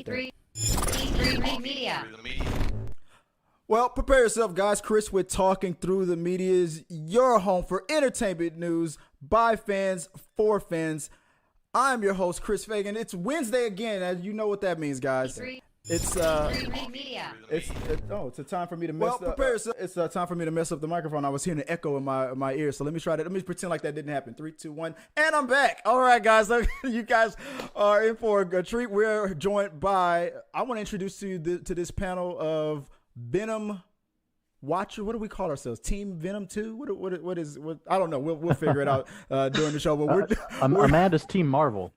there. Media. Well, prepare yourself, guys. Chris with Talking Through the Media is your home for entertainment news by fans, for fans. I'm your host, Chris Fagan. It's Wednesday again, as you know what that means, guys. It's a time for me to mess up. Prepare yourself. It's time for me to mess up the microphone. I was hearing an echo in my ear, so let me try that. Let me pretend like that didn't happen. 3, 2, 1, and I'm back. All right, guys. You guys are in for a treat. We're joined by. I want to introduce you to this panel of Venom watcher. What do we call ourselves? Team Venom 2? What is I don't know. We'll figure it out during the show. But we're Amanda's Team Marvel.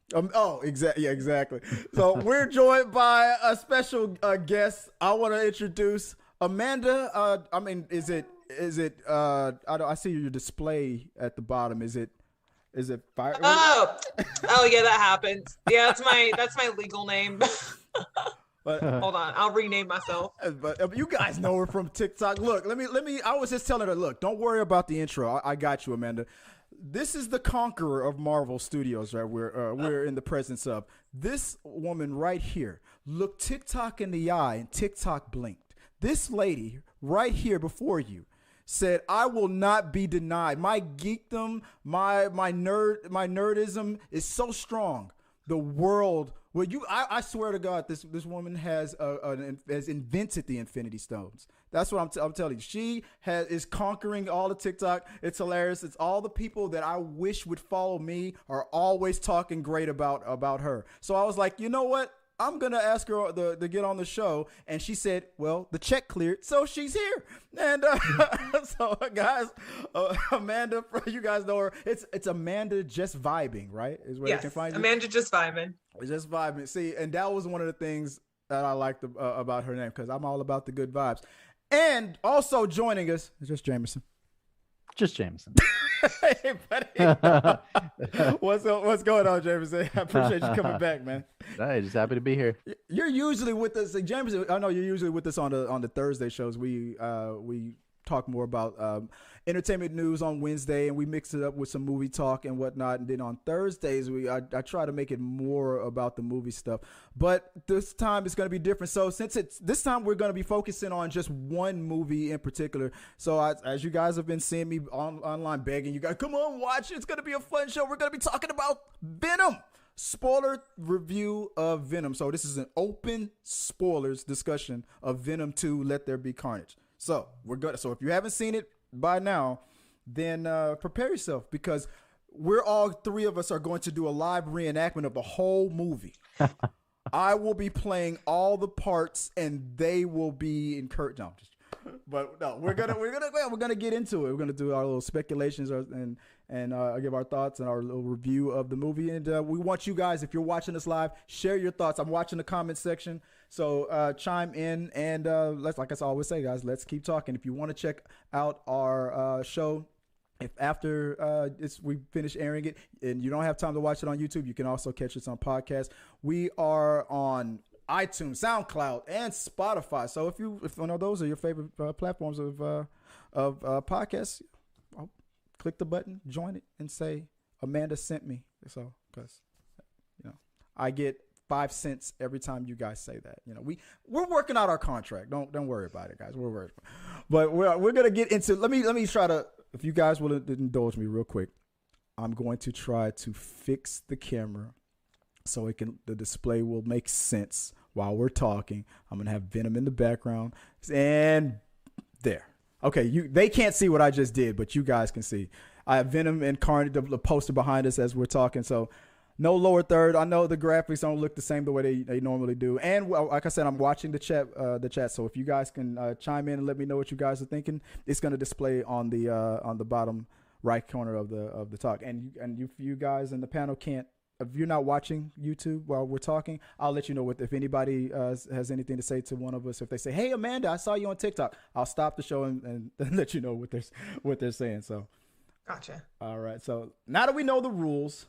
Exactly. So we're joined by a special guest. I want to introduce Amanda. I see your display at the bottom. Is it fire? Oh yeah, that happens. Yeah, that's my legal name. But, hold on, I'll rename myself. But you guys know her from TikTok. Look, let me. I was just telling her, look, don't worry about the intro. I got you, Amanda. This is the conqueror of Marvel Studios, right? We're in the presence of this woman right here. Look TikTok in the eye, and TikTok blinked. This lady right here before you said, "I will not be denied. My geekdom, my nerdism is so strong. The world." Well, I swear to God, this woman has invented the Infinity Stones. That's what I'm telling you. She is conquering all the TikTok. It's hilarious. It's all the people that I wish would follow me are always talking great about her. So I was like, you know what? I'm going to ask her to get on the show. And she said, well, the check cleared, so she's here. And so, guys, Amanda, you guys know her. It's Amanda Just Vibing, right? Is where you can find you. Amanda Just Vibing. Just vibing. See, and that was one of the things that I liked about her name, because I'm all about the good vibes. And also joining us is just Jameson. Just Jameson. Hey, buddy. What's going on, Jameson? I appreciate you coming back, man. Hey, just happy to be here. You're usually with us, like, Jameson. I know you're usually with us on the Thursday shows. We talk more about entertainment news on Wednesday, and we mix it up with some movie talk and whatnot. And then on Thursdays, I try to make it more about the movie stuff. But this time it's going to be different. So since this time, we're going to be focusing on just one movie in particular. So as you guys have been seeing me online begging you guys, come on, watch it. It's going to be a fun show. We're going to be talking about Venom. Spoiler review of Venom. So this is an open spoilers discussion of Venom 2, Let There Be Carnage. So we're good. So if you haven't seen it by now, then prepare yourself, because all three of us are going to do a live reenactment of the whole movie. I will be playing all the parts, and they will be encouraged. No, we're gonna get into it. We're gonna do our little speculations and give our thoughts and our little review of the movie. And we want you guys, if you're watching us live, share your thoughts. I'm watching the comment section, so chime in, and like I always say, guys, let's keep talking. If you want to check out our show, if after we finish airing it and you don't have time to watch it on YouTube, you can also catch us on podcast. We are on iTunes, SoundCloud, and Spotify. So if one of those are your favorite platforms of podcasts, click the button, join it, and say Amanda sent me. So, because I get 5 cents every time you guys say that. We're working out our contract. Don't worry about it, guys. We're worried, but we're gonna get into. Let me try to. If you guys will indulge me real quick, I'm going to try to fix the camera so the display will make sense while we're talking. I'm gonna have Venom in the background, and there. Okay, they can't see what I just did, but you guys can see. I have Venom and Carnage, the poster behind us as we're talking. So no lower third. I know the graphics don't look the same the way they normally do. And like I said, I'm watching the chat. So if you guys can chime in and let me know what you guys are thinking, it's going to display on the bottom right corner of the talk. And if you guys in the panel can't, if you're not watching YouTube while we're talking, I'll let you know if anybody has anything to say to one of us. If they say, "Hey, Amanda, I saw you on TikTok," I'll stop the show and let you know what they're saying. So, gotcha. All right. So now that we know the rules,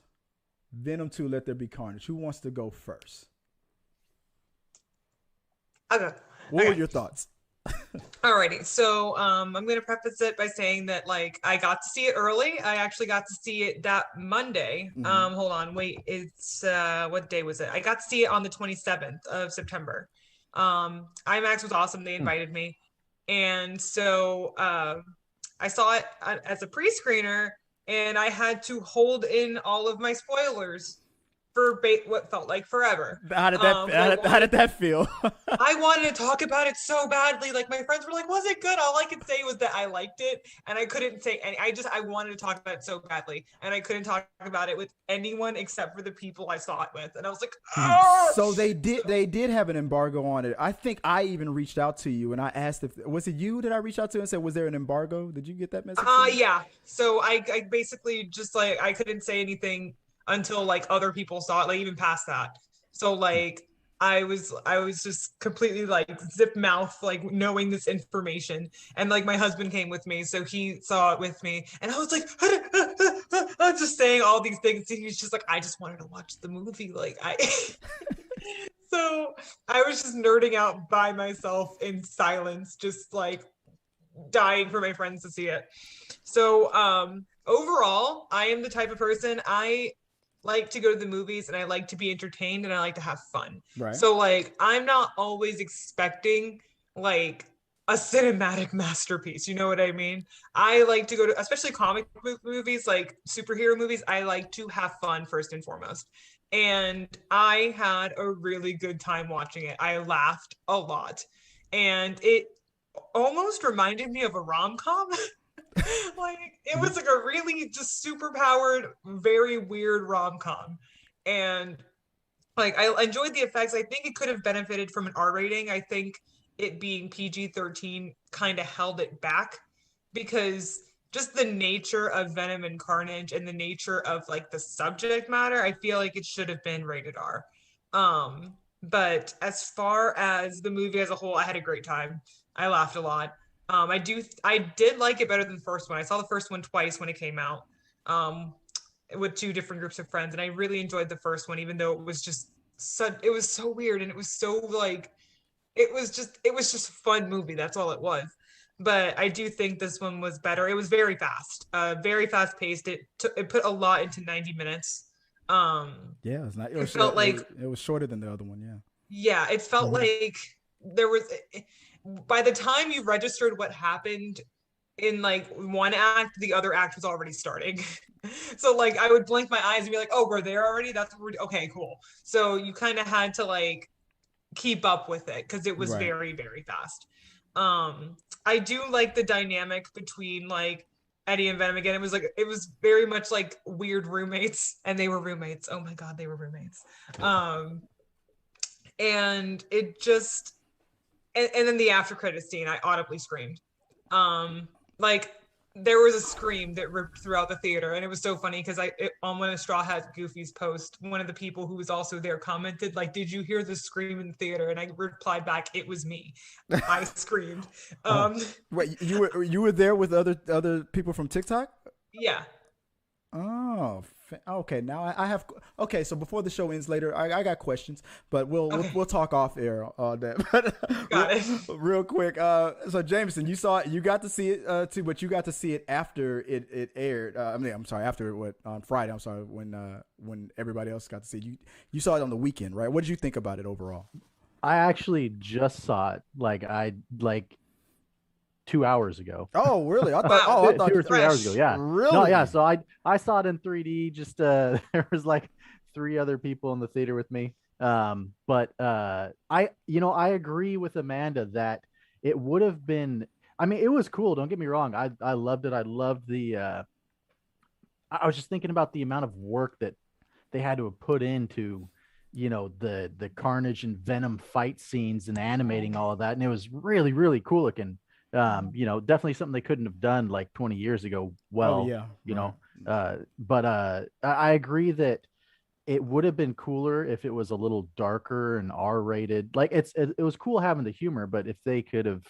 Venom 2, Let There Be Carnage. Who wants to go first? Okay. What were your thoughts? Alrighty, so I'm gonna preface it by saying that like I got to see it early. I actually got to see it that Monday. Hold on, wait, it's what day was it? I got to see it on the 27th of September. IMAX was awesome. They invited me, and so I saw it as a pre-screener, and I had to hold in all of my spoilers for what felt like forever. How did that how did that feel? I wanted to talk about it so badly. Like my friends were like, "Was it good?" All I could say was that I liked it, and I couldn't say any. I wanted to talk about it so badly, and I couldn't talk about it with anyone except for the people I saw it with. And I was like, "Oh!" So they did have an embargo on it. I think I even reached out to you and I asked if was it you that I reached out to and said, was there an embargo? Did you get that message? Yeah. So I basically just like I couldn't say anything until like other people saw it, like even past that. So like I was just completely like zip mouth, like knowing this information. And like my husband came with me, so he saw it with me. And I was like, I was just saying all these things. And he's just like, I just wanted to watch the movie. Like so I was just nerding out by myself in silence, just like dying for my friends to see it. So overall, I am the type of person I like to go to the movies and I like to be entertained and I like to have fun. Right. So like I'm not always expecting like a cinematic masterpiece. You know what I mean? I like to go to, especially comic movies, like superhero movies. I like to have fun first and foremost. And I had a really good time watching it. I laughed a lot. And it almost reminded me of a rom-com. Like it was like a really just super powered, very weird rom-com. And like I enjoyed the effects. I think it could have benefited from an R rating. I think it being PG-13 kind of held it back because just the nature of Venom and Carnage and the nature of like the subject matter, I feel like it should have been rated R. But as far as the movie as a whole, I had a great time. I laughed a lot. I did like it better than the first one. I saw the first one twice when it came out, with two different groups of friends, and I really enjoyed the first one, even though it was so weird and it was so like, it was just a fun movie. That's all it was. But I do think this one was better. It was very fast, very fast paced. It put a lot into 90 minutes. Yeah, it's not. It felt like it was shorter than the other one. Yeah. Yeah, it felt like there was. By the time you registered what happened in like one act, the other act was already starting. So like I would blink my eyes and be like, "Oh, we're there already? That's okay, cool." So you kind of had to like keep up with it because it was very, very fast. I do like the dynamic between like Eddie and Venom again. It was very much like weird roommates, and they were roommates. Oh my god, they were roommates. And it just and then the after credit scene, I audibly screamed. Like there was a scream that ripped throughout the theater, and it was so funny because on one of Straw Hat Goofy's post, one of the people who was also there commented like, "Did you hear the scream in the theater?" And I replied back, "It was me. I screamed." Wait, you were there with other people from TikTok? Yeah. Oh, okay. Now I have. Okay, so before the show ends later, I got questions, but we'll talk off air on that. But real quick. So Jameson, you got to see it too, but you got to see it after it aired. I'm sorry, after on Friday. I'm sorry, when everybody else got to see it. You saw it on the weekend, right? What did you think about it overall? I actually just saw it. Like 2 hours ago. Oh, really? I thought. Wow. Oh, I thought 2 or 3 hours ago. Yeah. Really? No, yeah. So I saw it in 3D. Just there was like 3 other people in the theater with me. But I agree with Amanda that it would have been. I mean, it was cool. Don't get me wrong. I loved it. I loved the. I was just thinking about the amount of work that they had to have put into, the Carnage and Venom fight scenes and animating all of that, and it was really, really cool looking. Definitely something they couldn't have done like 20 years ago. Well, but I agree that it would have been cooler if it was a little darker and R-rated. Like it was cool having the humor, but if they could have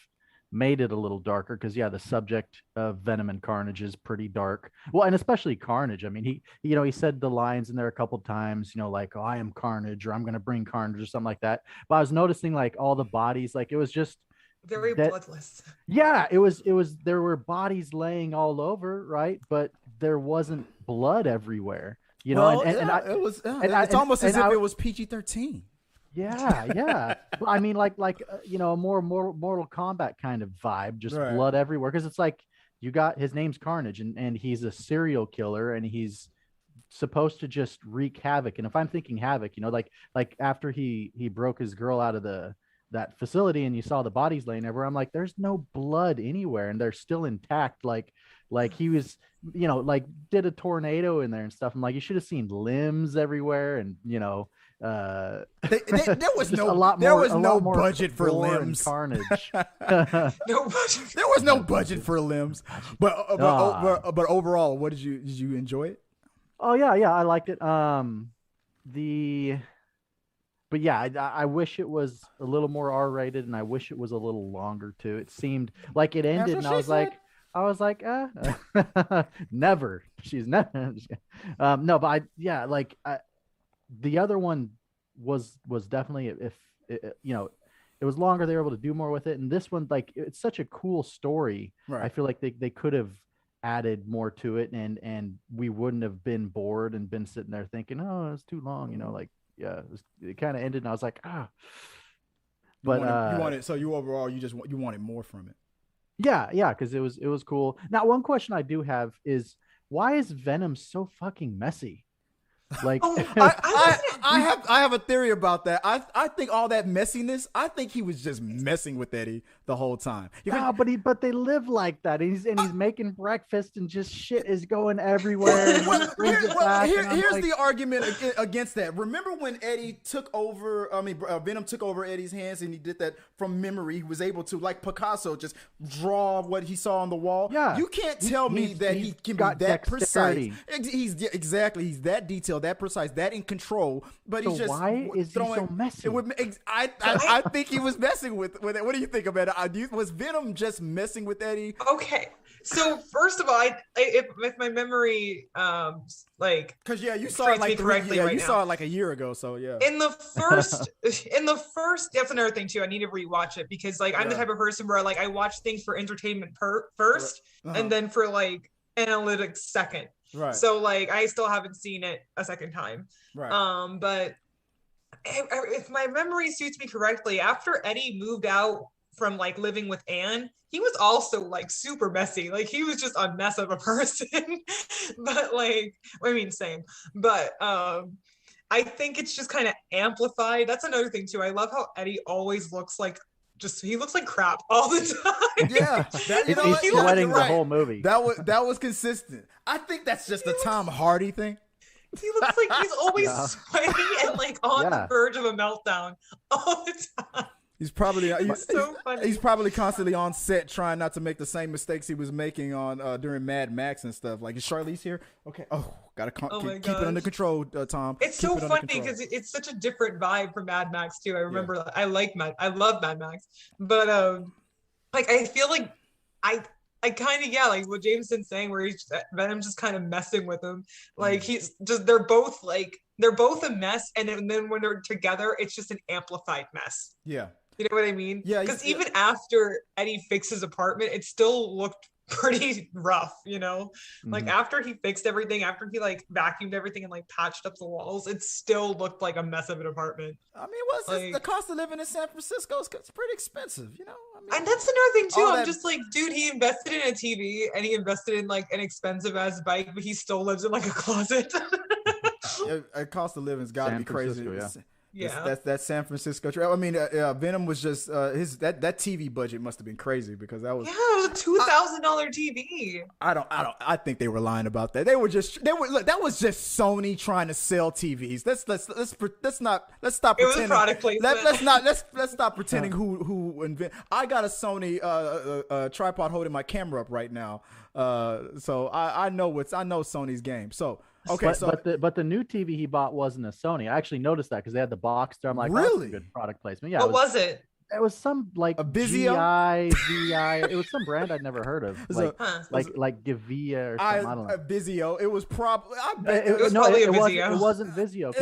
made it a little darker, because the subject of Venom and Carnage is pretty dark. Well, and especially Carnage. I mean, he said the lines in there a couple times, like, "Oh, I am Carnage," or "I'm going to bring Carnage," or something like that. But I was noticing like all the bodies, like it was just Very bloodless. Yeah, it was there were bodies laying all over, right? But there wasn't blood everywhere. You know, it's almost as if it was PG-13. Yeah. Well, I mean, like you know, a more Mortal Kombat kind of vibe, just blood everywhere. Because it's like you got his name's Carnage, and he's a serial killer, and he's supposed to just wreak havoc. And if I'm thinking havoc, you know, like after he broke his girl out of that facility, and you saw the bodies laying everywhere, I'm like, there's no blood anywhere, and they're still intact. Like he was, you know, like did a tornado in there and stuff. I'm like, you should have seen limbs everywhere, and you know. There was no budget for limbs. Carnage. No budget. There was no budget for limbs. But overall, what did you enjoy it? Oh yeah, I liked it. But yeah, I wish it was a little more R-rated, and I wish it was a little longer too. It seemed like it ended, and I was like, never. She's never. No, but the other one was definitely, if you know, it was longer, they were able to do more with it, and this one, like, it's such a cool story. Right. I feel like they could have added more to it, and we wouldn't have been bored and been sitting there thinking, oh, it's too long, you know, like, yeah, it kind of ended, and I was like, but you wanted more from it. Yeah, because it was cool. Now, one question I do have is, why is Venom so fucking messy? Like, I have a theory about that. I think all that messiness, I think he was just messing with Eddie the whole time. But they live like that. He's making breakfast, and just shit is going everywhere. Here's the argument against that. Remember when Eddie took over? Venom took over Eddie's hands, and he did that from memory. He was able to, like Picasso, just draw what he saw on the wall. Yeah, you can't tell me that he can be that precise. He's that detailed, that precise, that in control. But he's just why is he so messy? I think he was messing with it. What do you think about it? Was Venom just messing with Eddie? Okay, so first of all, if my memory, because you saw it like saw it like a year ago. So yeah, in the first, that's another thing too. I need to rewatch it because I'm the type of person where I watch things for entertainment first, and then for analytics second. Right. So I still haven't seen it a second time. Right. But if my memory suits me correctly, after Eddie moved out from living with Anne, he was also super messy. He was just a mess of a person. But same. But I think it's just kind of amplified. That's another thing too. I love how Eddie always looks like he looks like crap all the time. Yeah, he's sweating the whole movie. That was consistent. I think that's just a Tom Hardy thing. He looks like he's always sweaty and on the verge of a meltdown all the time. He's probably he's probably constantly on set trying not to make the same mistakes he was making on during Mad Max and stuff. Is Charlize here? Okay. Oh, gotta keep it under control, Tom. It's so funny because it's such a different vibe from Mad Max too. I remember I love Mad Max, but I feel like I kind of what Jameson's saying, where Venom's just kind of messing with him. He's just they're both a mess, and then when they're together, it's just an amplified mess. Yeah. You know what I mean? Yeah. Because even after Eddie fixed his apartment, it still looked pretty rough, you know? Mm-hmm. After he fixed everything, after he vacuumed everything and patched up the walls, it still looked like a mess of an apartment. I mean, the cost of living in San Francisco is pretty expensive, you know? And that's another thing too. I'm just dude, he invested in a TV and he invested in an expensive ass bike, but he still lives in a closet. The cost of living's got to be crazy. Yeah, that's San Francisco. I mean, Venom was just that TV budget must have been crazy because that was a $2,000 TV. I think they were lying about that. That was just Sony trying to sell TVs. Let's stop. It was a product placement. Let's stop pretending who invented. I got a Sony tripod holding my camera up right now, so I know Sony's game. So. Okay, but the new TV he bought wasn't a Sony. I actually noticed that because they had the box there. I'm like, really? That's a good product placement. Yeah. What was it? It was some like A Vizio? VI. It was some brand I'd never heard of, like Huh. like Gavia or something. I don't know. Vizio. It was probably. I bet It was probably a Vizio. It wasn't Vizio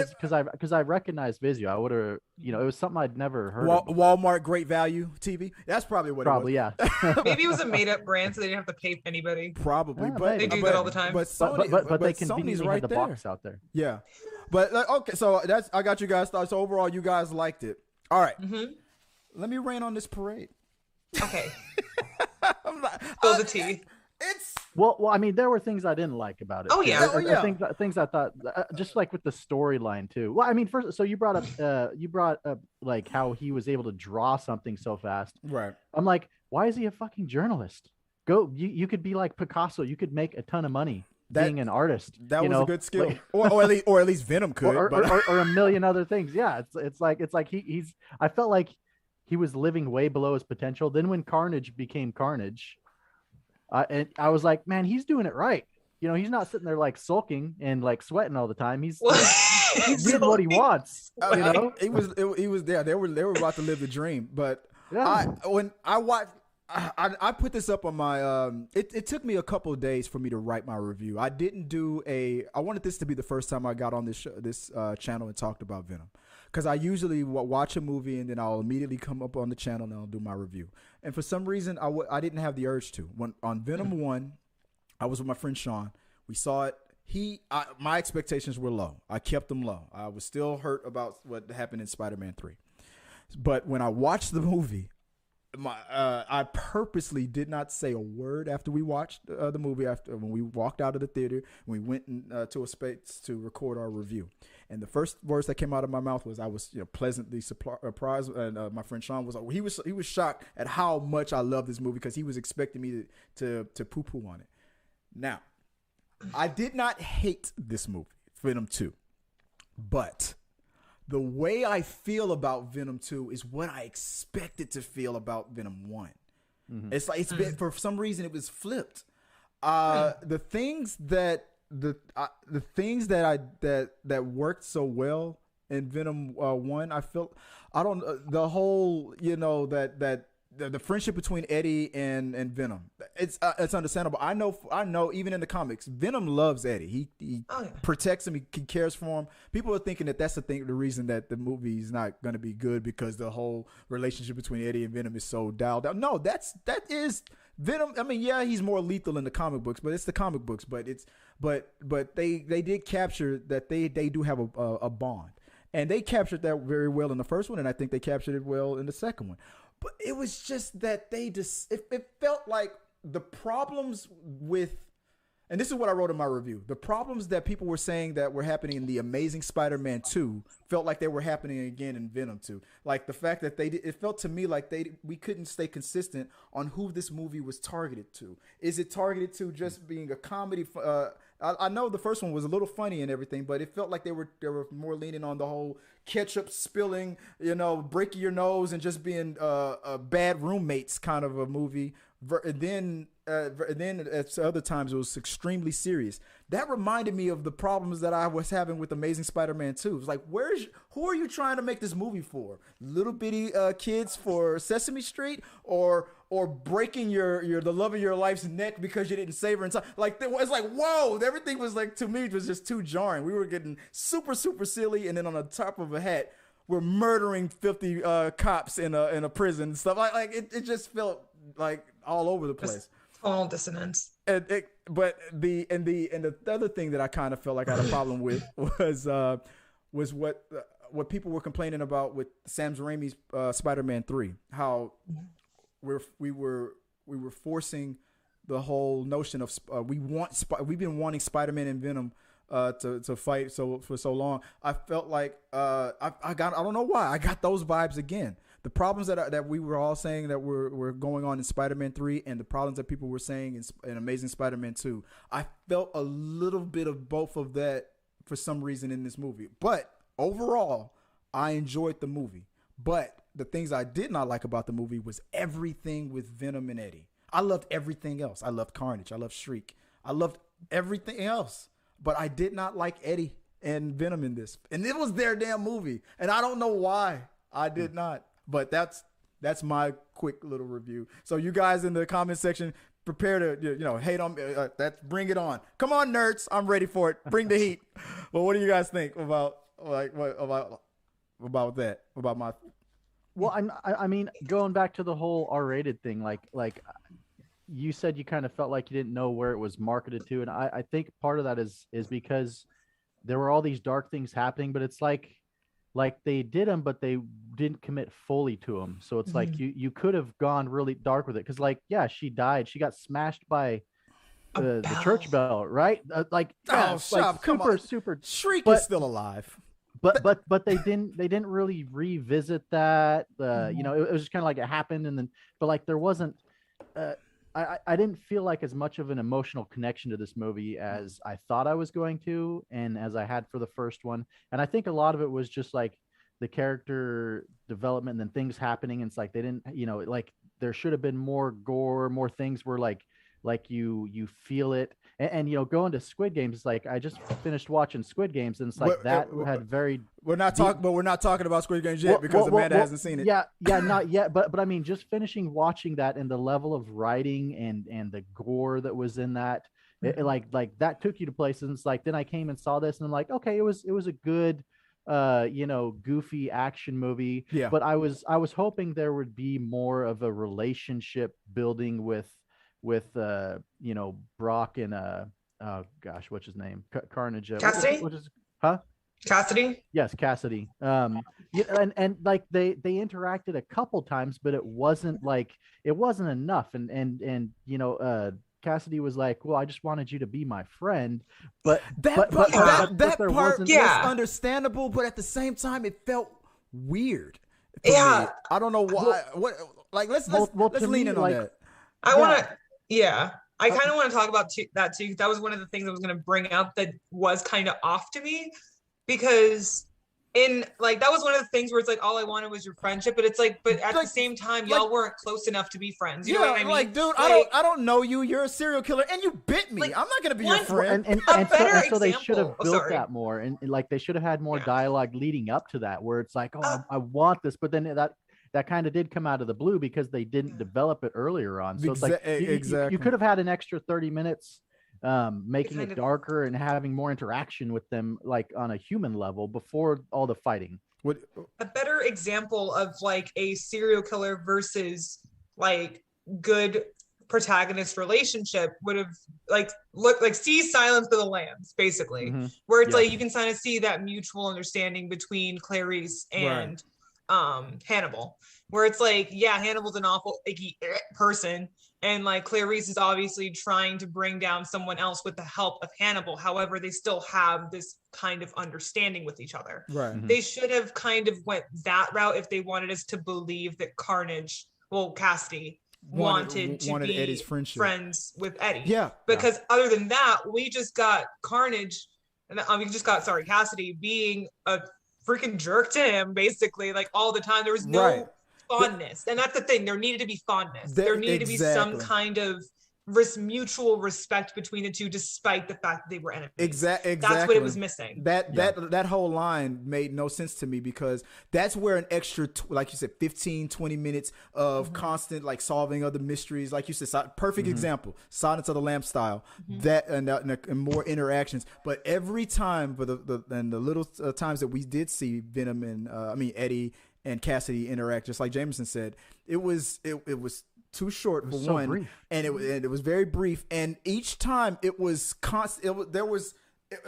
because I recognized Vizio. I would have, it was something I'd never heard of. Walmart Great Value TV. That's probably what. Probably, it was. yeah. Maybe it was a made-up brand, so they didn't have to pay anybody. Probably, Yeah, but maybe. They do that all the time. But Sony, but they Sony's conveniently right had the there. box out there. Yeah, but okay, so I got you guys thoughts. So overall, you guys liked it. All right. Mm-hmm. Let me rain on this parade. Okay. I'm like, Spill the tea. It's Well, I mean, there were things I didn't like about it. Oh, too. yeah. Oh, yeah. Things I thought, just like with the storyline too. Well, I mean, first, so you brought up like how he was able to draw something so fast. right. I'm like, why is he a fucking journalist? You could be like Picasso. You could make a ton of money being an artist. That was a good skill, like- or at least Venom could. or a million other things. Yeah, it's like he's. I felt like he was living way below his potential. Then when Carnage became Carnage, and I was like, man, he's doing it right. He's not sitting there like sulking and like sweating all the time. He's doing what he wants. He was there. They were about to live the dream. But Yeah. when I watched. I put this up on my. It took me a couple of days for me to write my review. I didn't do I wanted this to be the first time I got on this channel and talked about Venom, because I usually watch a movie and then I'll immediately come up on the channel and I'll do my review. And for some reason, I didn't have the urge to. When on Venom 1, I was with my friend Sean. We saw it. My expectations were low. I kept them low. I was still hurt about what happened in Spider-Man 3. But when I watched the movie, I purposely did not say a word after we watched the movie. After when we walked out of the theater, we went to a space to record our review, and the first words that came out of my mouth was I was pleasantly surprised. And my friend Sean he was shocked at how much I love this movie, because he was expecting me to poo poo on it. Now, I did not hate this movie, Venom 2, but the way I feel about Venom 2 is what I expected to feel about Venom 1. Mm-hmm. It's like it's been, for some reason it was flipped. The things that that worked so well in Venom 1, the whole the friendship between Eddie and Venom, it's understandable. I know even in the comics, Venom loves Eddie. He protects him. He cares for him. People are thinking that's the reason that the movie is not going to be good, because the whole relationship between Eddie and Venom is so dialed out. No, that is Venom. I mean, yeah, he's more lethal in the comic books, but it's the comic books. But they did capture that they do have a bond, and they captured that very well in the first one, and I think they captured it well in the second one. But it was just that it felt like the problems with, and this is what I wrote in my review, the problems that people were saying that were happening in The Amazing Spider-Man 2 felt like they were happening again in Venom 2. Like the fact that it felt to me like we couldn't stay consistent on who this movie was targeted to. Is it targeted to just being a comedy? I know the first one was a little funny and everything, but it felt like they were more leaning on the whole ketchup spilling, breaking your nose and just being bad roommates kind of a movie. And then at other times it was extremely serious. That reminded me of the problems that I was having with Amazing Spider-Man 2. It was like, who are you trying to make this movie for? Little bitty kids for Sesame Street, or breaking the love of your life's neck because you didn't save her in time? Like, it's like, whoa, everything was like, to me, it was just too jarring. We were getting super, super silly, and then on the top of a hat, we're murdering 50 cops in a prison and stuff. Like it just felt like all over the place. Tonal dissonance. But the other thing that I kind of felt like I had a problem with was what people were complaining about with Sam Raimi's Spider-Man 3. How we were forcing the whole notion of we've been wanting Spider-Man and Venom to fight for so long. I felt like I don't know why I got those vibes again. The problems that we were all saying that were going on in Spider-Man 3, and the problems that people were saying in Amazing Spider-Man 2, I felt a little bit of both of that for some reason in this movie. But overall, I enjoyed the movie. But the things I did not like about the movie was everything with Venom and Eddie. I loved everything else. I loved Carnage. I loved Shriek. I loved everything else. But I did not like Eddie and Venom in this. And it was their damn movie. And I don't know why I did not. But that's That's my quick little review. So you guys in the comment section, prepare to hate on. Bring it on. Come on, nerds. I'm ready for it. Bring the heat. Well, what do you guys think about that? About my. Well, I mean, going back to the whole R-rated thing, like you said, you kind of felt like you didn't know where it was marketed to, and I think part of that is because there were all these dark things happening, but it's like they did them, but they didn't commit fully to them. So it's like you could have gone really dark with it, because she died. She got smashed by the church bell, right? Super. Shriek is still alive. But they didn't really revisit that. It was just kind of like it happened, and then there wasn't. I didn't feel like as much of an emotional connection to this movie as I thought I was going to, and as I had for the first one. And I think a lot of it was just like the character development and then things happening. And it's like they didn't, there should have been more gore, more things where like you feel it. And going to Squid Games, it's like I just finished watching Squid Games, and it's like had very. We're not talking about Squid Games yet because Amanda hasn't seen it. Yeah, not yet. But I mean, just finishing watching that and the level of writing and the gore that was in that, like that took you to places. And it's like then I came and saw this, and I'm like, okay, it was a good, goofy action movie. Yeah. But I was hoping there would be more of a relationship building with Brock and what's his name? Carnage. Cassidy? Cassidy? Yes, Cassidy. And like they interacted a couple times, but it wasn't enough. And Cassidy was like, "Well, I just wanted you to be my friend," but that part was understandable, but at the same time, it felt weird. Yeah, me. I don't know why. Let's lean in on that. I kind of want to talk about that too. That was one of the things I was going to bring up that was kind of off to me, because that was one of the things where it's like all I wanted was your friendship, but it's like, but at the same time, y'all weren't close enough to be friends. You know what I mean? Dude, I don't know you. You're a serial killer, and you bit me. I'm not going to be your friend. So they should have built that more, and they should have had more dialogue leading up to that, where it's like, I want this, but then that kind of did come out of the blue because they didn't develop it earlier on. So it's like you could have had an extra 30 minutes making it darker and having more interaction with them, like on a human level, before all the fighting. A better example of like a serial killer versus like good protagonist relationship would have looked like Silence of the Lambs, basically, where it's like you can kind of see that mutual understanding between Clarice and Hannibal, where it's like, Hannibal's an awful icky person, and like Clarice is obviously trying to bring down someone else with the help of Hannibal. However, they still have this kind of understanding with each other. Right. They should have kind of went that route if they wanted us to believe that Cassidy wanted to be Eddie's friends with Eddie. Yeah. Because other than that, we just got Cassidy being a freaking jerk to him, basically, like all the time. There was no fondness, and that's the thing. There needed to be fondness. There needed to be some kind of mutual respect between the two, despite the fact that they were enemies. Exactly. That's what it was missing. That whole line made no sense to me, because that's where an extra, like you said, 15-20 minutes of constant like solving of the mysteries, like you said, perfect example, Silence of the Lambs style, that and more interactions. But every time, for the little times that we did see Venom and Eddie and Cassidy interact, just like Jameson said, it was too short for one, brief. and it was very brief, and each time it was constant. There was,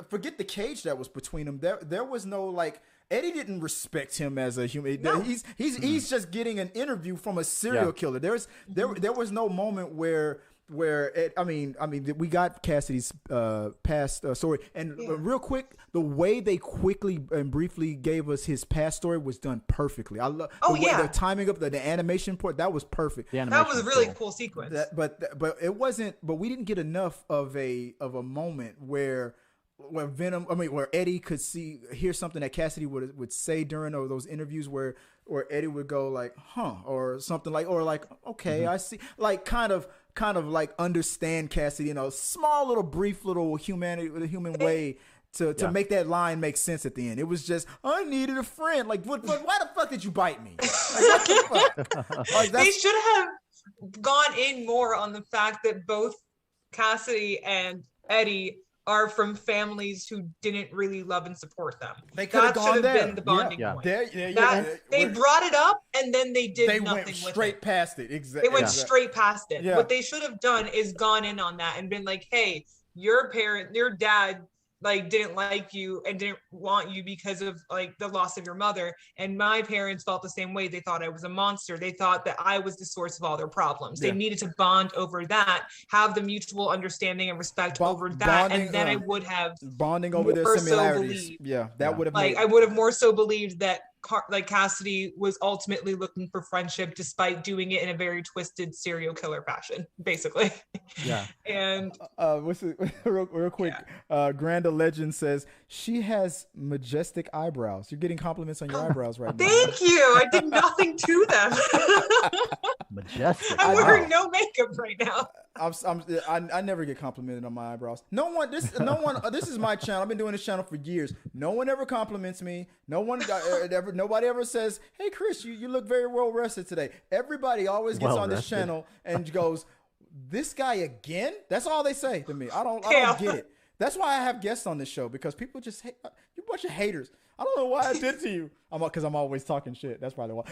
forget the cage that was between them. There was no like, Eddie didn't respect him as a human. No. He's just getting an interview from a serial killer. There was no moment where we got Cassidy's past story, and real quick, the way they quickly and briefly gave us his past story was done perfectly. I love the timing of the animation part. That was perfect. That was a really cool sequence. But it wasn't. But we didn't get enough of a moment where Venom, where Eddie could hear something that Cassidy would say during those interviews, where Eddie would go like, huh, or something like, or like, okay, I see, like kind of like understand Cassidy in a small little brief little human way. to make that line make sense at the end. It was just, I needed a friend. Like, why the fuck did you bite me? Like, what the fuck? Like, They should have gone in more on the fact that both Cassidy and Eddie are from families who didn't really love and support them. They could have gone there. Been the bonding point. They brought it up and then they did nothing went with straight it. past it. Exactly. They went straight past it. Yeah. What they should have done is gone in on that and been like, hey, your dad like didn't like you and didn't want you because of like the loss of your mother, and my parents felt the same way. They thought I was a monster. They thought that I was the source of all their problems. They needed to bond over that, have the mutual understang and respect over that, and then I would have bonding over their similarities. That would have like I would have more so believed that like Cassidy was ultimately looking for friendship despite doing it in a very twisted serial killer fashion, basically. Yeah. And what's it, real quick, Granda Legend says she has majestic eyebrows. You're getting compliments on your eyebrows right now. Thank you. I did nothing to them. Majestic. I'm wearing no makeup right now. I never get complimented on my eyebrows. This is my channel. I've been doing this channel for years. No one ever compliments me. Nobody ever says, "Hey, Chris, you look very well rested today." Everybody always gets on this channel and goes, "This guy again?" That's all they say to me. I don't get it. That's why I have guests on this show, because people just hate you, bunch of haters. I don't know why I did to you. Because I'm always talking shit. That's probably why.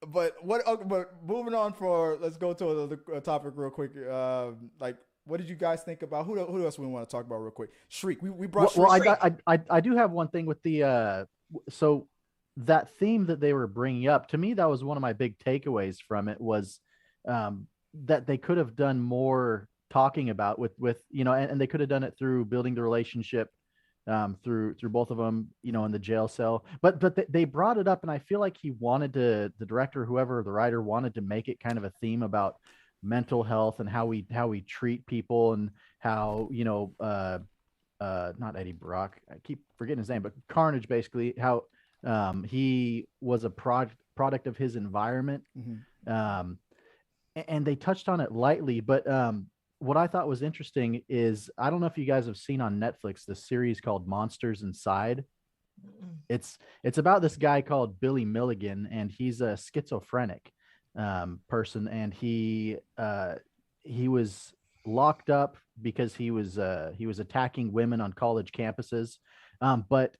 But moving on let's go to the topic real quick. Like, what did you guys think about who else we want to talk about real quick? Shriek. We brought Shriek. Well, I do have one thing with the so that theme that they were bringing up. To me, that was one of my big takeaways from it was that they could have done more talking about with and they could have done it through building the relationship through both of them, in the jail cell. But they brought it up, and I feel like the director, whoever the writer, wanted to make it kind of a theme about mental health and how we treat people, and how not Eddie Brock, I keep forgetting his name, but Carnage, basically how he was a product of his environment. Mm-hmm. And they touched on it lightly, but what I thought was interesting is, I don't know if you guys have seen on Netflix this series called Monsters Inside. It's about this guy called Billy Milligan, and he's a schizophrenic person, and he was locked up because he was attacking women on college campuses, but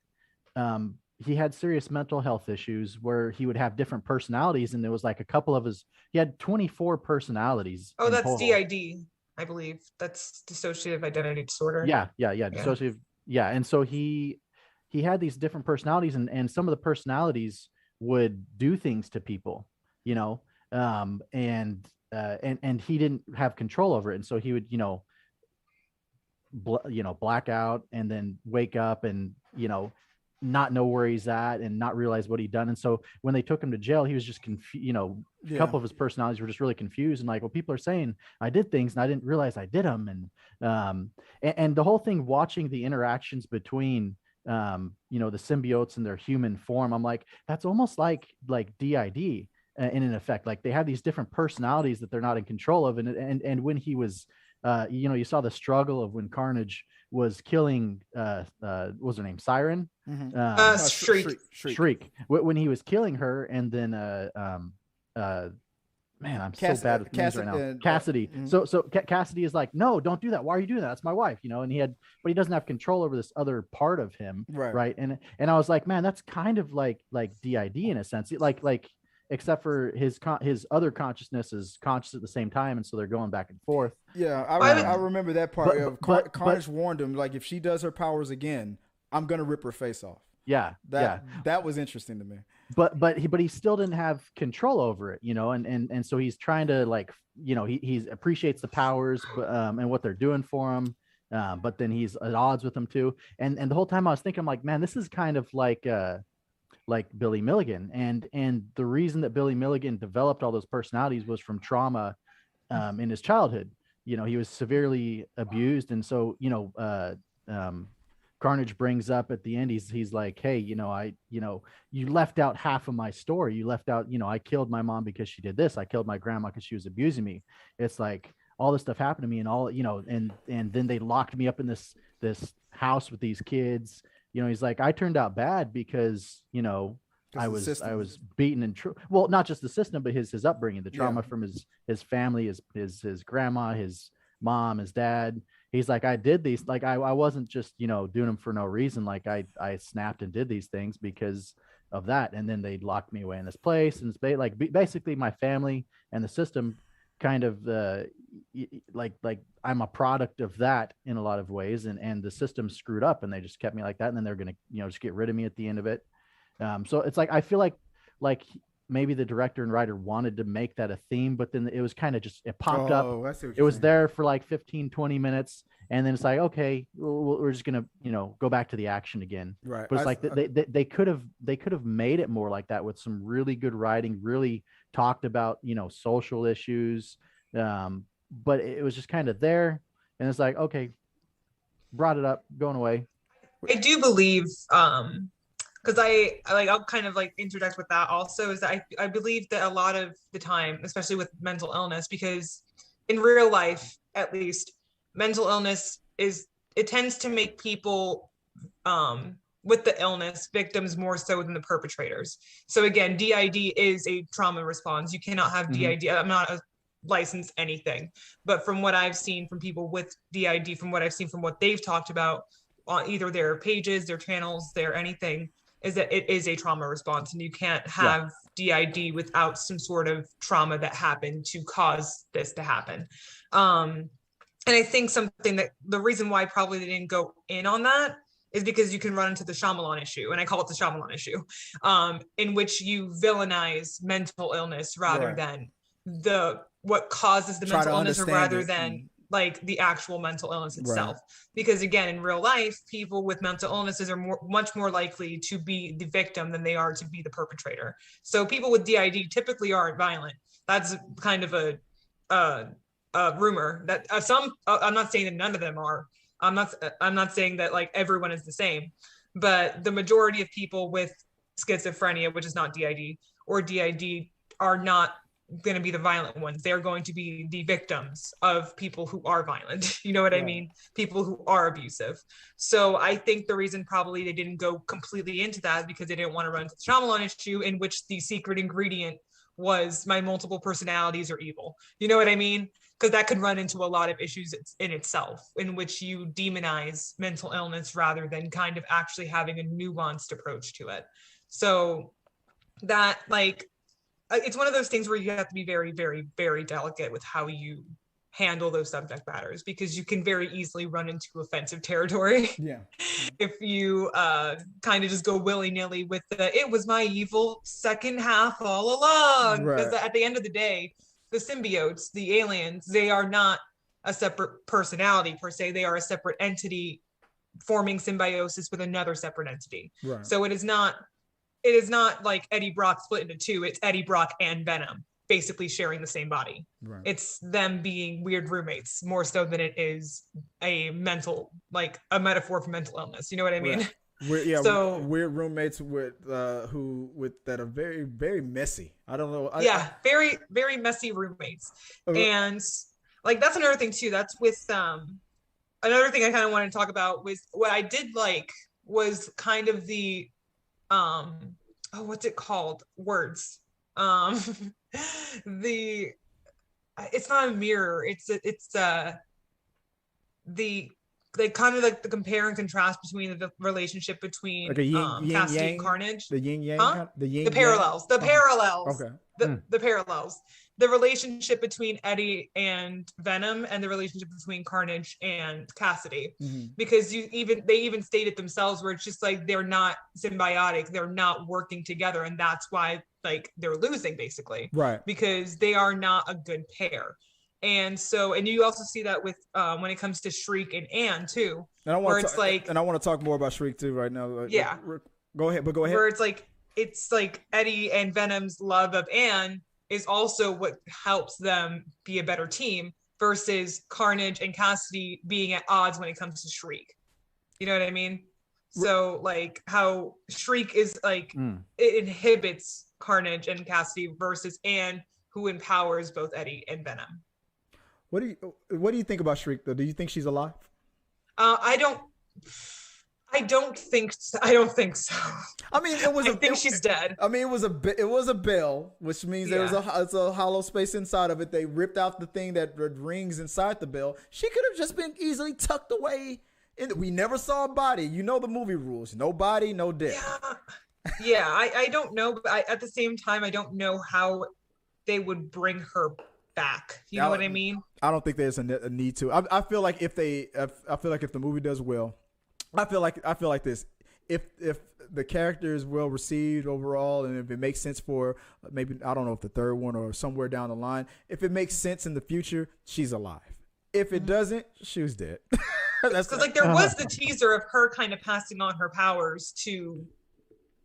he had serious mental health issues where he would have different personalities, and there was like a couple of he had 24 personalities. Oh, that's total. DID. I believe that's dissociative identity disorder. Yeah. Dissociative. Yeah. And so he had these different personalities, and some of the personalities would do things to people, and he didn't have control over it. And so he would, black out and then wake up and, not know where he's at and not realize what he'd done. And so when they took him to jail, he was just confused. A couple of his personalities were just really confused, and like, well, people are saying I did things and I didn't realize I did them. And the whole thing, watching the interactions between the symbiotes in their human form, I'm like, that's almost like DID in an effect. Like, they have these different personalities that they're not in control of. And when he was you saw the struggle of when Carnage was killing what was her name, Siren? Mm-hmm. Shriek. When he was killing her, and then man, I'm so bad with names right now. Cassidy. Mm-hmm. So Cassidy is like, no, don't do that. Why are you doing that? That's my wife, and but he doesn't have control over this other part of him, right? And I was like, man, that's kind of like DID in a sense, like except for his other consciousness is conscious at the same time, and so they're going back and forth. Yeah, I remember that part. Carnage warned him, like, if she does her powers again, I'm gonna rip her face off. Yeah, that was interesting to me. But he still didn't have control over it, and so he's trying to he appreciates the powers, and what they're doing for him, but then he's at odds with them too. And the whole time I was thinking, I'm like, man, this is kind of like Billy Milligan, and the reason that Billy Milligan developed all those personalities was from trauma in his childhood. He was severely abused, and so Carnage brings up at the end, he's like, hey, you left out half of my story. You left out, I killed my mom because she did this. I killed my grandma because she was abusing me. It's like, all this stuff happened to me, and all, and then they locked me up in this house with these kids. He's like, I turned out bad because, I was beaten and well, not just the system, but his upbringing, the trauma from his family, his grandma, his mom, his dad. He's like, I did these, like, I wasn't just, doing them for no reason. Like I snapped and did these things because of that. And then they locked me away in this place. And it's like, basically my family and the system kind of, like I'm a product of that in a lot of ways. And the system screwed up and they just kept me like that. And then they're going to, just get rid of me at the end of it. So it's like, I feel like maybe the director and writer wanted to make that a theme, but then it was kind of just, it popped up. It was there for like 15, 20 minutes. And then it's like, okay, we're just going to, go back to the action again. Right. But it's like they could have made it more like that with some really good writing, really talked about, social issues. But it was just kind of there. And it's like, okay, brought it up, going away. I do believe, because I'll kind of like interject with that also, is that I believe that a lot of the time, especially with mental illness, because in real life, at least, mental illness it tends to make people with the illness victims more so than the perpetrators. So again, DID is a trauma response. You cannot have DID. I'm not a licensed anything, but from what I've seen from people with DID, from what I've seen from what they've talked about on either their pages, their channels, their anything, is that it is a trauma response, and you can't have DID without some sort of trauma that happened to cause this to happen. And I think something that the reason why probably they didn't go in on that is because you can run into the Shyamalan issue, and I call it the Shyamalan issue, in which you villainize mental illness rather than what causes the mental illness, or rather than like the actual mental illness itself. Because again, in real life, people with mental illnesses are much more likely to be the victim than they are to be the perpetrator. So people with DID typically aren't violent. That's kind of a rumor that some, I'm not saying that none of them are. I'm not saying that like everyone is the same, but the majority of people with schizophrenia, which is not DID, or DID, are not going to be the violent ones. They're going to be the victims of people who are violent. You know what I mean? People who are abusive. So I think the reason probably they didn't go completely into that is because they didn't want to run into the Shyamalan issue, in which the secret ingredient was my multiple personalities are evil. You know what I mean? Because that could run into a lot of issues in itself, in which you demonize mental illness rather than kind of actually having a nuanced approach to it. So that, like, it's one of those things where you have to be very, very, very delicate with how you handle those subject matters, because you can very easily run into offensive territory. If you kind of just go willy-nilly with it was my evil second half all along. Because at the end of the day, the symbiotes, the aliens, they are not a separate personality per se. They are a separate entity forming symbiosis with another separate entity. So it is not like Eddie Brock split into two. It's Eddie Brock and Venom basically sharing the same body. It's them being weird roommates more so than it is a metaphor for mental illness. You know what I mean? Weird roommates with that are very, very messy. I don't know. Very, very messy roommates. And like, that's another thing too. That's with another thing I kind of wanted to talk about was what I did like was kind of the what's it called? Words. It's not a mirror. It's they kind of like the compare and contrast between the relationship between like Cassidy and Carnage. The yin yang, the parallels. The parallels. Okay. The parallels. The relationship between Eddie and Venom, and the relationship between Carnage and Cassidy. Because they even stated themselves where it's just like they're not symbiotic, they're not working together, and that's why like they're losing basically. Because they are not a good pair. And so, and you also see that with when it comes to Shriek and Anne too, and I want to talk more about Shriek too right now. Go ahead. Where it's like Eddie and Venom's love of Anne is also what helps them be a better team, versus Carnage and Cassidy being at odds when it comes to Shriek. You know what I mean? So like how Shriek is like it inhibits Carnage and Cassidy versus Anne, who empowers both Eddie and Venom. What do you think about Shriek though? Do you think she's alive? I don't think so. I don't think so. I mean, I think she's dead. I mean, it was a bell, which means there was it's a hollow space inside of it. They ripped out the thing that rings inside the bell. She could have just been easily tucked away. We never saw a body. You know the movie rules: no body, no death. Yeah. I don't know, but at the same time, I don't know how they would bring her back. You know what I mean? I don't think there's a need to. I feel like if the movie does well, I feel like this. If the character is well received overall, and if it makes sense for maybe, I don't know if the third one or somewhere down the line, if it makes sense in the future, she's alive. If it doesn't, she was dead. Because like there was the teaser of her kind of passing on her powers to,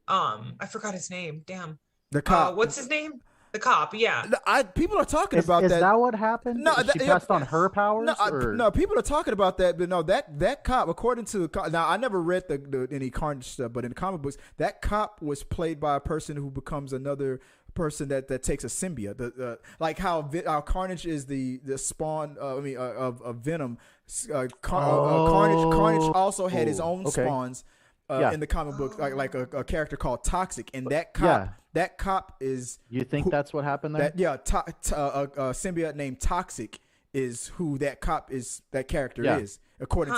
I forgot his name. Damn. The cop. What's his name? The cop, yeah. People are talking about that. Is that what happened? No, she passed on her powers. No, people are talking about that. But no, that cop, according to now, I never read any Carnage stuff, but in the comic books, that cop was played by a person who becomes another person that takes a symbiote. Like how Carnage is the spawn. Of Venom. Carnage also had his own spawns. In the comic book, like a character called Toxic, and that cop is. You think that's what happened there? A symbiote named Toxic is who that cop is. That character is according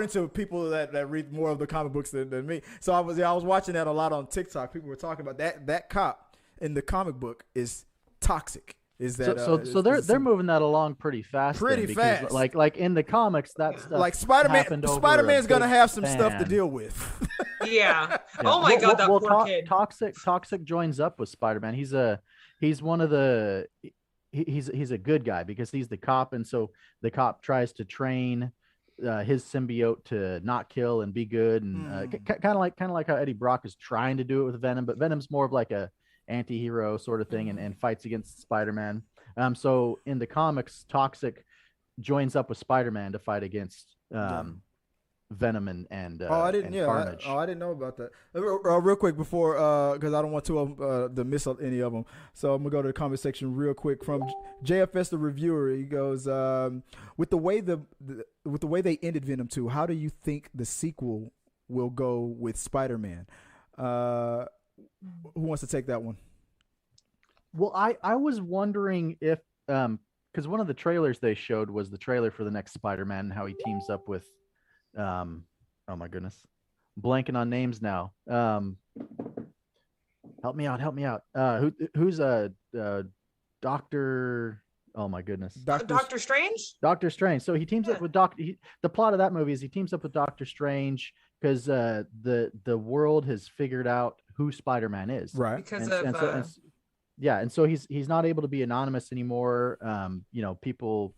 to people that read more of the comic books than me. So I was watching that a lot on TikTok. People were talking about that cop in the comic book is Toxic. Is that so they're moving that along pretty fast. Fast. Like in the comics, that stuff. Like Spider-Man's gonna have some stuff to deal with. Yeah. Oh my God, that poor kid. Toxic joins up with Spider-Man. He's one of the he's a good guy because he's the cop, and so the cop tries to train his symbiote to not kill and be good, and kind of like how Eddie Brock is trying to do it with Venom, but Venom's more of like a anti-hero sort of thing and fights against Spider-Man. So in the comics, Toxic joins up with Spider-Man to fight against Venom and Carnage. I didn't know about that. Real quick before, because I don't want to miss any of them. So I'm gonna go to the comment section real quick from JFS the reviewer. He goes, with the way they ended Venom 2, how do you think the sequel will go with Spider-Man? Who wants to take that one? Well, I was wondering if because one of the trailers they showed was the trailer for the next Spider-Man and how he teams up with oh my goodness, blanking on names now. Help me out. Who's Doctor? Oh my goodness, Doctor Strange. Doctor Strange. So he teams up with the plot of that movie is he teams up with Doctor Strange because the world has figured out who Spider-Man is, right? Because and so he's not able to be anonymous anymore. People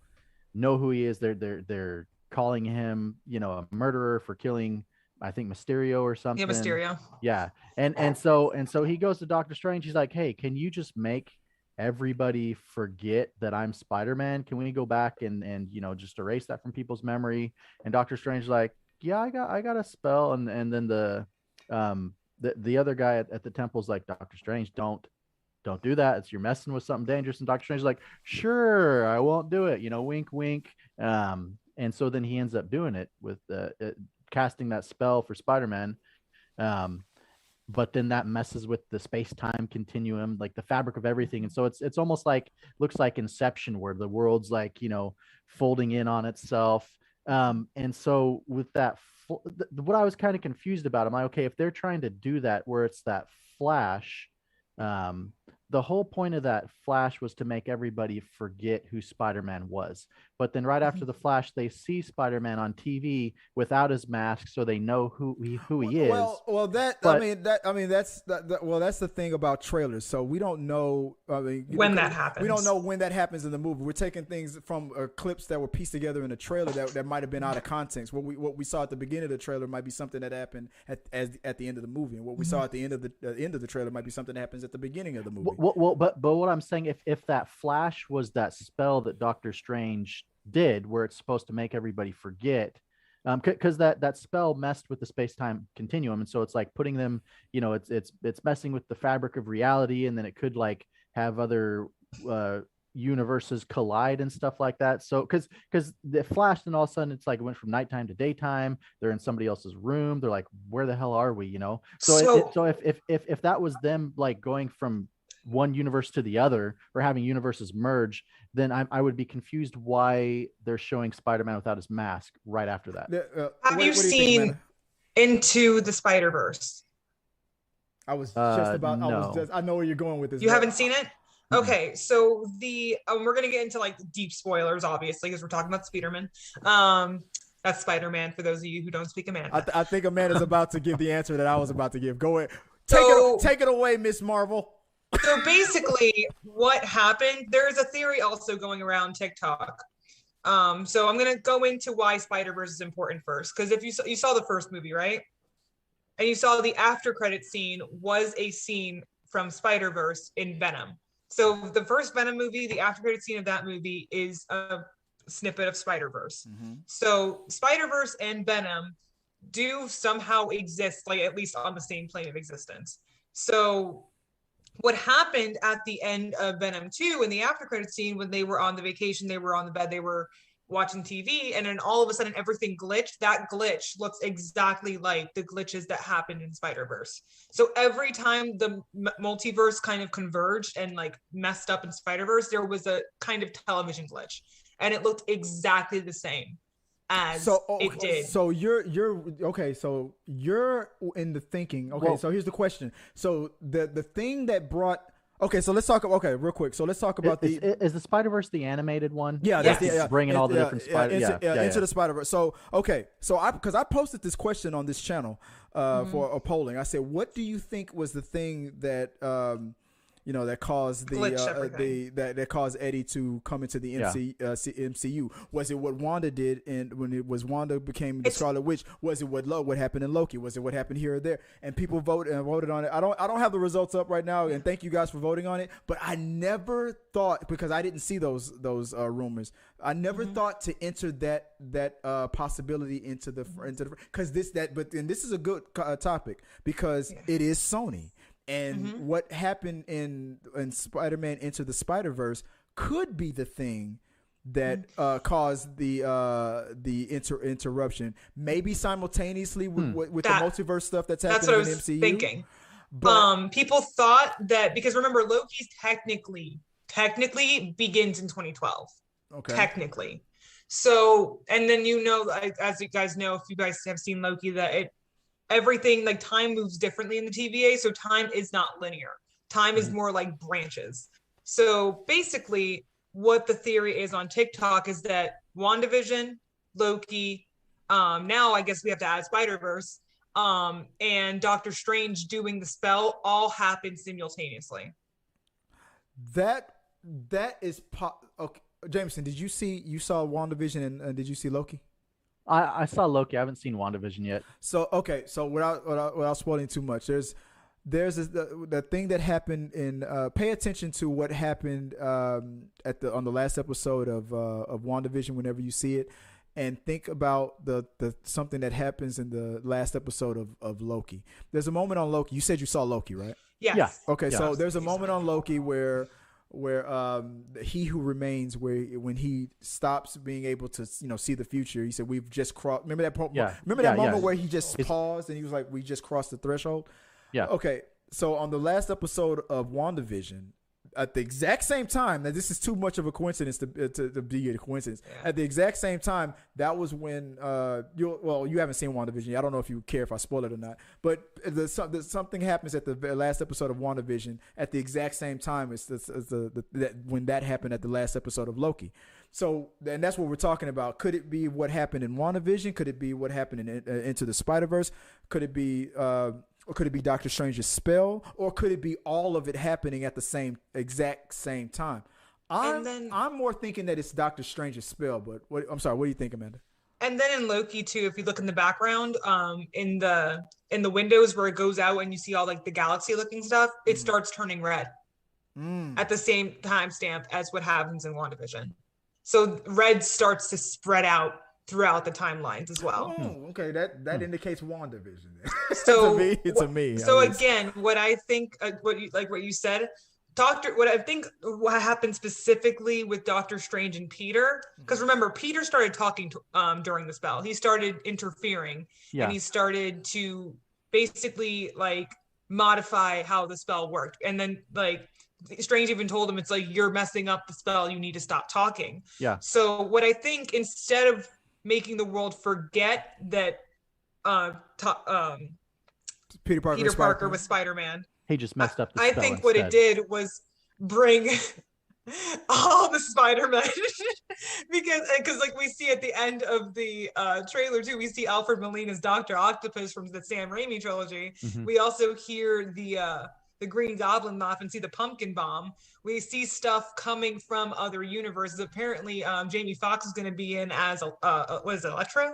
know who he is. They're calling him, a murderer for killing, I think, Mysterio or something. Yeah, Mysterio. Yeah, and so he goes to Doctor Strange. He's like, hey, can you just make everybody forget that I'm Spider-Man? Can we go back and just erase that from people's memory? And Doctor Strange is like, yeah, I got a spell. And then the other guy at the temple's like, Doctor Strange, don't do that. You're messing with something dangerous. And Doctor Strange is like, sure, I won't do it. Wink, wink. And so then he ends up doing it with casting that spell for Spider-Man. But then that messes with the space-time continuum, like the fabric of everything. And so it's almost like, looks like Inception, where the world's like, folding in on itself. And so with that, what I was kind of confused about, I'm like, okay, if they're trying to do that, where it's that Flash, the whole point of that Flash was to make everybody forget who Spider-Man was. But then right after the Flash, they see Spider-Man on TV without his mask, so they know who he is. That's the thing about trailers. So we don't know when that happens. We don't know when that happens in the movie. We're taking things from clips that were pieced together in a trailer that might have been out of context. What we saw at the beginning of the trailer might be something that happened at the end of the movie, and what we saw at the end of the trailer might be something that happens at the beginning of the movie. Well, but what I'm saying, if that Flash was that spell that Doctor Strange did, where it's supposed to make everybody forget, because that spell messed with the space-time continuum, and so it's like putting them, it's messing with the fabric of reality, and then it could like have other universes collide and stuff like that. So because the Flash, then all of a sudden it's like it went from nighttime to daytime. They're in somebody else's room. They're like, where the hell are we? You know. So if that was them like going from one universe to the other or having universes merge, then I would be confused why they're showing Spider-Man without his mask right after that. Have you seen Into the Spider-Verse? I was just about. No. I know where you're going with this. You haven't seen it? Okay, so we're gonna get into like deep spoilers, obviously, because we're talking about Spider-Man. That's Spider-Man for those of you who don't speak Amanda. I think Amanda's about to give the answer that I was about to give. Go ahead, take it away, Miss Marvel. So basically, what happened? There's a theory also going around TikTok. So I'm gonna go into why Spider-Verse is important first, because if you saw the first movie, right? And you saw the after credit scene was a scene from Spider-Verse in Venom. So the first Venom movie, the after credit scene of that movie is a snippet of Spider-Verse. Mm-hmm. So Spider-Verse and Venom do somehow exist, like at least on the same plane of existence. So what happened at the end of Venom 2 in the after credit scene, when they were on the vacation, they were on the bed, they were watching TV, and then all of a sudden everything glitched. That glitch looks exactly like the glitches that happened in Spider-Verse. So every time the multiverse kind of converged and like messed up in Spider-Verse, there was a kind of television glitch, and it looked exactly the same as it did. So you're okay. So you're in the thinking. Okay, so here's the question. So the thing that brought. Okay, so let's talk. Okay, real quick. So let's talk about is the Spider-Verse the animated one? Yeah, that's bringing all the different into the Spider-Verse. So because I posted this question on this channel for a polling. I said, what do you think was the thing that that caused that caused Eddie to come into the MCU? Was it what Wanda did, and when it was Wanda became the Scarlet Witch? Was it what happened in Loki? Was it what happened here or there? And people voted on it. I don't have the results up right now, and thank you guys for voting on it. But I never thought, because I didn't see those rumors, I never thought to enter that possibility into the because this is a good topic because it is Sony. And what happened in Spider-Man Into the Spider-Verse could be the thing that caused the interruption, maybe simultaneously with the multiverse stuff that's happening in the MCU. That's what I was thinking. But, people thought that, because remember, Loki's technically begins in 2012. Okay. Technically. So, and then as you guys know, if you guys have seen Loki, that everything, like, time moves differently in the TVA, so time is not linear. Time is more like branches. So basically what the theory is on TikTok is that WandaVision, Loki, now I guess we have to add Spider-Verse, and Doctor Strange doing the spell all happened simultaneously. That is okay. Jameson, you saw WandaVision and did you see Loki? I saw Loki. I haven't seen WandaVision yet. So okay, so without spoiling too much, there's the thing that happened in. Pay attention to what happened on the last episode of WandaVision whenever you see it, and think about the something that happens in the last episode of Loki. There's a moment on Loki. You said you saw Loki, right? Yes. Yeah. Okay, so there's a moment on Loki where He Who Remains, when he stops being able to see the future, he said, we've just crossed. Remember that moment where he just paused and he was like, we just crossed the threshold. Yeah. Okay, so on the last episode of WandaVision, at the exact same time, now this is too much of a coincidence to be a coincidence. Yeah. At the exact same time, that was when you haven't seen WandaVision. I don't know if you care if I spoil it or not, but something happens at the last episode of WandaVision at the exact same time as when that happened at the last episode of Loki. So, and that's what we're talking about. Could it be what happened in WandaVision? Could it be what happened in Into the Spider-Verse? Could it be or could it be Doctor Strange's spell? Or could it be all of it happening at the exact same time? I'm more thinking that it's Doctor Strange's spell, but I'm sorry, what do you think, Amanda? And then in Loki too, if you look in the background, in the windows where it goes out and you see all like the galaxy looking stuff, it starts turning red at the same timestamp as what happens in WandaVision. So red starts to spread out throughout the timelines as well. Oh, okay. That indicates WandaVision. So to me. So again, what I think, what you said, what I think what happened specifically with Doctor Strange and Peter, because remember, Peter started talking during the spell. He started interfering, and he started to basically like modify how the spell worked. And then like Strange even told him, it's like, you're messing up the spell. You need to stop talking. Yeah. So what I think, instead of making the world forget that Peter Parker was Spider-Man, he just messed up the I spell think what it instead. did was bring all the Spider-Man because like we see at the end of the trailer too, we see Alfred Molina's Dr. Octopus from the Sam Raimi trilogy. Mhm. We also hear the Green Goblin laugh and see the pumpkin bomb. We see stuff coming from other universes. Apparently Jamie Foxx is going to be in as what is it, Elektra?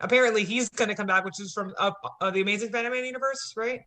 Apparently he's going to come back, which is from the Amazing Spider-Man universe, right?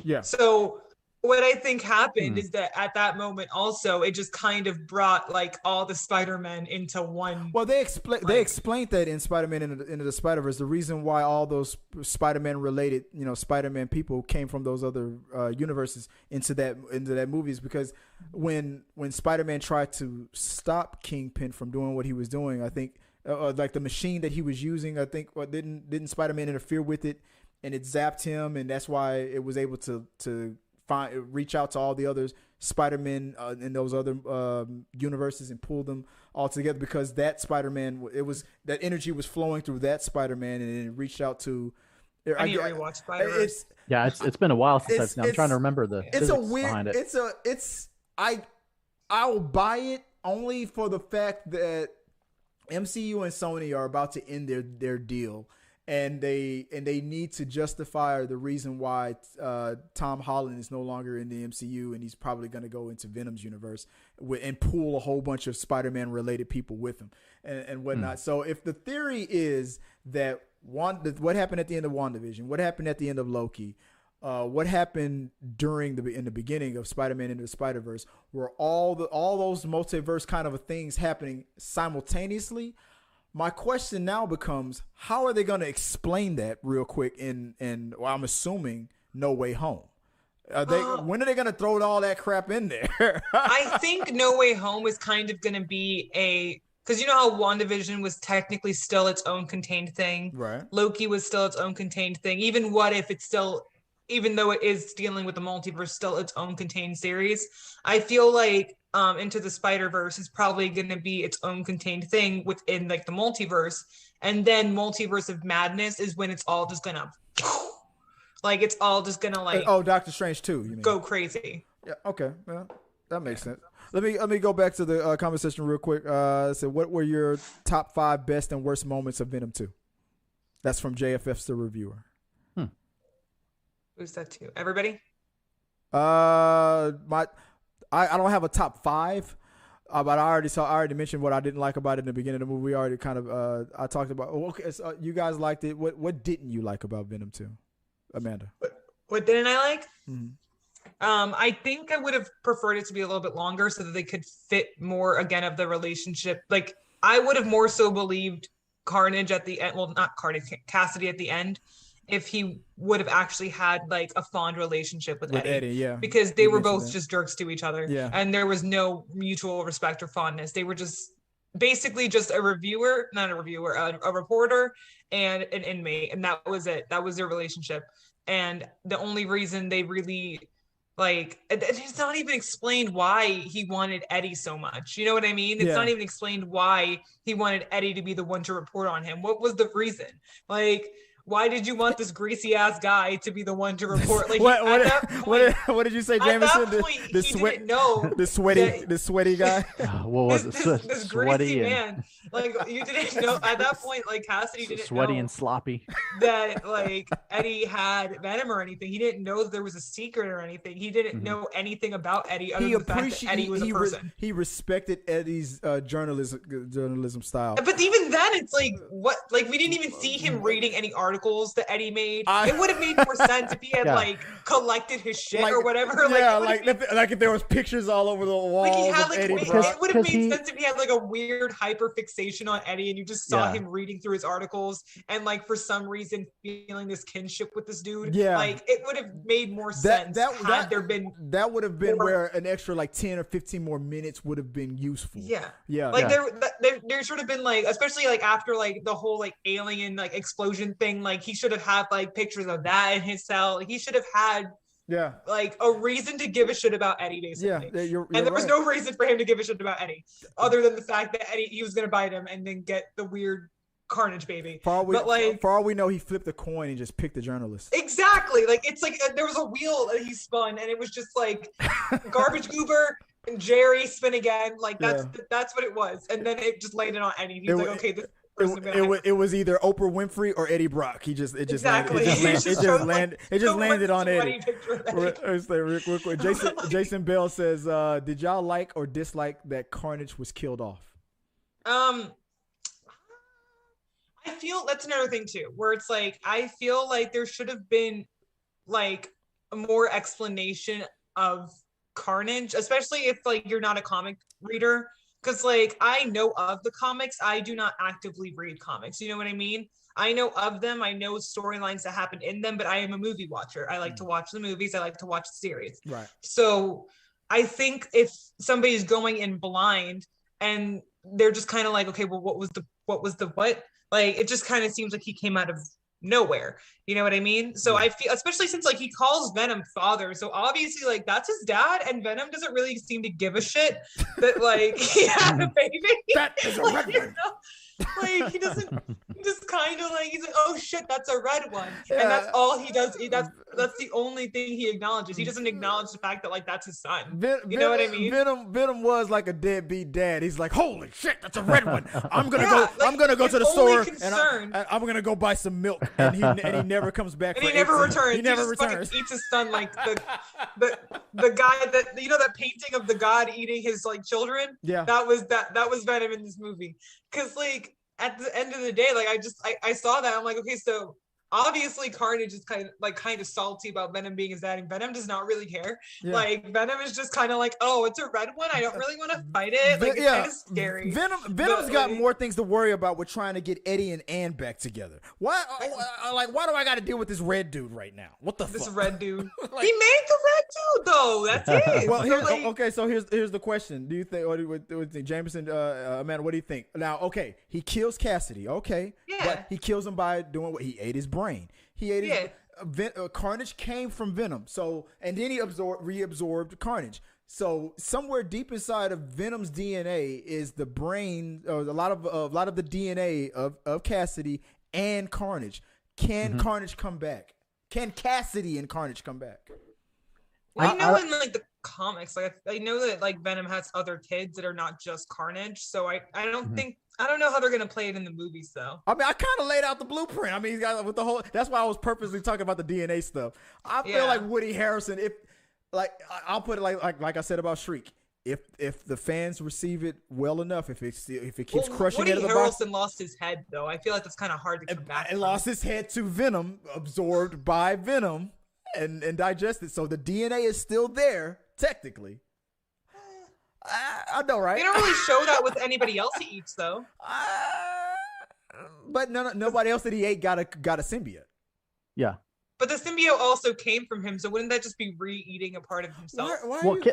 Yeah. So what I think happened is that at that moment also, it just kind of brought like all the Spider-Men into one. Well, they explained that in Spider-Man into the Spider-Verse, the reason why all those Spider-Man related, Spider-Man people came from those other universes into that movie is because when Spider-Man tried to stop Kingpin from doing what he was doing, I think like the machine that he was using, I think didn't Spider-Man interfere with it, and it zapped him, and that's why it was able to reach out to all the others Spider-Man in those other universes and pull them all together, because that Spider-Man, that energy was flowing through that Spider-Man, and it reached out to. I need to rewatch Spider-Verse. It's been a while since I'm trying to remember the. It's a weird. Behind it. I'll buy it only for the fact that MCU and Sony are about to end their deal. And they need to justify the reason why Tom Holland is no longer in the MCU, and he's probably going to go into Venom's universe and pull a whole bunch of Spider-Man related people with him and whatnot. So if the theory is that what happened at the end of WandaVision, what happened at the end of Loki, what happened in the beginning of Spider-Man Into the Spider-Verse, were all those multiverse kind of things happening simultaneously. My question now becomes, how are they going to explain that real quick well, I'm assuming No Way Home? When are they going to throw all that crap in there? I think No Way Home is kind of going to be because you know how WandaVision was technically still its own contained thing. Right. Loki was still its own contained thing. Even What If, it's still, even though it is dealing with the multiverse, still its own contained series. I feel like Into the Spider-Verse is probably going to be its own contained thing within like the multiverse, and then Multiverse of Madness is when it's all just gonna it's all just gonna Doctor Strange 2, you mean? Go crazy. Yeah, okay, well, that makes sense. Let me go back to the conversation real quick. So what were your top 5 best and worst moments of Venom 2? That's from JFF's The Reviewer. Who's that to? Everybody? I don't have a top 5, but I already mentioned what I didn't like about it in the beginning of the movie. We already kind of I talked about. Okay, so you guys liked it. What didn't you like about Venom 2, Amanda? What didn't I like? Mm-hmm. I think I would have preferred it to be a little bit longer so that they could fit more again of the relationship. Like I would have more so believed Carnage at the end. Well, not Carnage, Cassidy at the end. If he would have actually had like a fond relationship with Eddie. Yeah. Because they were both just jerks to each other. Yeah. And there was no mutual respect or fondness. They were just basically just a reporter and an inmate. And that was it. That was their relationship. And the only reason they really it's not even explained why he wanted Eddie so much. You know what I mean? It's not even explained why he wanted Eddie to be the one to report on him. What was the reason? Why did you want this greasy ass guy to be the one to report? What did you say, Jameson? At that point, he didn't know the sweaty guy. What was it? This greasy man. You didn't know at that point. Cassidy didn't sweaty know and sloppy that Eddie had Venom or anything. He didn't know that there was a secret or anything. He didn't know anything about Eddie other than the fact that Eddie was a person. He respected Eddie's journalism style. But even then, it's what? We didn't even see him reading any articles articles that Eddie made. It would have made more sense if he had like collected his shit or whatever. Yeah, like if there was pictures all over the walls. Like he had Eddie it would have made sense if he had like a weird hyper fixation on Eddie, and you just saw him reading through his articles and like for some reason feeling this kinship with this dude. Yeah, like it would have made more sense had there been. That would have been where an extra like 10 or 15 more minutes would have been useful. Yeah. Like there should have been like, especially like after like the whole like alien like explosion thing, like he should have had like pictures of that in his cell. Like he should have had like a reason to give a shit about Eddie, basically. Yeah, you're and there was right. no reason for him to give a shit about Eddie other than the fact that he was gonna bite him and then get the weird Carnage baby. For all we know, he flipped a coin and just picked the journalist. Exactly. Like it's like there was a wheel that he spun and it was just like Garbage Goober and Jerry spin again. Like that's what it was. And then it just landed on Eddie. He's like, okay, this it was either Oprah Winfrey or Eddie Brock. It just landed on Eddie. Real quick. Jason Bell says, did y'all like or dislike that Carnage was killed off? I feel that's another thing too, where it's like I feel like there should have been like a more explanation of Carnage, especially if like you're not a comic reader. Because like I know of the comics, I do not actively read comics. You know what I mean? I know of them. I know storylines that happen in them, but I am a movie watcher. I like to watch the movies. I like to watch the series. Right. So I think if somebody's going in blind and they're just kind of like, okay, well, what was the what? Like, it just kind of seems like he came out of nowhere. You know what I mean? So I feel, especially since like he calls Venom father, so obviously like that's his dad, and Venom doesn't really seem to give a shit that like he had a baby. That is a like, red one. Like he doesn't. He just kind of like he's like, oh shit, that's a red one, and that's all he does. That's the only thing he acknowledges. He doesn't acknowledge the fact that like that's his son. You know what I mean? Venom was like a deadbeat dad. He's like, holy shit, that's a red one. I'm gonna go. Like, I'm gonna go to the store and I'm gonna go buy some milk. And he never comes back. And he never returns. He never returns. Eats his son like the guy that that painting of the god eating his like children. Yeah, that was Venom in this movie. Because like at the end of the day, like I saw that, I'm like, okay, so obviously Carnage is kind of salty about Venom being his dad, and Venom does not really care. Like Venom is just kind of like, oh, it's a red one, I don't really want to fight it. Like it's kind of scary. Venom's got more things to worry about with trying to get Eddie and Ann back together. Why do I got to deal with this red dude right now? What the fuck? This red dude. Like, he made the red dude though. That's it. Well, so here's the question. Do you think? What do you think, Jameson? Amanda, what do you think? Now, okay, he kills Cassidy. Okay, but he kills him by doing what? He ate his brain. He ate his Carnage came from Venom. So, and then he reabsorbed Carnage. So somewhere deep inside of Venom's DNA is the brain, or a lot of the DNA of Cassidy and Carnage. Can Carnage come back? Can Cassidy and Carnage come back? Well, I know in like the comics, like I know that like Venom has other kids that are not just Carnage. So I don't know how they're gonna play it in the movies though. I mean, I kind of laid out the blueprint. I mean, he's got with the whole. That's why I was purposely talking about the DNA stuff. I feel like Woody Harrelson. If like I'll put it like I said about Shriek. If the fans receive it well enough, if it keeps crushing into the box. Woody Harrelson lost his head though. I feel like that's kind of hard to come back. And lost his head to Venom, absorbed by Venom, and digested. So the DNA is still there technically. I know, right? They don't really show that with anybody else he eats, though. But nobody else that he ate got a symbiote. Yeah. But the symbiote also came from him, so wouldn't that just be re-eating a part of himself?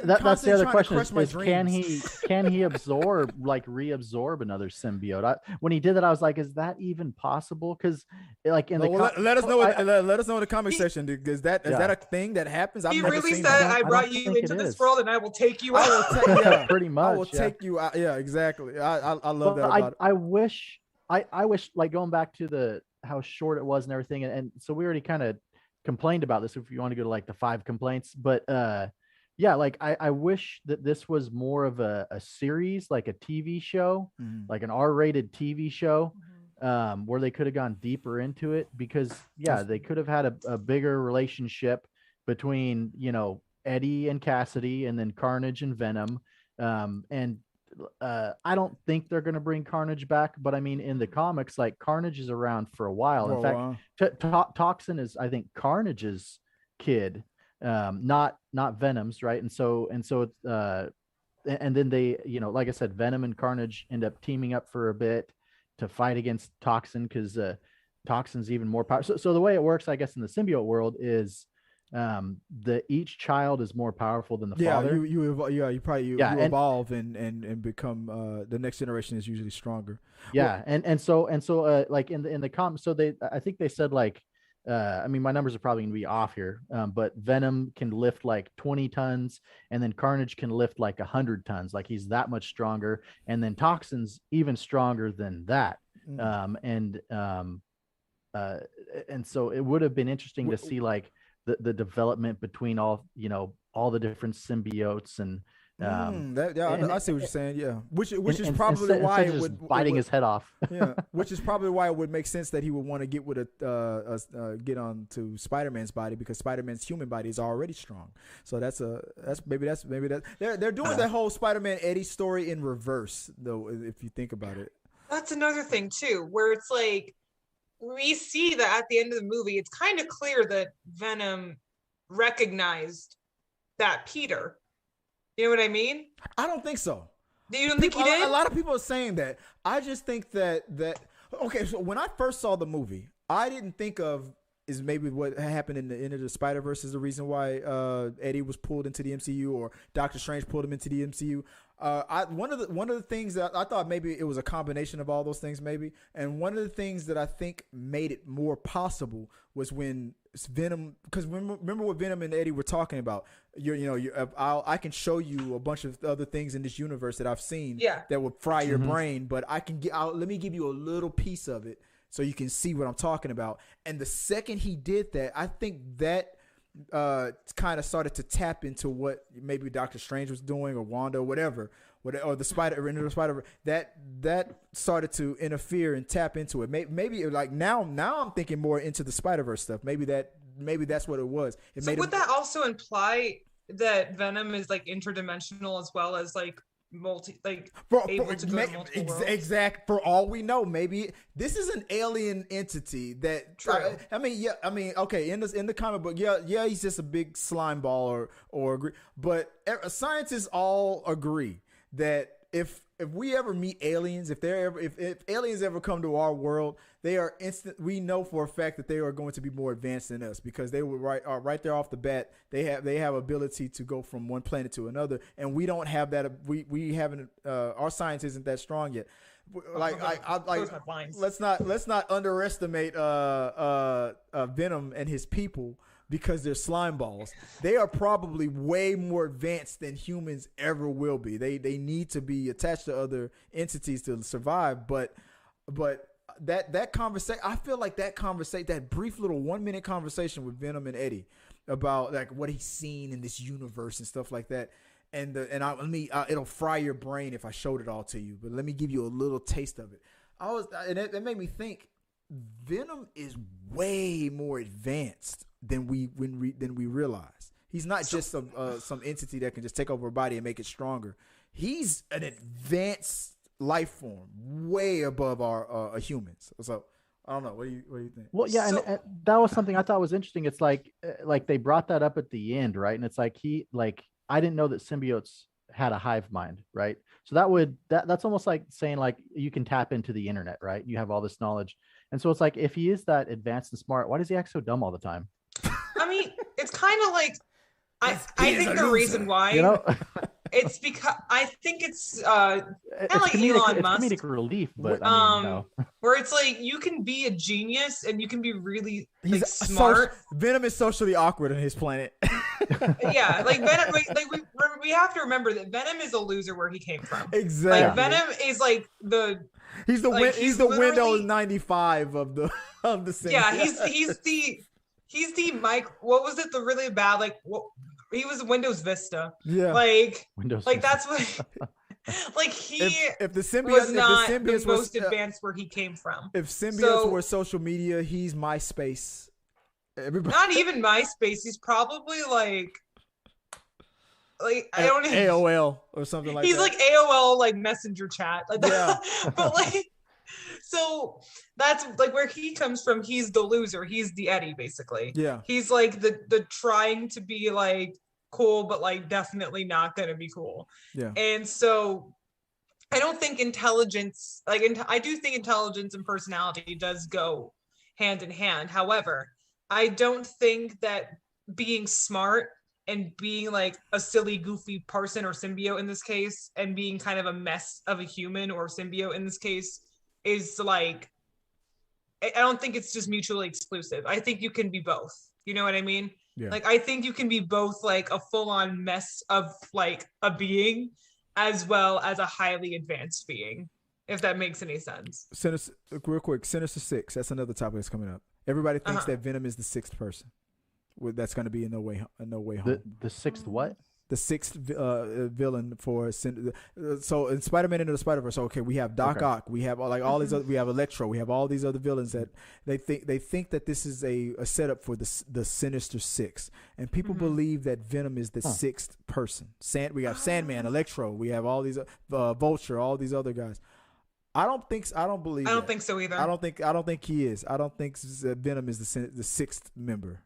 That's the other question: is can he absorb, like reabsorb another symbiote? When he did that, I was like, is that even possible? Because like in let us know. Let us know in the comment section. Is that a thing that happens? He really said, "I brought you into this world, and I will take you out." Pretty much. I will take you out. Yeah, exactly. I love that about it. I wish like going back to how short it was and everything, and so we already kind of complained about this if you want to go to like the 5 complaints, but like I wish that this was more of a series, like a TV show, like an R-rated TV show, where they could have gone deeper into it, because they could have had a bigger relationship between Eddie and Cassidy, and then Carnage and Venom, and I don't think they're going to bring Carnage back, but I mean, in the comics, like Carnage is around for a while. In fact, Toxin is, I think, Carnage's kid, not Venom's, right? And so it's and then they, like I said, Venom and Carnage end up teaming up for a bit to fight against Toxin because Toxin's even more powerful. So the way it works, I guess, in the symbiote world is each child is more powerful than the father. You evolve and become the next generation is usually stronger. Yeah, and so like in the comics, so I think they said like I mean, my numbers are probably gonna be off here, but Venom can lift like 20 tons, and then Carnage can lift like 100 tons. Like he's that much stronger, and then Toxin's even stronger than that. And so it would have been interesting to see like the development between all the different symbiotes and I see what you're saying. Yeah, which is probably why it would biting his head off. Yeah, which is probably why it would make sense that he would want to get with get on to Spider-Man's body, because Spider-Man's human body is already strong. So that's maybe that they're doing that whole Spider-Man Eddie story in reverse though, if you think about it. That's another thing too, where it's like we see that at the end of the movie, it's kind of clear that Venom recognized that Peter. You know what I mean? I don't think so. You don't think he did? A lot of people are saying that. I just think that okay, so when I first saw the movie, I didn't think of is maybe what happened in the end of the Spider-Verse is the reason why Eddie was pulled into the MCU, or Doctor Strange pulled him into the MCU. One of the things that I thought maybe it was a combination of all those things, maybe. And one of the things that I think made it more was when Venom, because remember what Venom and Eddie were talking about. I can show you a bunch of other things in this universe that I've seen that would fry your brain, but let me give you a little piece of it so you can see what I'm talking about. And the second he did that, I think that kind of started to tap into what maybe Doctor Strange was doing, or Wanda, or whatever, or the Spider, that started to interfere and tap into it. Maybe like now I'm thinking more into the Spider-Verse stuff. Maybe that's what it was. Would that also imply that Venom is like interdimensional as well as like able to go to multiple worlds? Exact. For all we know, maybe this is an alien entity that. True. Okay. In the comic book, he's just a big slime ball but scientists all agree that if we ever meet aliens, if aliens ever come to our world, they are we know for a fact that they are going to be more advanced than us, because they were right there off the bat. They have ability to go from one planet to another, and we don't have that. We haven't. Our science isn't that strong yet. Let's not underestimate Venom and his people, because they're slime balls. They are probably way more advanced than humans ever will be. They need to be attached to other entities to survive. But that conversation, I feel like that brief little 1 minute conversation with Venom and Eddie about like what he's seen in this universe and stuff like that. It'll fry your brain if I showed it all to you, but let me give you a little taste of it. It made me think Venom is way more advanced than we realize. He's not just some entity that can just take over a body and make it stronger. He's an advanced life form, way above our humans. So I don't know. What do you think? Well, yeah, and that was something I thought was interesting. It's like they brought that up at the end, right? And it's like I didn't know that symbiotes had a hive mind, right? So that's almost like saying like you can tap into the internet, right? You have all this knowledge, and so it's like if he is that advanced and smart, why does he act so dumb all the time? I mean, it's kind of like I think the reason why it's because I think it's kind of like Elon Musk. It's comedic relief, but where it's like you can be a genius and you can be really smart. Venom is socially awkward on his planet. Yeah, like Venom. We have to remember that Venom is a loser where he came from. Exactly. Like Venom is like he's the Windows 95 of the yeah. He's the what was it? The really bad he was Windows Vista. Yeah. Windows Vista. That's what. If the symbiote was not the most advanced where he came from. If symbiotes were social media, he's MySpace. Not even MySpace. He's probably like I don't even, AOL or something like he's that. like AOL like messenger chat. Like Yeah. but like so that's like where he comes from. He's the loser. He's the Eddie, basically. Yeah. He's like the trying to be like cool, but like definitely not gonna be cool. Yeah. And so I don't think intelligence, like I do think intelligence and personality does go hand in hand. However, I don't think that being smart and being like a silly, goofy person or symbiote in this case, and being kind of a mess of a human or symbiote in this case, is like, I don't think it's just mutually exclusive. I think you can be both. You know what I mean? Yeah. Like, I think you can be both like a full-on mess of like a being as well as a highly advanced being, if that makes any sense. Sinister, real quick, Sinister Six. That's another topic that's coming up. Everybody thinks that Venom is the sixth person. That's going to be in No Way Home. The sixth what? The sixth villain for so in Spider-Man Into the Spider-Verse. Okay, we have Doc Ock. We have like all these other. We have Electro. We have all these other villains that they think that this is a setup for the Sinister Six, and people believe that Venom is the sixth person. We have Sandman, Electro. We have all these Vulture, all these other guys. I don't think so either. I don't think he is. I don't think Venom is the sixth member.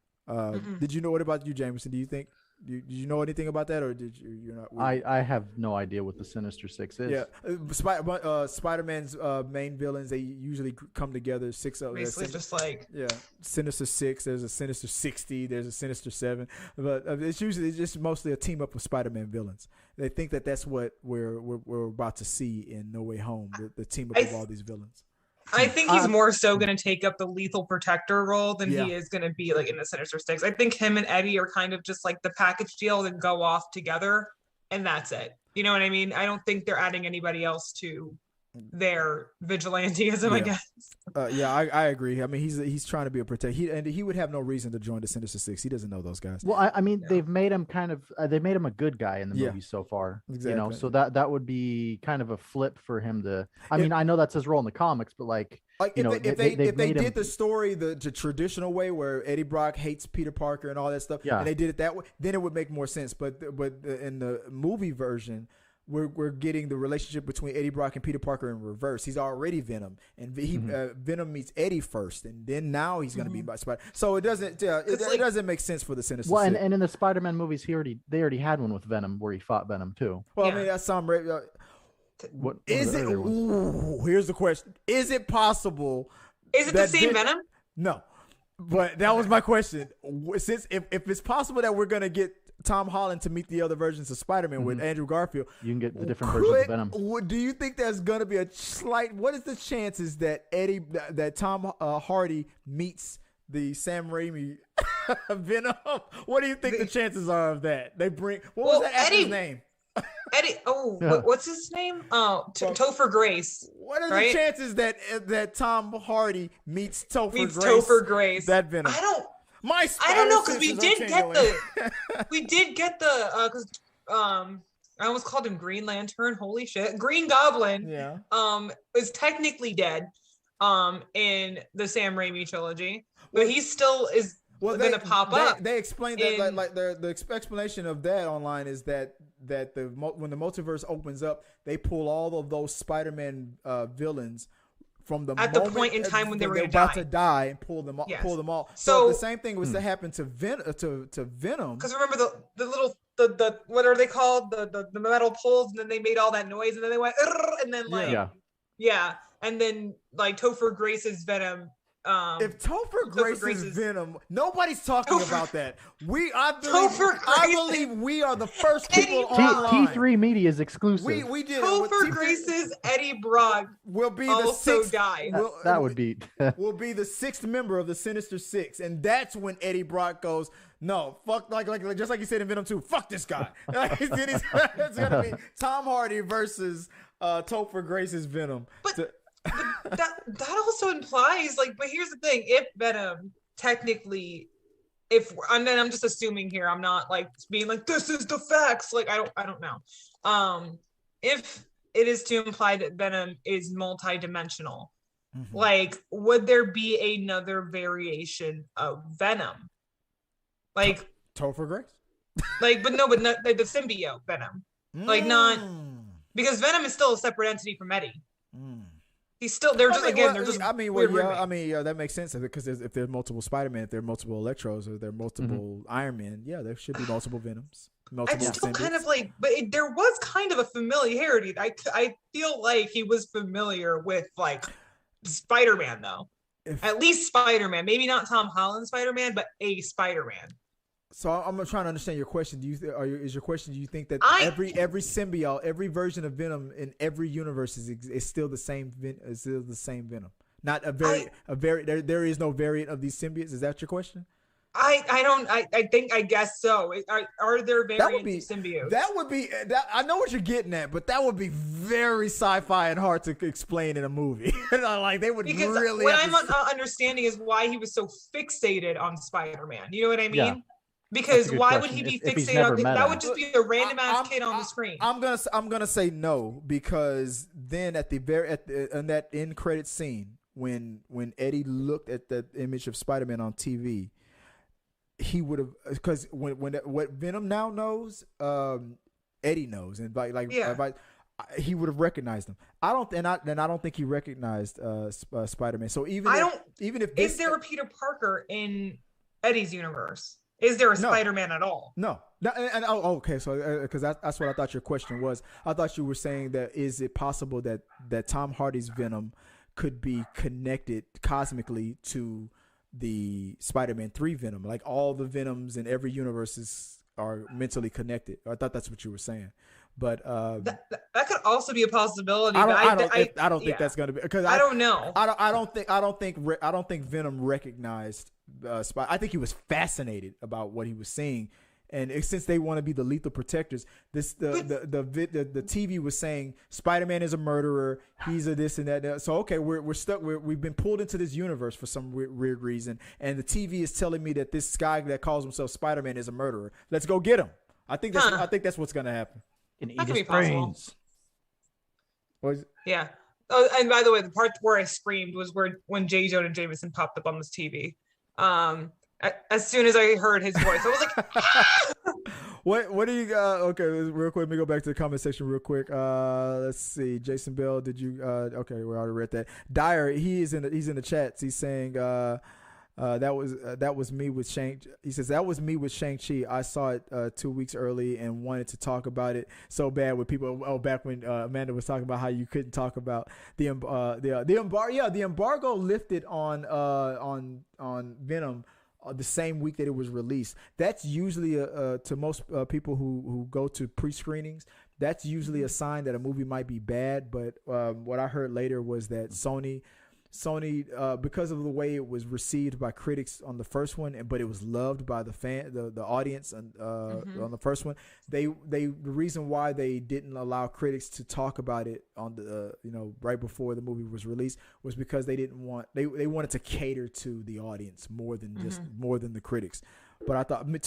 Did you know? What about you, Jameson? Do you think? Did you know anything about that, or did you? You're not. I have no idea what the Sinister Six is. Yeah, Spider-Man's main villains, they usually come together. Basically, just like Sinister Six. There's a Sinister 60. There's a Sinister 7. But it's just mostly a team up of Spider-Man villains. They think that that's what we're about to see in No Way Home. The team up of all these villains. I think he's more so going to take up the lethal protector role than he is going to be like in the Sinister Six. I think him and Eddie are kind of just like the package deal that go off together, and that's it. You know what I mean? I don't think they're adding anybody else to their vigilantism, I guess. I agree. I mean, he's trying to be a protector. He would have no reason to join the Sinister Six. He doesn't know those guys. Well, I mean, they've made him they've made him a good guy in the movie so far. Exactly. You know, so that would be kind of a flip for him to. I mean, I know that's his role in the comics, but like you know, if they did the story the traditional way where Eddie Brock hates Peter Parker and all that stuff, and they did it that way, then it would make more sense. But in the movie version, we're getting the relationship between Eddie Brock and Peter Parker in reverse. He's already Venom, and Venom meets Eddie first, and then now he's going to be by Spider. So it doesn't it doesn't make sense for the Sinister. Well, and in the Spider-Man movies, they already had one with Venom where he fought Venom too. Well, I mean that's some. What is it? Here's the question: is it possible? Is it the same Venom? No, but that was my question. Since if it's possible that we're gonna get Tom Holland to meet the other versions of Spider-Man with Andrew Garfield, you can get the different versions of Venom. Do you think there's gonna be a slight? What is the chances that Tom Hardy meets the Sam Raimi Venom? What do you think the chances are of that? They bring was that actor's name? Eddie. Oh, what's his name? Oh, Topher Grace. What are the chances that Tom Hardy meets Topher Grace? That Venom. I don't know because we did get the because I almost called him Green Lantern. Holy shit, Green Goblin. Yeah. Is technically dead. In the Sam Raimi trilogy, but he still is going to pop up. They explained that like the explanation of that online is that when the multiverse opens up, they pull all of those Spider-Man villains from the point in time when they were about to die and pull them all. Yes. Pull them all. So the same thing was to happen to Venom. Because remember the little the what are they called, the metal poles, and then they made all that noise, and then they went and then and then like Topher Grace's Venom. If Topher Grace's Venom, nobo's talking about that. I believe we are the first people online. T3 Media is exclusive. We did. Topher Grace's Eddie Brock will be also the sixth. Die. That would be. will be the sixth member of the Sinister Six, and that's when Eddie Brock goes, no, fuck, like just like you said in Venom 2, fuck this guy. It's gonna be Tom Hardy versus Topher Grace's Venom. But that also implies like, but here's the thing: if Venom technically, I'm just assuming here, I'm not like being like this is the facts. Like I don't know. If it is to imply that Venom is multidimensional, like would there be another variation of Venom? Like Topher Grace? Like, but no, like the symbiote Venom. Like not because Venom is still a separate entity from Eddie. He's still they're just they're just weird roommates. that makes sense because if there are multiple Spider-Man, if there are multiple Electros, or there are multiple Iron Man, there should be multiple Venoms. I still kind of like, but there was kind of a familiarity. I feel like he was familiar with like Spider-Man though. At least Spider-Man, maybe not Tom Holland Spider-Man, but a Spider-Man. So I'm trying to understand your question. Do you think that every symbiote, every version of Venom in every universe is still the same Venom? Not there is no variant of these symbiotes. Is that your question? I guess so. Are there variants of symbiotes? That would be. I know what you're getting at, but that would be very sci-fi and hard to explain in a movie. Like they would because really. What I'm not understanding is why he was so fixated on Spider-Man. You know what I mean? Yeah. Because why would he be fixated on that? Would just be a random ass kid on the screen. I'm gonna say no because then at in that end credit scene when Eddie looked at the image of Spider-Man on TV. He would have because what Venom now knows, Eddie knows, and he would have recognized him. I don't think he recognized Spider-Man. So even if is there a Peter Parker in Eddie's universe? Is there a Spider-Man at all? No. Okay. So because that's what I thought your question was. I thought you were saying that is it possible that Tom Hardy's Venom could be connected cosmically to the Spider-Man 3 Venom, like all the Venoms in every universe are mentally connected. I thought that's what you were saying, but that could also be a possibility. I don't think that's gonna be because I don't know. I don't think Venom recognized Spider. I think he was fascinated about what he was seeing. And since they want to be the lethal protectors, the TV was saying Spider-Man is a murderer. He's a this and that. So okay, we're stuck. We've been pulled into this universe for some weird reason, and the TV is telling me that this guy that calls himself Spider-Man is a murderer. Let's go get him. I think that's what's gonna happen. That could be possible. Yeah. Oh, and by the way, the part where I screamed was when J. Jonah Jameson popped up on this TV. As soon as I heard his voice, I was like, ah! What do you got? Okay, real quick, let me go back to the comment section real quick. Let's see. Jason Bell, did you okay, we already read that. Dyer, he's in the chats. He's saying that was me with Shang. He says that was me with Shang-Chi. I saw it 2 weeks early and wanted to talk about it so bad with people. Oh, back when Amanda was talking about how you couldn't talk about the embargo. Yeah, the embargo lifted on Venom the same week that it was released. That's usually to most people who go to pre-screenings, that's usually a sign that a movie might be bad. But what I heard later was that Sony because of the way it was received by critics on the first one, but it was loved by the audience on the first one. The reason why they didn't allow critics to talk about it on the right before the movie was released was because they wanted to cater to the audience more than the critics. But I thought, me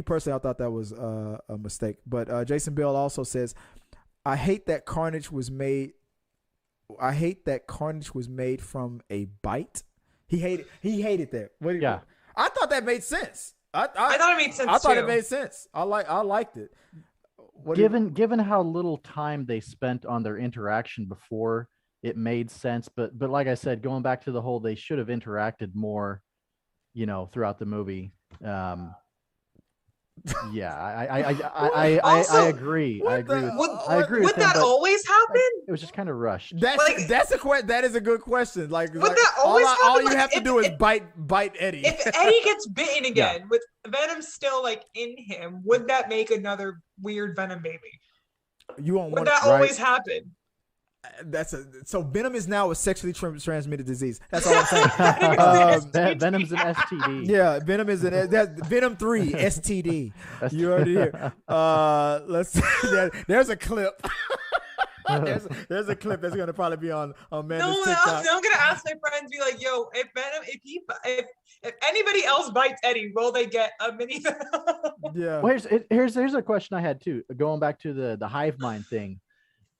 personally, I thought that was a mistake. But Jason Bell also says, I hate that Carnage was made from a bite. He hated that. Yeah. I thought that made sense. I thought it made sense. I thought it made sense. I liked it. Given how little time they spent on their interaction before, it made sense. But like I said, going back to the whole, they should have interacted more, throughout the movie. Yeah, I agree. I agree. Would that always happen? It was just kind of rushed. That is a good question. Would that always happen? All you have to do is bite Eddie. If Eddie gets bitten again with Venom still in him, would that make another weird Venom baby? Would that always happen? So Venom is now a sexually transmitted disease. That's all I'm saying. Venom's an STD. Yeah, Venom is Venom 3 STD. You already hear. There's a clip. there's a clip that's gonna probably be on Amanda's TikTok. I'm gonna ask my friends, be like, "Yo, if Venom, if anybody else bites Eddie, will they get a mini Venom?" Yeah. Well, here's a question I had too. Going back to the hive mind thing.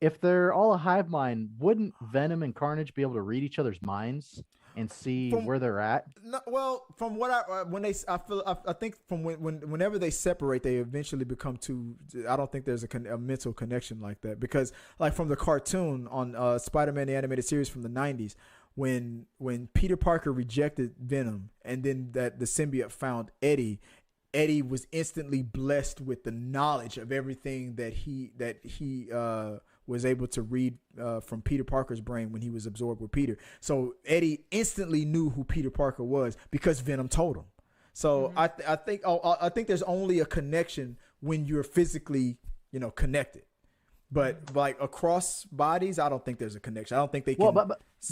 If they're all a hive mind, wouldn't Venom and Carnage be able to read each other's minds and see From- where they're at? No, well, from what I think from whenever they separate, they eventually become two. I don't think there's a mental connection like that, because like from the cartoon on Spider-Man the animated series from the 90s, when Peter Parker rejected Venom and then that the symbiote found Eddie was instantly blessed with the knowledge of everything that he was able to read from Peter Parker's brain when he was absorbed with Peter. So Eddie instantly knew who Peter Parker was because Venom told him. So I think there's only a connection when you're physically, connected. But like across bodies, I don't think there's a connection. I don't think they can. Well,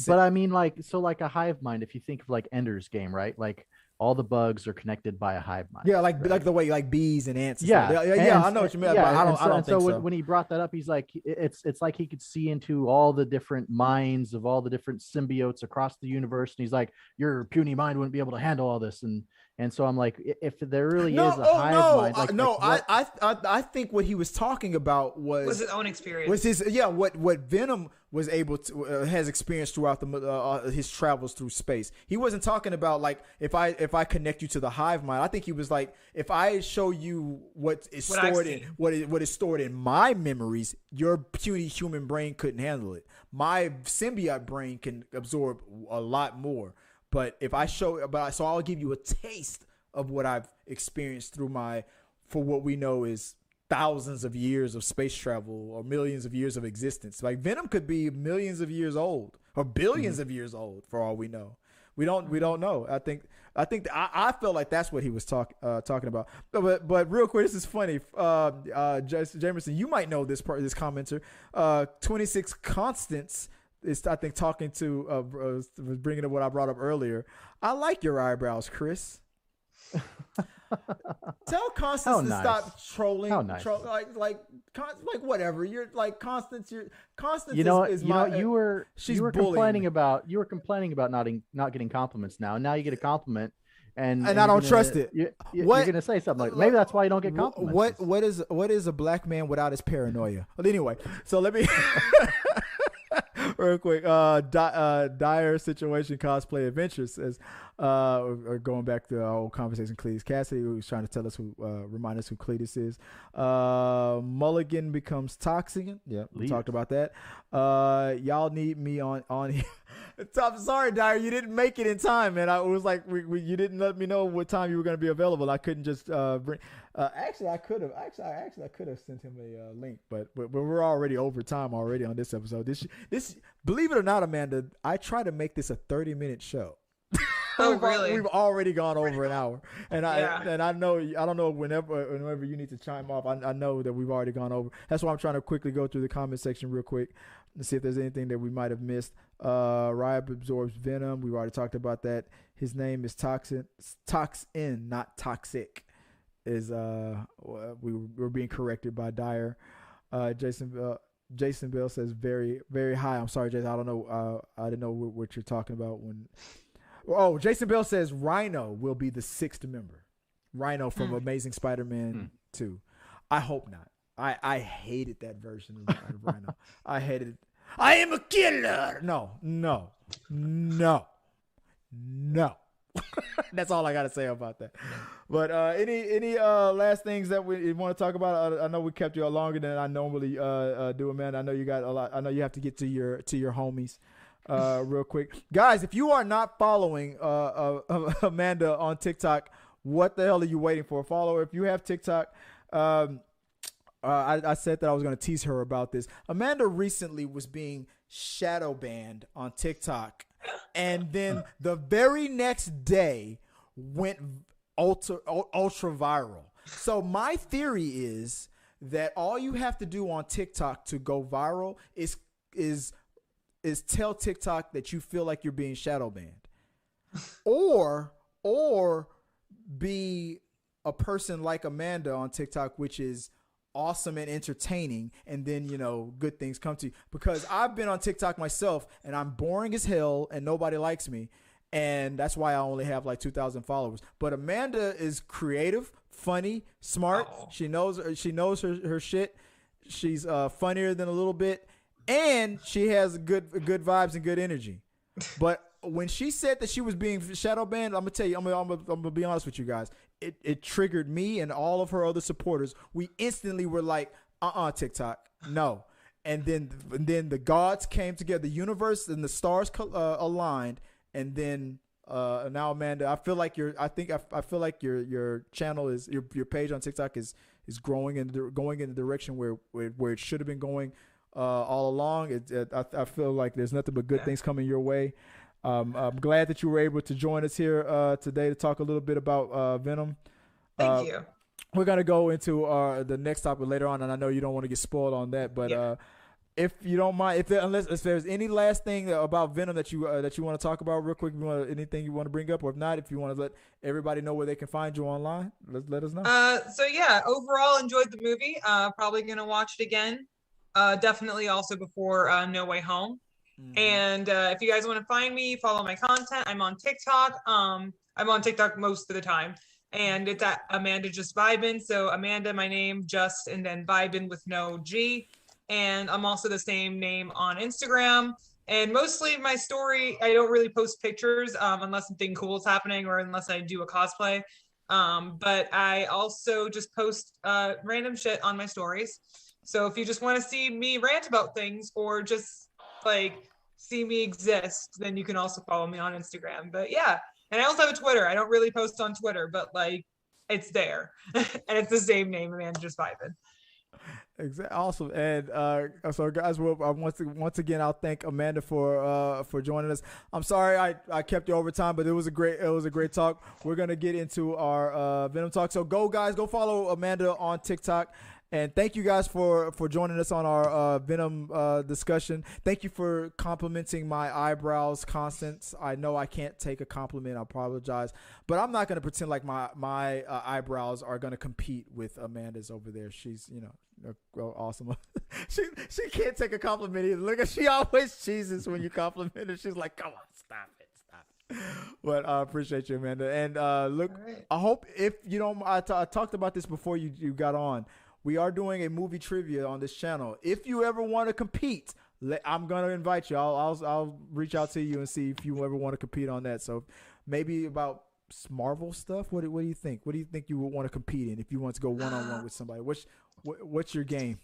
but I mean, like a hive mind. If you think of like Ender's Game, right? Like all the bugs are connected by a hive mind. Yeah, like right? like the way like bees and ants. And Yeah, stuff. I know what you mean. Yeah, But I don't think so. When he brought that up, he's like, it's like he could see into all the different minds of all the different symbiotes across the universe, and he's like, your puny mind wouldn't be able to handle all this, and so I'm like, if there really is a hive mind, like, I think what he was talking about was his own experience. Was his what Venom was able to has experienced throughout his travels through space. He wasn't talking about like if I connect you to the hive mind. I think he was like, if I show you what is stored in my memories, your puny human brain couldn't handle it. My symbiote brain can absorb a lot more. But if I so I'll give you a taste of what I've experienced for what we know is thousands of years of space travel or millions of years of existence. Like Venom could be millions of years old or billions of years old for all we know. We don't know. I felt like that's what he was talking about. But real quick, this is funny. Jameson, you might know this commenter. 26 Constance is, I think, talking to bringing up what I brought up earlier. I like your eyebrows, Chris. Tell Constance to stop trolling. How nice. Like whatever. You're like Constance. Constance. You were complaining about not getting compliments now. And now you get a compliment, and I don't trust it. You're gonna say something like, maybe that's why you don't get compliments. What is a black man without his paranoia? But anyway, so let me. Real quick, dire situation cosplay adventures says, or going back to our old conversation, Cletus Cassidy, who was trying to tell us remind us who Cletus is. Mulligan becomes Toxican. Yeah, we talked about that. Y'all need me on here. I'm sorry, Dyer, you didn't make it in time, man. I was like, you didn't let me know what time you were going to be available. I couldn't just bring. Actually, I could have sent him a link, but we're already over time already on this episode. This, believe it or not, Amanda, I try to make this a 30-minute show. Oh, really? We've already gone over an hour, and I know I don't know whenever you need to chime off. I know that we've already gone over. That's why I'm trying to quickly go through the comment section real quick and see if there's anything that we might have missed. Riot absorbs Venom. We've already talked about that. His name is Toxin, not Toxic. Is we were being corrected by Dyer. Jason Bell says very, very high. I'm sorry, Jason. I don't know. I didn't know what you're talking about when. Oh, Jason Bell says Rhino will be the 6th member. Rhino from Amazing Spider-Man 2. I hope not. I hated that version of Rhino. I hated it. I am a killer. No. That's all I got to say about that. But any last things that we want to talk about? I know we kept you longer than I normally do, Amanda. I know you got a lot. I know you have to get to your homies real quick. Guys, if you are not following Amanda on TikTok, what the hell are you waiting for? Follow her. If you have TikTok, I said that I was going to tease her about this. Amanda recently was being shadow banned on TikTok, and then the very next day went ultra viral. So my theory is that all you have to do on TikTok to go viral is tell TikTok that you feel like you're being shadow banned, or be a person like Amanda on TikTok, which is awesome and entertaining, and then good things come to you. Because I've been on TikTok myself, and I'm boring as hell, and nobody likes me, and that's why I only have like 2,000 followers. But Amanda is creative, funny, smart. Oh. She knows her shit. She's funnier than a little bit, and she has good vibes and good energy. But when she said that she was being shadow banned, I'm gonna tell you, I'm gonna be honest with you guys. It triggered me and all of her other supporters. We instantly were like, TikTok, no. And then the gods came together, the universe and the stars aligned, and then now Amanda, I feel like your channel is your page on TikTok is growing and going in the direction where it should have been going all along. I feel like there's nothing but good things coming your way. I'm glad that you were able to join us here today to talk a little bit about Venom. Thank you. We're gonna go into the next topic later on, and I know you don't want to get spoiled on that, but if you don't mind, if there's any last thing about Venom that you want to talk about real quick, anything you want to bring up, or if not, if you want to let everybody know where they can find you online, let us know. So yeah, overall enjoyed the movie. Probably gonna watch it again. Definitely also before No Way Home. Mm-hmm. And if you guys want to find me, follow my content. I'm on TikTok. I'm on TikTok most of the time. And it's at Amanda Just Vibin. So Amanda, my name, Just, and then Vibin with no G. And I'm also the same name on Instagram. And mostly my story, I don't really post pictures unless something cool is happening or unless I do a cosplay. But I also just post random shit on my stories. So if you just want to see me rant about things or just like see me exist, then you can also follow me on Instagram. But yeah. And I also have a Twitter. I don't really post on Twitter, but like it's there. And it's the same name, Amanda Just Vibin. Exactly. Awesome. And so guys, once again, I'll thank Amanda for joining us. I'm sorry I kept you over time, but it was a great talk. We're gonna get into our Venom talk. So go follow Amanda on TikTok. And thank you guys for joining us on our Venom discussion. Thank you for complimenting my eyebrows, Constance. I know I can't take a compliment. I apologize. But I'm not going to pretend like my eyebrows are going to compete with Amanda's over there. She's, awesome. she can't take a compliment either. Look, she always cheeses when you compliment her. She's like, come on, stop it. But I appreciate you, Amanda. And look, right. I hope if you don't, I talked about this before you got on. We are doing a movie trivia on this channel. If you ever want to compete, I'm gonna invite you. I'll reach out to you and see if you ever want to compete on that. So maybe about Marvel stuff. What do you think? What do you think you would want to compete in if you want to go one-on-one with somebody? What's your game?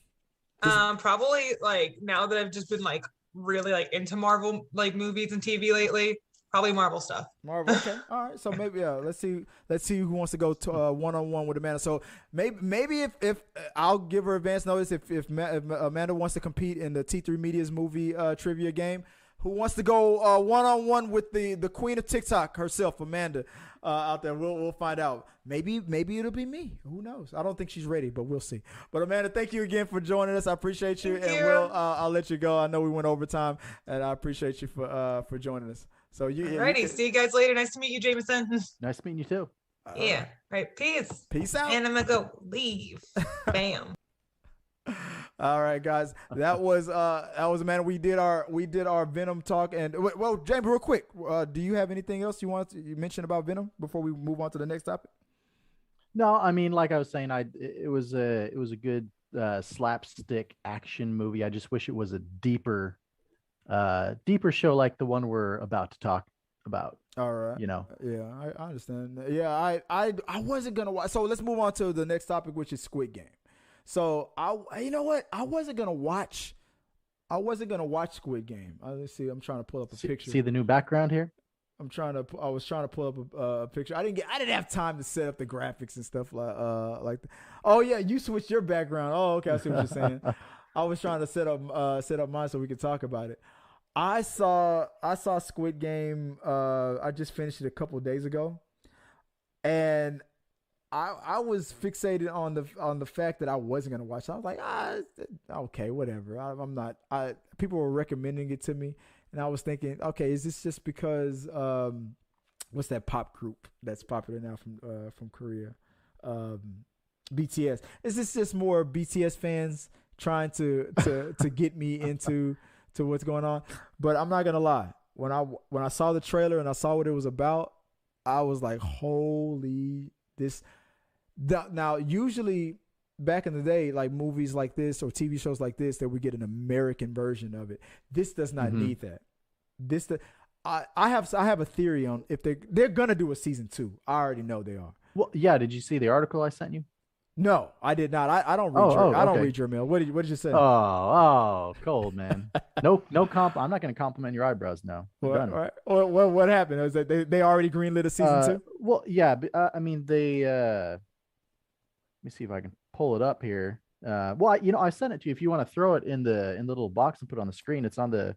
Probably like now that I've just been like really like into Marvel like movies and TV lately. Probably Marvel stuff. Marvel, okay, all right. So maybe let's see who wants to go to one-on-one with Amanda. So maybe if I'll give her advance notice if Amanda wants to compete in the T3 Media's movie trivia game. Who wants to go one-on-one with the queen of TikTok herself, Amanda, out there? We'll find out. Maybe it'll be me. Who knows? I don't think she's ready, but we'll see. But Amanda, thank you again for joining us. I appreciate you, and I'll let you go. I know we went overtime, and I appreciate you for joining us. So Alrighty, see you guys later. Nice to meet you, Jameson. Nice meeting you too. Yeah. All right. Peace. Peace out. And I'm gonna go leave. Bam. All right, guys. That was Amanda. We did our Venom talk. And well, James, real quick, do you have anything else you want to mention about Venom before we move on to the next topic? No, I mean, like I was saying, it was a good slapstick action movie. I just wish it was a deeper show like the one we're about to talk about. All right. Yeah, I understand. Yeah, I wasn't gonna watch. So let's move on to the next topic, which is Squid Game. So you know what? I wasn't gonna watch Squid Game. Let's see. I'm trying to pull up a picture. See the new background here? I was trying to pull up a picture. I didn't have time to set up the graphics and stuff like that. Oh yeah, you switched your background. Oh, okay, I see what you're saying. I was trying to set up mine so we could talk about it. I saw Squid Game. I just finished it a couple of days ago, and I was fixated on the fact that I wasn't gonna watch it. I was like, okay, whatever. I'm not. People were recommending it to me, and I was thinking, okay, is this just because what's that pop group that's popular now from Korea, BTS? Is this just more BTS fans trying to get me into what's going on? But I'm not gonna lie. When I saw the trailer and I saw what it was about, I was like, holy this. Now, usually back in the day, like movies like this or TV shows like this, that we get an American version of it. This does not need that. I have a theory on if they're gonna do a season 2. I already know they are. Well, yeah. Did you see the article I sent you? No, I did not. I don't read your I don't okay. read your mail. What did you say? Cold, man. No I'm not going to compliment your eyebrows now. What happened? Was that they already greenlit a season 2? Well, yeah. I mean, they. Let me see if I can pull it up here. I sent it to you. If you want to throw it in the little box and put it on the screen, it's on the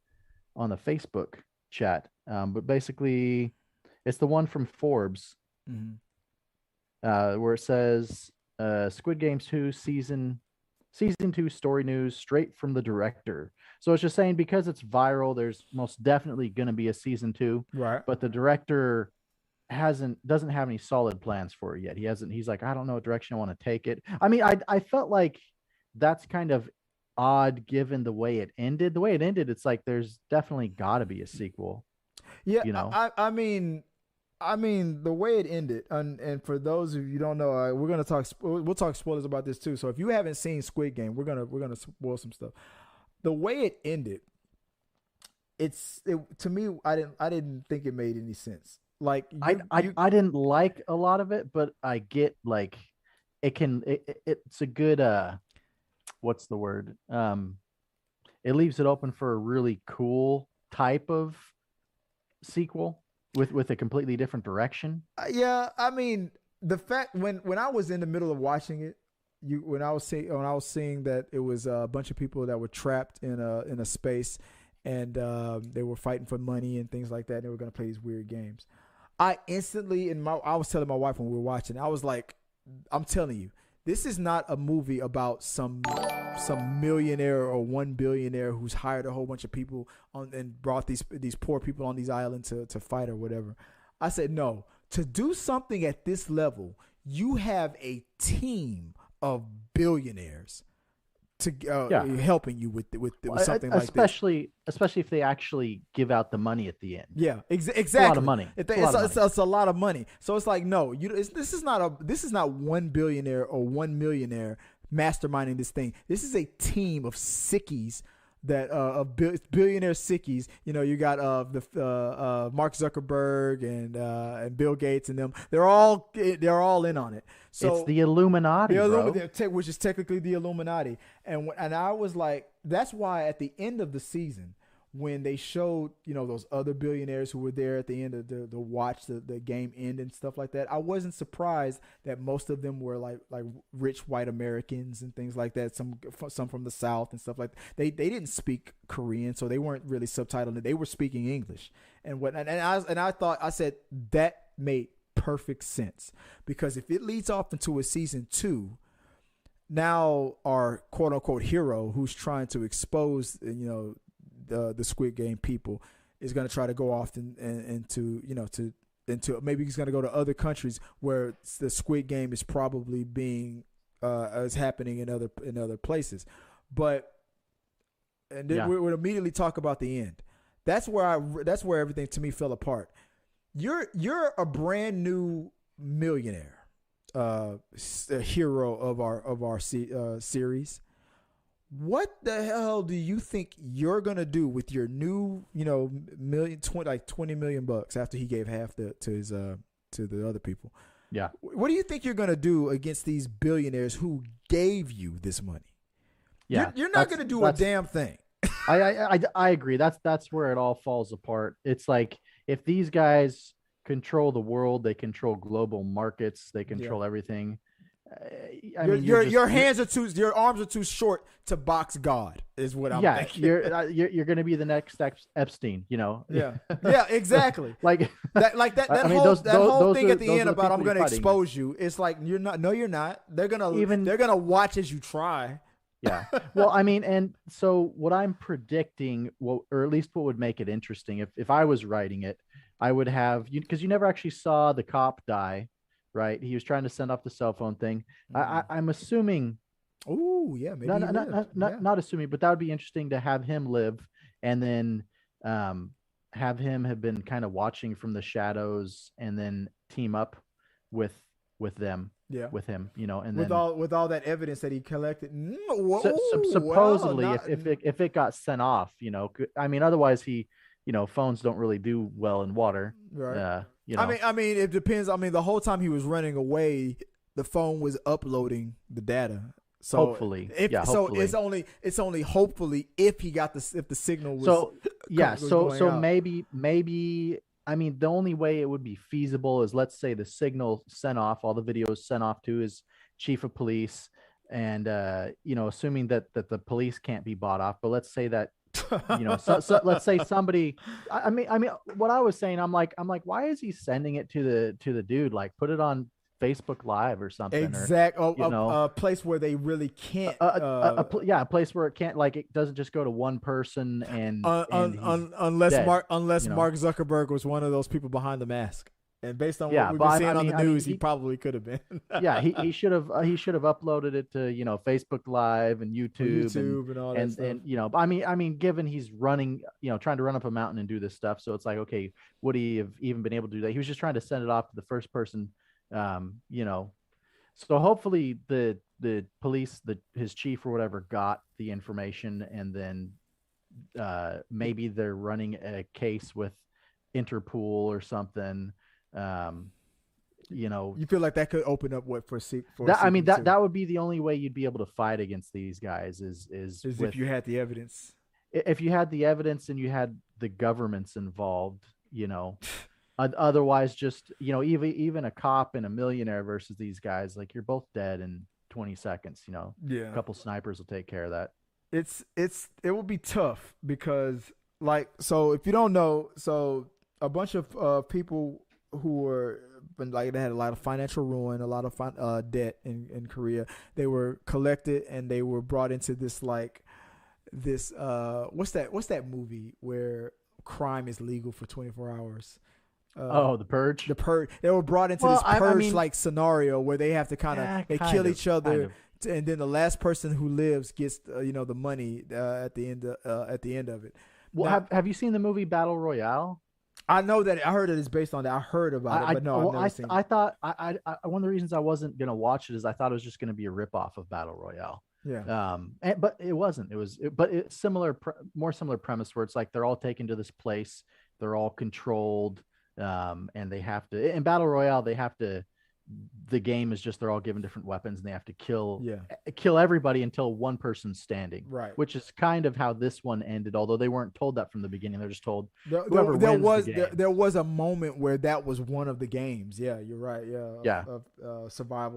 Facebook chat. But basically, it's the one from Forbes, where it says. Squid Game 2 season 2 story news straight from the director. So it's just saying because it's viral, there's most definitely going to be a season 2. Right. But the director doesn't have any solid plans for it yet. He's like, I don't know what direction I want to take it. I mean, I felt like that's kind of odd given the way it ended. The way it ended, it's like there's definitely got to be a sequel. Yeah, I mean, the way it ended, and for those of you who don't know, we'll talk spoilers about this too. So if you haven't seen Squid Game, we're gonna spoil some stuff. The way it ended, to me, I didn't think it made any sense. Like I didn't like a lot of it, but I get like it's a good what's the word? It leaves it open for a really cool type of sequel. With a completely different direction. Yeah, I mean, the fact when I was in the middle of watching it, when I was seeing that it was a bunch of people that were trapped in a space, and they were fighting for money and things like that. And they were going to play these weird games. I instantly I was telling my wife when we were watching, I was like, I'm telling you, this is not a movie about some millionaire or one billionaire who's hired a whole bunch of people and brought these poor people on these islands to fight or whatever. I said, no, to do something at this level, you have a team of billionaires to helping you with something like this. Especially if they actually give out the money at the end. Yeah, exactly. It's a lot of money. It's a lot of money. So it's like, no, this is not one billionaire or one millionaire masterminding this thing. This is a team of sickies of billionaire sickies. You know, you got Mark Zuckerberg and Bill Gates and them. They're all in on it. So it's the Illuminati, bro. Which is technically the Illuminati. And I was like, that's why at the end of the season, when they showed, those other billionaires who were there at the end of the watch the game end and stuff like that, I wasn't surprised that most of them were like rich white Americans and things like that. Some from the South and stuff like that. They didn't speak Korean, so they weren't really subtitling it. They were speaking English. And I said that made perfect sense, because if it leads off into a season 2, now our quote unquote hero who's trying to expose the Squid Game people is going to try to go off into maybe he's going to go to other countries where the Squid Game is probably being is happening in other places. But then we would immediately talk about the end. That's where everything to me fell apart. You're a brand new millionaire, a hero of our series. What the hell do you think you're gonna do with your new, $20 million after he gave half to the other people? Yeah. What do you think you're gonna do against these billionaires who gave you this money? Yeah, you're not gonna do a damn thing. I agree. That's where it all falls apart. It's like if these guys control the world, they control global markets, they control everything. Your arms are too short to box God, is what I'm thinking. You're going to be the next Epstein, Yeah, exactly. like that whole thing at the end about I'm going to expose you. It's like you're not. No, you're not. They're gonna watch as you try. Yeah. Well, I mean, and so what I'm predicting, or at least what would make it interesting, if I was writing it, I would have because you never actually saw the cop die. Right, he was trying to send off the cell phone thing. I'm assuming. Oh yeah, maybe not assuming, but that would be interesting to have him live, and then have him have been kind of watching from the shadows, and then team up with them. Yeah, with him, and with all that evidence that he collected. Supposedly, if it got sent off, I mean, otherwise he phones don't really do well in water. Right. You know. I mean, it depends. I mean, the whole time he was running away, the phone was uploading the data. So Hopefully. Hopefully. it's only hopefully if the signal was so out. maybe I mean, the only way it would be feasible is, let's say the signal sent off, all the videos sent off to his chief of police, and assuming that the police can't be bought off, but let's say that so let's say somebody. I mean, what I was saying, I'm like, why is he sending it to the dude? Like, put it on Facebook Live or something. A place where they really can't. A place where it can't, like, it doesn't just go to one person unless Mark Zuckerberg was one of those people behind the mask. And based on what we've been seeing on the news, he probably could have been. He should have uploaded it to Facebook Live and YouTube and all that stuff. And I mean, given he's running, trying to run up a mountain and do this stuff, so it's like, okay, would he have even been able to do that? He was just trying to send it off to the first person. So hopefully the police, his chief or whatever, got the information, and then maybe they're running a case with Interpol or something. You feel like that could open up that would be the only way you'd be able to fight against these guys is if you had the evidence. If you had the evidence and you had the governments involved, otherwise, just even a cop and a millionaire versus these guys, like, you're both dead in 20 seconds. A couple snipers will take care of that. It will be tough because, like, so if you don't know, so a bunch of people who were they had a lot of financial ruin, a lot of debt in Korea. They were collected and they were brought into this what's that movie where crime is legal for 24 hours? The Purge. The Purge. They were brought into this Purge scenario where they have to they kill each other, and then the last person who lives gets the money at the end of it. Well, now, have you seen the movie Battle Royale? I know that. I heard it is based on that. I heard about it, but no, I've never seen it. I thought one of the reasons I wasn't gonna watch it is I thought it was just gonna be a ripoff of Battle Royale. Yeah. But it wasn't. It's more similar premise where it's like they're all taken to this place, they're all controlled, and they have to. In Battle Royale, they have to. The game is just they're all given different weapons and they have to kill everybody until one person's standing. Right. Which is kind of how this one ended, although they weren't told that from the beginning. They're just told there was a moment where that was one of the games. Yeah, you're right. Yeah. Survive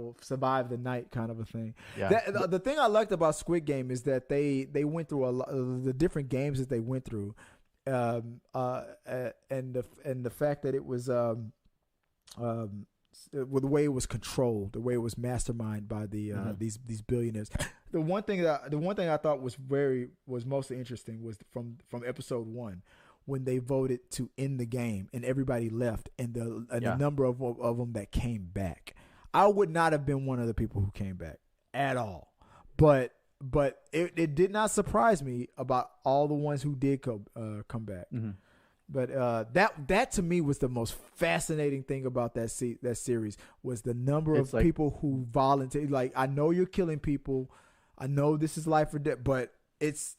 the night kind of a thing. Yeah. The thing I liked about Squid Game is that they went through a lot of the different games that they went through, and the fact that it was with the way it was controlled, the way it was masterminded by the these billionaires. The one thing I thought was mostly interesting was from episode 1 when they voted to end the game and everybody left, and the number of them that came back. I would not have been one of the people who came back at all, but it did not surprise me about all the ones who did come back. Mm-hmm. But that to me was the most fascinating thing about that series was the number of people who volunteered. Like, I know you're killing people, I know this is life or death, but it's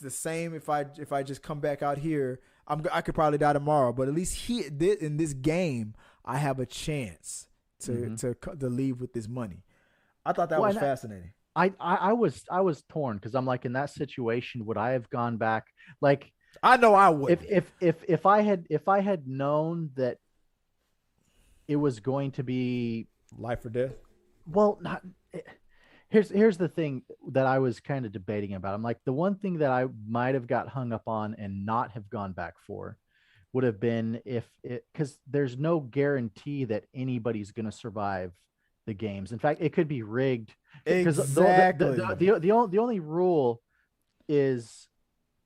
the same. If I just come back out here, I could probably die tomorrow. But at least in this game, I have a chance to leave with this money. I thought that was fascinating. I was torn because I'm like, in that situation, would I have gone back? Like, I know I would. If I had known that it was going to be life or death. Well, here's the thing that I was kind of debating about. I'm like, the one thing that I might have got hung up on and not have gone back for would have been because there's no guarantee that anybody's going to survive the games. In fact, it could be rigged. Exactly. The only rule is,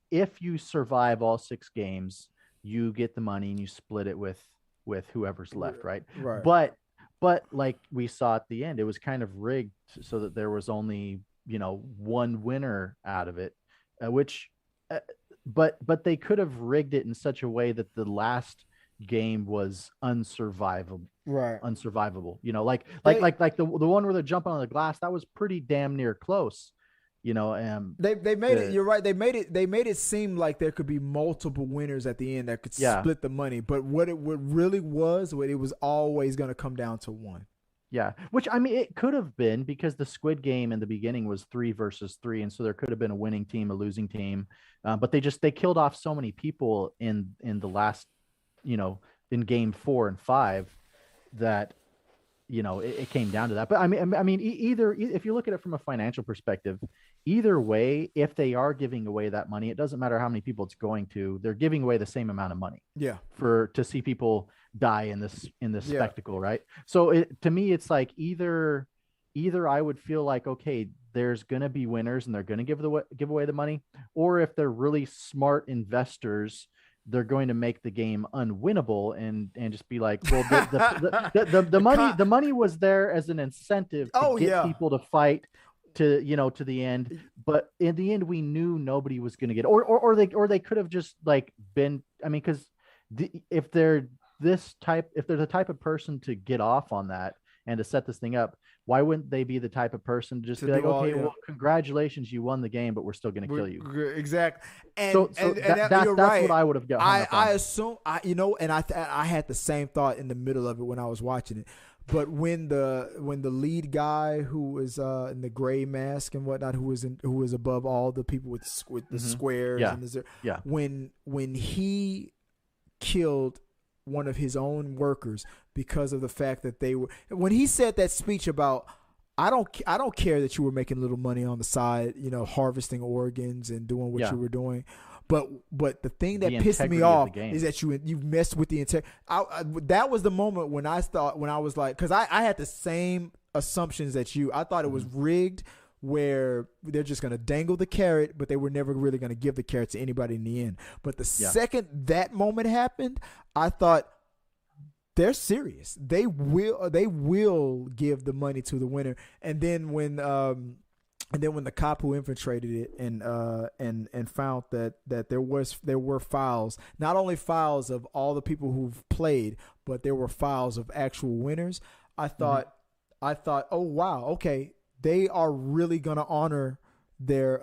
if you survive all 6 games, you get the money and you split it with whoever's left, right? Right. But like we saw at the end, it was kind of rigged so that there was only one winner out of it, but they could have rigged it in such a way that the last game was unsurvivable. Right. Unsurvivable. Like the one where they're jumping on the glass, that was pretty damn near close. You know, they made it. You're right. They made it seem like there could be multiple winners at the end that could split the money. But what really was, it was always going to come down to one. Yeah, which I mean, it could have been because the Squid Game in the beginning was 3 versus 3, and so there could have been a winning team, a losing team, but they killed off so many people in the last, in game 4 and 5 that it came down to that. But I mean, either if you look at it from a financial perspective, either way, if they are giving away that money, it doesn't matter how many people it's going to. They're giving away the same amount of money. Yeah. To see people die in this spectacle, right? So to me, it's like either I would feel like, okay, there's going to be winners and they're going to give away the money, or if they're really smart investors, they're going to make the game unwinnable and just be like, well, the money was there as an incentive to get people to fight to the end, but in the end we knew nobody was going to get it. Or they could have just like been, I mean, because if they're the type of person to get off on that and to set this thing up, why wouldn't they be the type of person to just be like, okay, well, congratulations, you won the game, but we're still going to kill you. Exactly. And that's right. what I would have got. I assume, and I had the same thought in the middle of it when I was watching it. But when the lead guy who was in the gray mask and whatnot, who was above all the people with the squares, when he killed one of his own workers because of the fact that when he said that speech about, I don't care that you were making little money on the side, harvesting organs and doing what you were doing. But the thing that pissed me off is that you messed with the integrity. That was the moment when I was like, because I had the same assumptions that you. I thought it was rigged, where they're just going to dangle the carrot, but they were never really going to give the carrot to anybody in the end. But the second that moment happened, I thought, they're serious. They will give the money to the winner. And then when the cop who infiltrated it and found that there were files, not only files of all the people who've played, but there were files of actual winners. I thought, oh wow, okay, they are really gonna honor their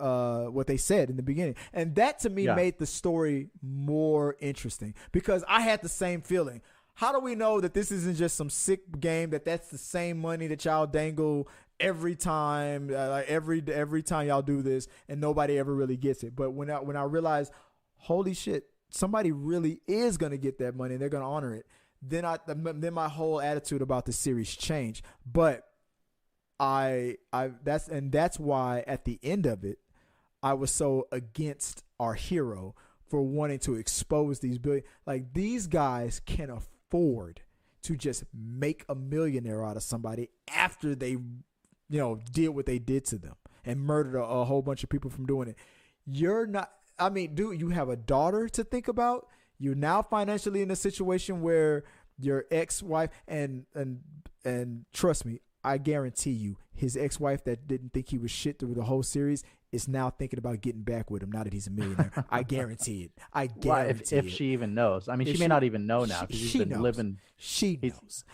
what they said in the beginning, and that to me made the story more interesting, because I had the same feeling. How do we know that this isn't just some sick game, that's the same money that y'all dangle every time, like every time y'all do this, and nobody ever really gets it? But when I realized, holy shit, somebody really is gonna get that money and they're gonna honor it, then my whole attitude about the series changed. But that's why at the end of it, I was so against our hero for wanting to expose these these guys can afford to just make a millionaire out of somebody after they did what they did to them and murdered a whole bunch of people from doing it. You're not, I mean, dude, you have a daughter to think about. You're now financially in a situation where your ex-wife and trust me, I guarantee you, his ex-wife that didn't think he was shit through the whole series is now thinking about getting back with him now that he's a millionaire. I guarantee it. I guarantee it. If she even knows. I mean, she may not even know now because he's been living. She knows.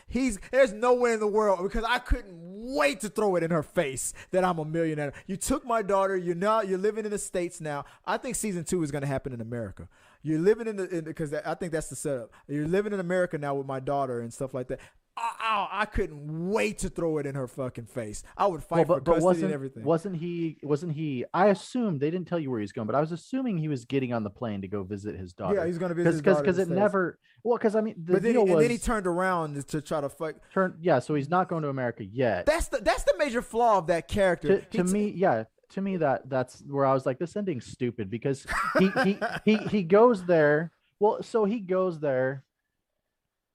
There's no way in the world, because I couldn't wait to throw it in her face that I'm a millionaire. You took my daughter. You're living in the States now. I think season 2 is going to happen in America. You're living because I think that's the setup. You're living in America now with my daughter and stuff like that. I couldn't wait to throw it in her fucking face. I would fight for custody and everything. Wasn't he? I assumed they didn't tell you where he's going, but I was assuming he was getting on the plane to go visit his daughter. Yeah, he's going to visit his daughter. Because it never. Well, because I mean, then he turned around to try to fight. So he's not going to America yet. That's the major flaw of that character. To me, that's where I was like, this ending's stupid, because he goes there. Well, so he goes there.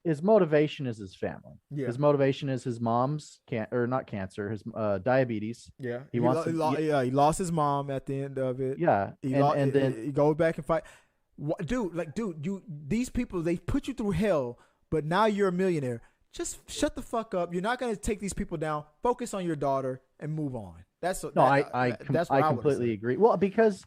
His motivation is his family. Yeah. His motivation is his mom's not cancer, his diabetes. Yeah. He lost his mom at the end of it. Yeah. And then he goes back and fight. Dude, these people, they put you through hell, but now you're a millionaire. Just shut the fuck up. You're not going to take these people down. Focus on your daughter and move on. I completely agree. Well, because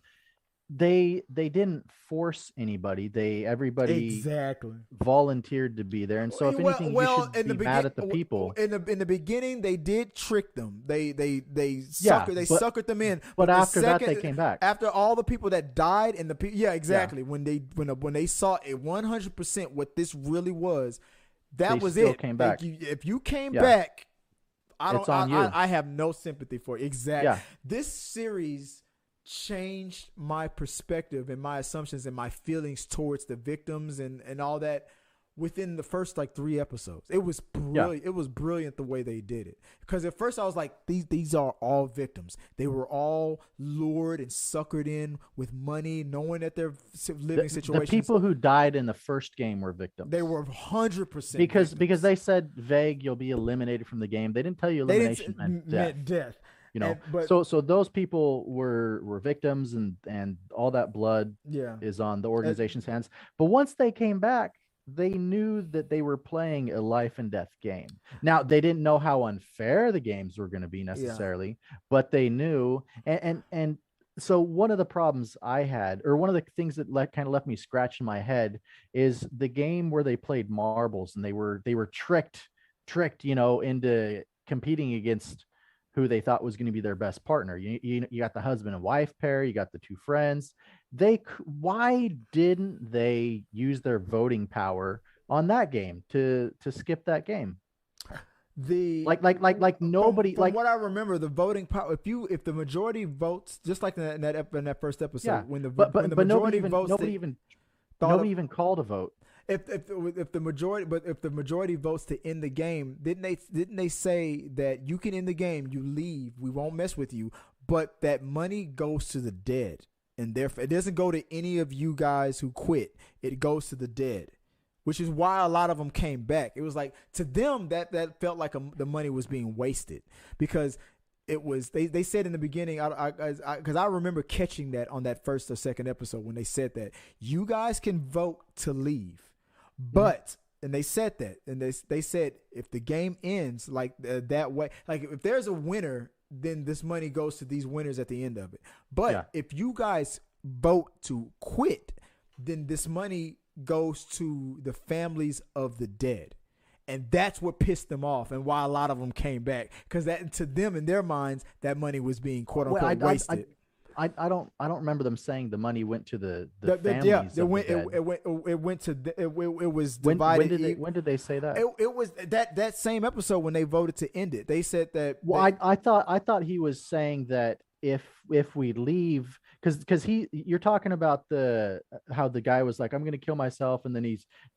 they didn't force anybody. Everybody Exactly. volunteered to be there, and so if anything, you should be mad at the people. In the beginning, they did trick them. They Yeah, suckered them in. But the after that, they came back. After all the people that died and exactly. When they saw it 100% what this really was, that They was still it. came back. If you came Yeah. back, It's on you. I have no sympathy for it. Exactly. Yeah. This series changed my perspective and my assumptions and my feelings towards the victims and all that within the first like 3 episodes. It was brilliant. It was brilliant the way they did it. Because at first I was like, these are all victims. They were all lured and suckered in with money, knowing that their living situations. The people who died in the first game were victims. They were 100% because they said vague, you'll be eliminated from the game. They didn't tell you elimination meant death. You know, so those people were victims, and all that blood is on the organization's hands. But once they came back, they knew that they were playing a life and death game. Now, they didn't know how unfair the games were going to be necessarily, but they knew. And so one of the problems I had, or one of the things that kind of left me scratching my head, is the game where they played marbles and they were tricked, into competing against who they thought was going to be their best partner. You got the husband and wife pair, you got the 2 friends. Why didn't they use their voting power on that game to skip that game? Like nobody, from what I remember, the voting power. If the majority votes, just like in that first episode, when the majority votes, nobody even called a vote. If the majority votes to end the game, didn't they say that you can end the game, you leave, we won't mess with you, but that money goes to the dead, and therefore it doesn't go to any of you guys who quit. It goes to the dead, which is why a lot of them came back. It was like, to them that felt like the money was being wasted, because it was they said in the beginning, because I remember catching that on that first or second episode when they said that you guys can vote to leave. But and they said that, and they said if the game ends like that way, like if there's a winner, then this money goes to these winners at the end of it. But if you guys vote to quit, then this money goes to the families of the dead. And that's what pissed them off, and why a lot of them came back, because that, to them, in their minds, that money was being quote unquote wasted. I don't remember them saying the money went to the families. It went to it was divided. When did they say that? It was that same episode when they voted to end it. They said that. Well, I thought he was saying that if we leave, because you're talking about how the guy was like, I'm gonna kill myself, and then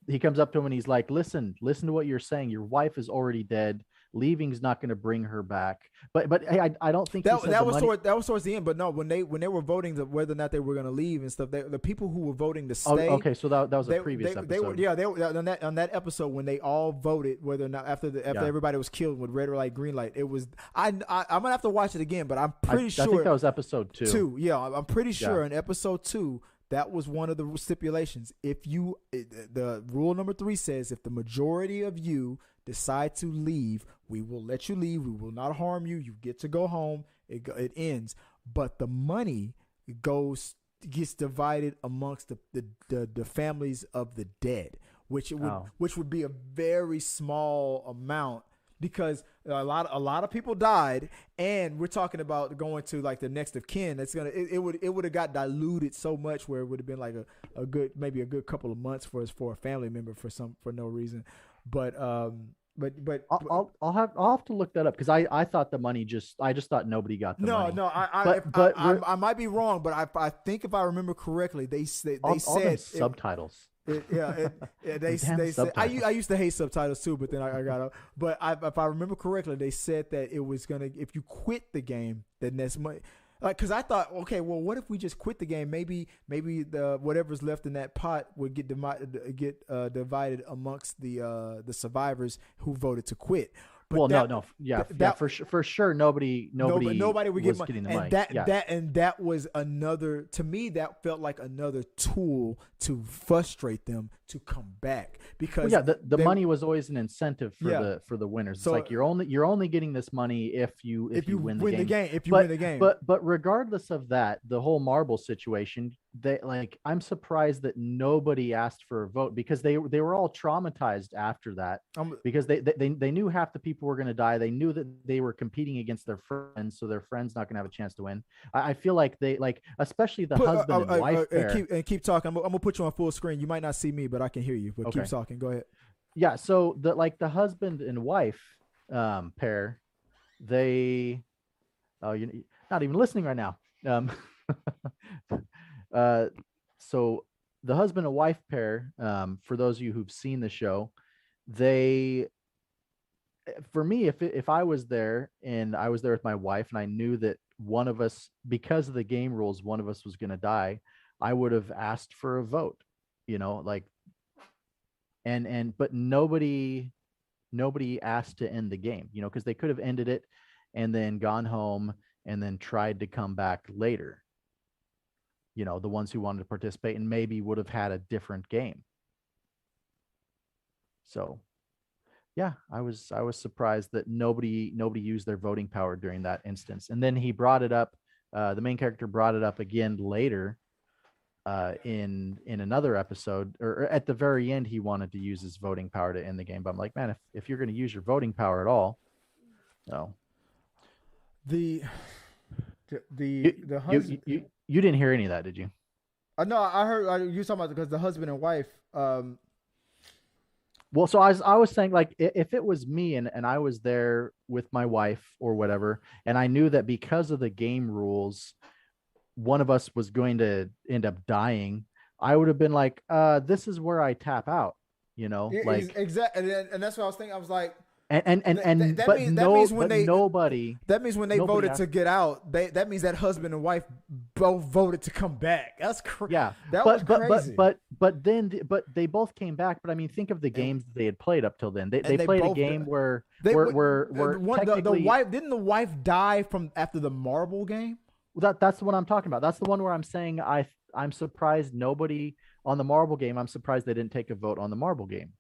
he comes up to him and he's like, listen to what you're saying. Your wife is already dead. Leaving's not going to bring her back. But I don't think that was towards the end. But no, when they were voting whether or not they were going to leave and stuff, the people who were voting to stay. Oh, okay, so that was a previous episode. They were on that episode when they all voted whether or not after everybody was killed with red light, green light. It was I'm gonna have to watch it again, but I'm pretty sure. I think that was episode 2. Yeah, I'm pretty sure in episode 2. That was one of the stipulations. The rule number 3 says, if the majority of you decide to leave, we will let you leave. We will not harm you. You get to go home. It ends. But the money gets divided amongst the families of the dead, which would be a very small amount, because a lot of people died, and we're talking about going to like the next of kin. That's it would have got diluted so much where it would have been like a good couple of months for a family member for no reason. But I'll have to look that up, because I thought the money I just thought nobody got the money. No, I might be wrong, but I think if I remember correctly, they said subtitles. They said, I used to hate subtitles too, but then I got up. But if I remember correctly, they said that it was gonna, if you quit the game, then that's money. Like, because I thought, okay, well, what if we just quit the game? Maybe the whatever's left in that pot would get divided amongst the survivors who voted to quit. But for sure, nobody would was getting the money. That was another, to me, that felt like another tool to frustrate them to come back, because the money was always an incentive for the winners. It's like you're only getting this money if you win the game. Win the game. But regardless of that, the whole marble situation, I'm surprised that nobody asked for a vote, because they were all traumatized after that, because they knew half the people were going to die. They knew that they were competing against their friends, so their friends not going to have a chance to win. I feel like they, like, especially the husband and wife pair. Keep talking. I'm gonna put you on full screen. You might not see me, but I can hear you. But Okay. keep talking. Go ahead. Yeah, so the husband and wife pair, you're not even listening right now. So the husband and wife pair, for those of you who've seen the show, for me, if I was there and I was there with my wife and I knew that one of us, because of the game rules, one of us was going to die, I would have asked for a vote, like, but nobody asked to end the game, because they could have ended it and then gone home and then tried to come back later. The ones who wanted to participate, and maybe would have had a different game. So yeah, I was surprised that nobody used their voting power during that instance. And then he brought it up, the main character brought it up again later in another episode, or at the very end, he wanted to use his voting power to end the game. But I'm like, man, if you're going to use your voting power at all, no. The husband. You didn't hear any of that, did you? No, I heard you talking about, because the husband and wife. Well, so I was saying, like, if it was me and I was there with my wife or whatever, and I knew that because of the game rules, one of us was going to end up dying, I would have been like, this is where I tap out, like exactly. And that's what I was thinking. I was like, nobody. That means when they voted to get out, that means that husband and wife both voted to come back. That's crazy. Yeah, that was crazy. But they both came back. But I mean, think of the games they had played up till then. They played a game where the wife, didn't the wife die from after the marble game? That's the one I'm talking about. That's the one where I'm saying I'm surprised nobody on the marble game. I'm surprised they didn't take a vote on the marble game.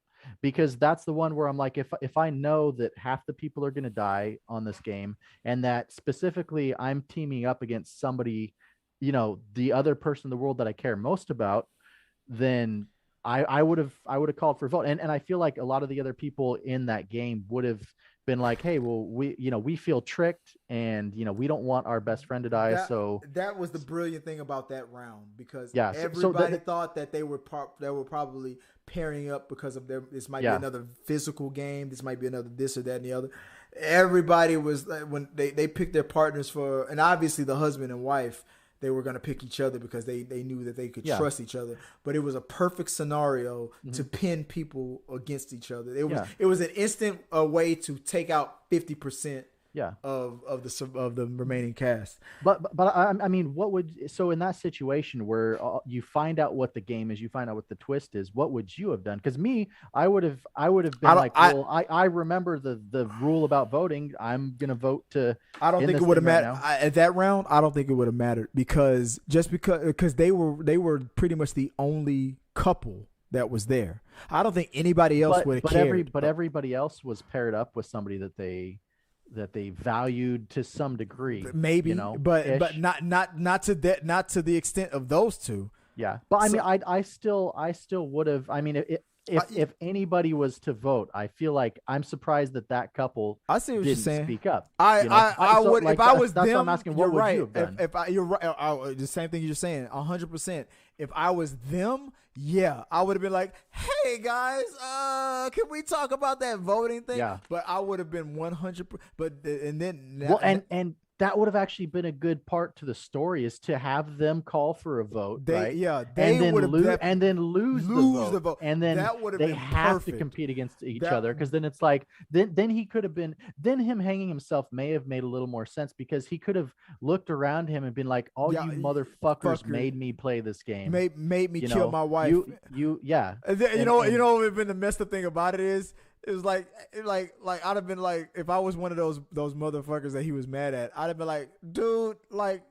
Because that's the one where I'm like, if I know that half the people are going to die on this game, and that specifically I'm teaming up against somebody, the other person in the world that I care most about, then I would have called for a vote. And I feel like a lot of the other people in that game would have been like, hey, well, we feel tricked, and we don't want our best friend to die. So that was the brilliant thing about that round, because everybody thought that they were probably pairing up because of this might be another physical game, this might be another this or that and the other. Everybody was, when they picked their partners for, and obviously the husband and wife, they were going to pick each other because they knew that they could trust each other. But it was a perfect scenario to pin people against each other. It was an instant way to take out 50% of the remaining cast. But I mean, so in that situation where you find out what the game is, you find out what the twist is, what would you have done? Because I would have been I remember the rule about voting. I'm gonna vote to. I don't think it would have mattered at that round. I don't think it would have mattered because they were pretty much the only couple that was there. I don't think anybody else would have cared. But everybody else was paired up with somebody that they valued to some degree, maybe, but not to the extent of those two. Yeah, but I mean, I still would have. I mean, if anybody was to vote, I feel like I'm surprised that couple. I see what you're saying. Speak up. I would, if I was them. That's what I'm asking. What would you have done? You're right. The same thing you're saying. 100%. If I was them, yeah, I would have been like, "Hey guys, can we talk about that voting thing?" Yeah. But I would have been 100%. But and then and that would have actually been a good part to the story, is to have them call for a vote, right? Yeah, and then lose the vote, and then they have perfect. to compete against each other, because then it's like then he could have been, then him hanging himself may have made a little more sense, because he could have looked around him and been like, "Oh, you motherfuckers made me play this game, made me kill my wife." You know what would have been the messed up thing about it is. It was like I'd have been like, if I was one of those motherfuckers that he was mad at, I'd have been like, dude, like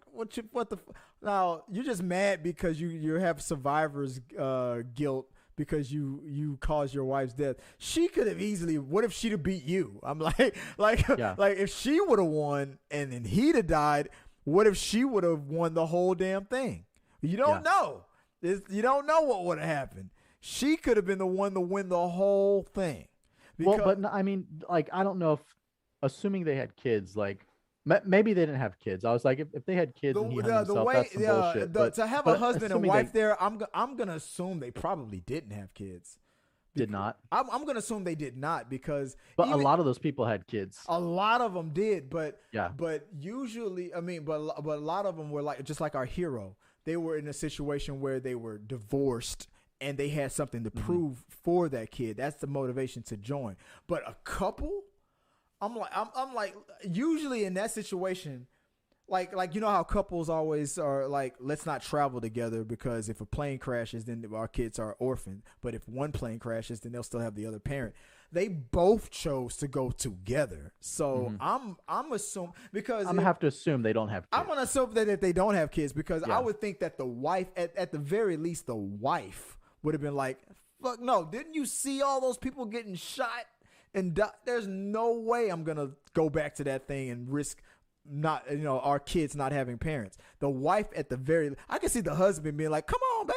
now you're just mad because you have survivor's guilt because you caused your wife's death. She could have easily. What if she'd have beat you? I'm like if she would have won and then he'd have died. What if she would have won the whole damn thing? You don't know. You don't know what would have happened. She could have been the one to win the whole thing. I mean, like, I don't know if, assuming they had kids, like, maybe they didn't have kids. I was like, if they had kids and he hung himself, that's some bullshit. To have a husband and wife there, I'm gonna assume they probably didn't have kids. Did not. I'm gonna assume they did not because. But a lot of those people had kids. A lot of them did, but yeah. But usually, I mean, but a lot of them were like just like our hero. They were in a situation where they were divorced and they had something to prove for that kid. That's the motivation to join. But a couple, I'm like, usually in that situation, like you know how couples always are like, let's not travel together because if a plane crashes, then our kids are orphaned. But if one plane crashes, then they'll still have the other parent. They both chose to go together. So I'm assuming because I'm gonna have to assume they don't have kids. I'm gonna assume that they don't have kids because I would think that the wife, at the very least, the wife would have been like, "Fuck no! Didn't you see all those people getting shot and die? There's no way I'm gonna go back to that thing and risk not, our kids not having parents." The wife, at the very, I can see the husband being like, "Come on, baby,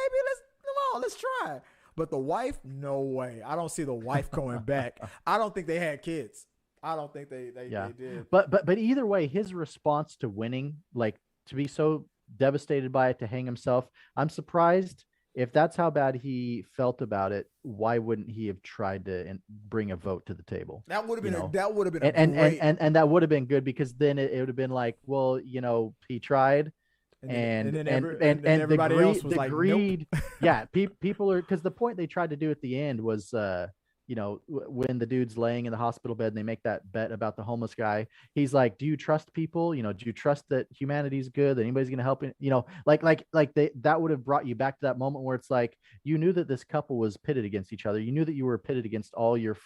let's try." But the wife, no way. I don't see the wife going back. I don't think they had kids. I don't think they did. But either way, his response to winning, like to be so devastated by it, to hang himself, I'm surprised. If that's how bad he felt about it, why wouldn't he have tried to bring a vote to the table? That would have been and that would have been good because then it would have been like, well, he tried. And everybody else was like, greed. Nope. Yeah, people are, because the point they tried to do at the end was, when the dude's laying in the hospital bed and they make that bet about the homeless guy, he's like, do you trust people? Do you trust that humanity's good, that anybody's going to help it? That would have brought you back to that moment where it's like, you knew that this couple was pitted against each other. You knew that you were pitted against all your,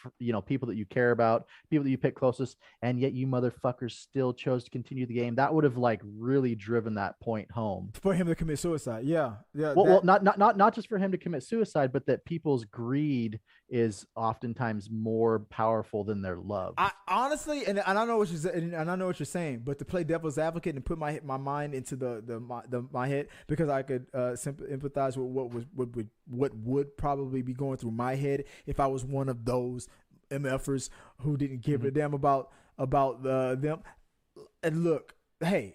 people that you care about, people that you pick closest, and yet you motherfuckers still chose to continue the game. That would have like really driven that point home for him to commit suicide. Yeah. Well, not just for him to commit suicide, but that people's greed is oftentimes more powerful than their love. I honestly, and I know what you're saying, but to play devil's advocate and put my mind into my head, because I could empathize with what would probably be going through my head if I was one of those MFers who didn't give a damn about them. And look, hey,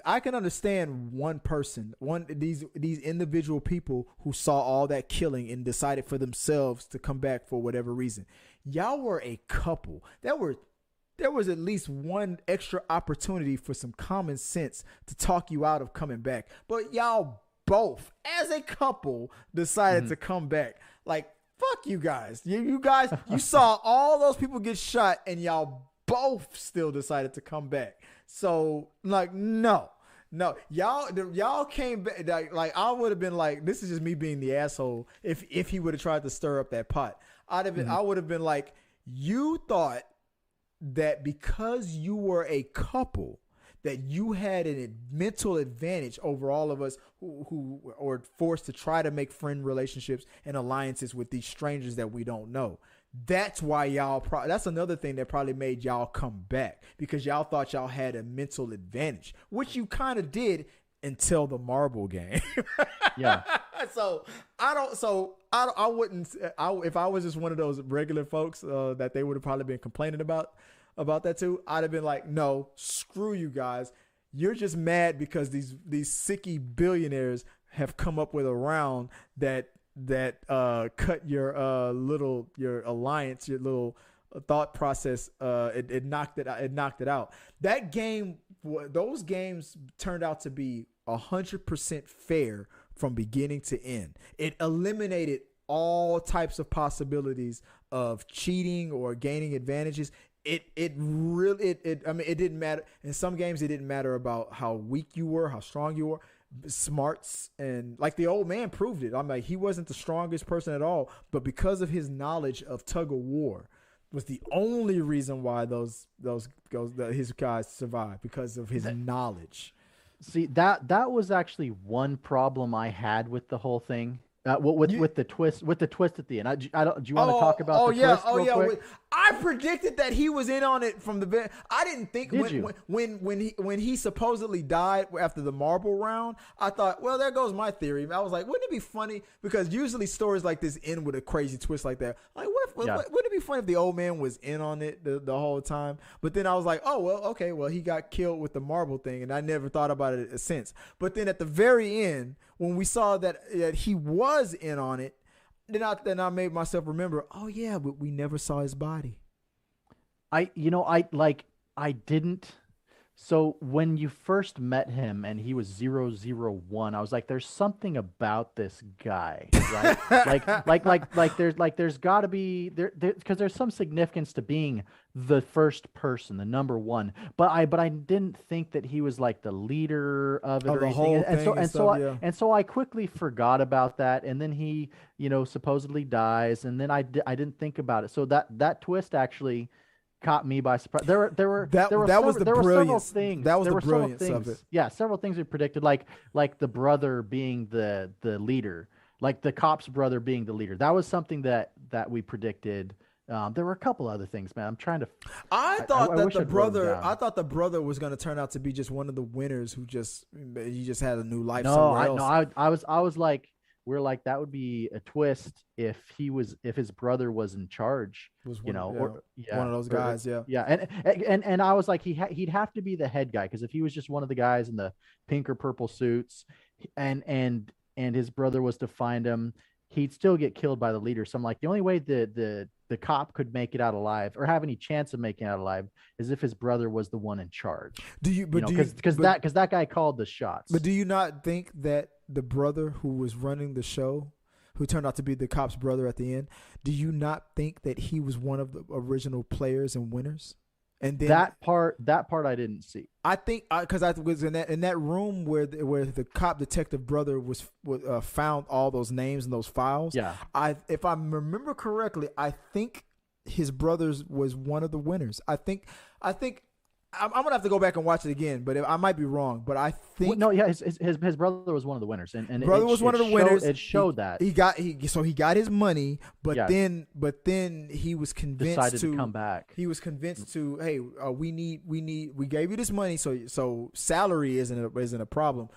I can understand one person, these individual people who saw all that killing and decided for themselves to come back for whatever reason. Y'all were a couple. There was at least one extra opportunity for some common sense to talk you out of coming back. But y'all both, as a couple, decided to come back. Like, fuck you guys. You guys, you saw all those people get shot and y'all both still decided to come back. So, like, no, y'all came back. Like, I would have been like, this is just me being the asshole. If he would have tried to stir up that pot, I would have been like, you thought that because you were a couple, that you had a mental advantage over all of us who are forced to try to make friend relationships and alliances with these strangers that we don't know. That's why that's another thing that probably made y'all come back, because y'all thought y'all had a mental advantage, which you kind of did until the marble game. Yeah. I wouldn't, if I was just one of those regular folks that they would have probably been complaining about that too, I'd have been like, no, screw you guys. You're just mad because these sicky billionaires have come up with a round that cut your alliance, your little thought process. It knocked it out. That game, those games turned out to be 100% fair from beginning to end. It eliminated all types of possibilities of cheating or gaining advantages. It didn't matter. In some games, it didn't matter about how weak you were, how strong you were. Smarts, and like the old man proved it. I'm like, he wasn't the strongest person at all, but because of his knowledge of tug of war was the only reason why his guys survived, because of his knowledge. See, that was actually one problem I had with the whole thing. with the twist at the end. I don't. Do you want to talk about the twist real quick? I predicted that he was in on it from the very. I didn't think Did you? when he supposedly died after the marble round. I thought, well, there goes my theory. I was like, wouldn't it be funny, because usually stories like this end with a crazy twist like that. Like, wouldn't it be funny if the old man was in on it the whole time? But then I was like, oh well, okay, well, he got killed with the marble thing, and I never thought about it since. But then at the very end, when we saw that he was in on it, then I made myself remember, oh yeah, but we never saw his body. I didn't. So when you first met him and he was 001, I was like, there's something about this guy, right? there's got to be there because there's some significance to being the first person, the number one. But I didn't think that he was like the leader of it or anything. And so I quickly forgot about that. And then he, supposedly dies, and then I didn't think about it. So that twist actually caught me by surprise. There were several things. That was the brilliance of it. Yeah, several things we predicted, like the brother being the leader, like the cop's brother being the leader. That was something that we predicted. There were a couple other things, man. I'm trying to. I thought the brother was going to turn out to be just one of the winners who just had a new life somewhere else. I was like, we're like, that would be a twist if his brother was in charge, one of those guys. And I was like, he'd have to be the head guy, because if he was just one of the guys in the pink or purple suits, and his brother was to find him, he'd still get killed by the leader. So I'm like, the only way the cop could make it out alive, or have any chance of making it out alive, is if his brother was the one in charge. Because that guy called the shots. But do you not think that the brother who was running the show, who turned out to be the cop's brother at the end, do you not think that he was one of the original players and winners? And then that part I didn't see. I think because I was in that room where the cop detective brother was found all those names and those files. Yeah. If I remember correctly, I think his brothers was one of the winners. I think I'm gonna have to go back and watch it again, but I might be wrong. But I think his brother was one of the winners, and brother was one of the winners. It showed that he got his money, but then he was convinced decided to come back. He was convinced to, hey, we gave you this money, so salary isn't a problem.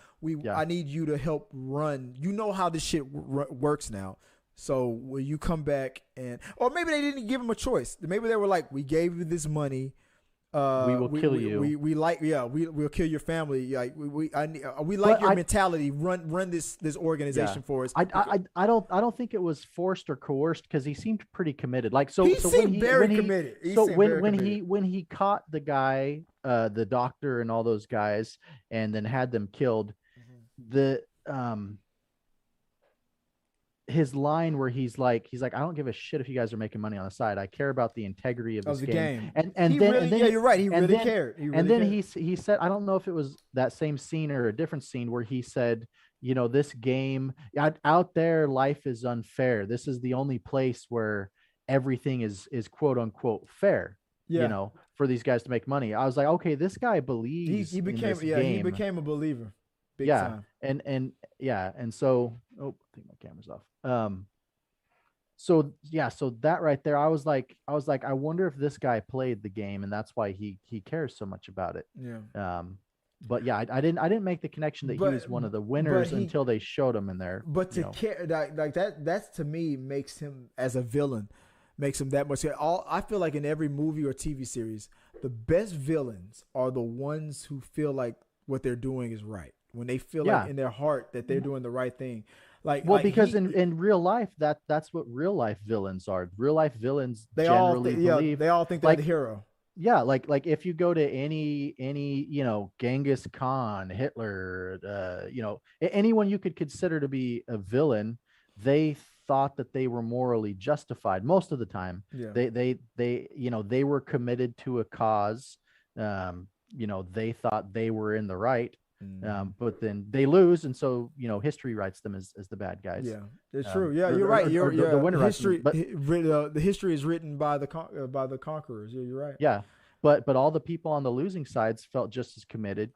I need you to help run. You know how this shit works now. So will you come back or maybe they didn't give him a choice. Maybe they were like, we gave you this money. We will kill you. We'll kill your family. Like we like your mentality. Run this organization for us. I don't think it was forced or coerced, because he seemed pretty committed. Like he seemed very committed. When he caught the guy, the doctor and all those guys, and then had them killed, his line where he's like, I don't give a shit if you guys are making money on the side. I care about the integrity of this game. And then you're right. He really cared. He said, I don't know if it was that same scene or a different scene, where he said, this game out there, life is unfair. This is the only place where everything is quote unquote fair. Yeah. For these guys to make money. I was like, okay, this guy believes. He became he became a believer. Big time. And and so I think my camera's off. So that right there, I was like, I wonder if this guy played the game, and that's why he cares so much about it. Yeah. But yeah, I didn't make the connection that he was one of the winners until they showed him in there. But to care like that's to me makes him as a villain, makes him that much. I feel like in every movie or TV series, the best villains are the ones who feel like what they're doing is right. When they feel like in their heart that they're doing the right thing. Because in real life, that's what real life villains are. Real life villains generally believe. They all think they're the hero. Yeah, like if you go to any Genghis Khan, Hitler, anyone you could consider to be a villain, they thought that they were morally justified most of the time. Yeah. They were committed to a cause. They thought they were in the right. But then they lose, and so history writes them as the bad guys. Yeah, it's true. Yeah, you're right. The winner history. But the history is written by the conquerors. Yeah, you're right. Yeah, but all the people on the losing sides felt just as committed,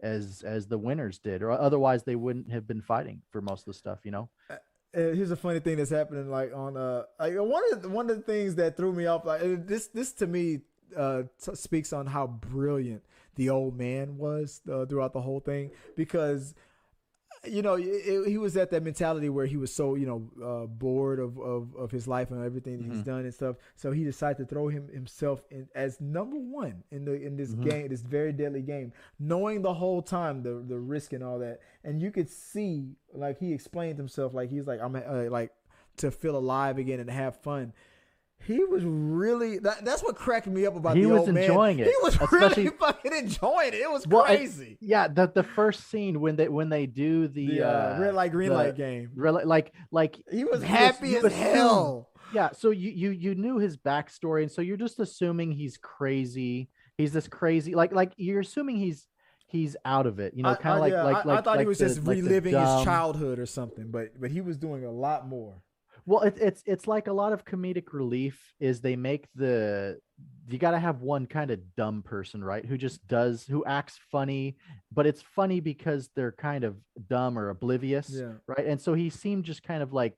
as the winners did, or otherwise they wouldn't have been fighting for most of the stuff. here's a funny thing that's happening. Like on like one of the things that threw me off. Like this to me speaks on how brilliant the old man was throughout the whole thing, because he was at that mentality where he was so bored of his life and everything that he's done and stuff. So he decided to throw himself in as number one in this game, this very deadly game, knowing the whole time the risk and all that. And you could see, like, he explained himself, like he's like, I'm like to feel alive again and have fun. He was really that's what cracked me up about the old man. He was enjoying it. He was really fucking enjoying it. It was crazy. The first scene when they do the red light green light game. Like he was happy as hell. Yeah, so you knew his backstory, and so you're just assuming he's crazy. He's this crazy like you're assuming he's out of it. Kind of I thought he was just reliving his childhood or something, but he was doing a lot more. Well, it's like a lot of comedic relief is they make you got to have one kind of dumb person, right? Who acts funny, but it's funny because they're kind of dumb or oblivious, right? And so he seemed just kind of like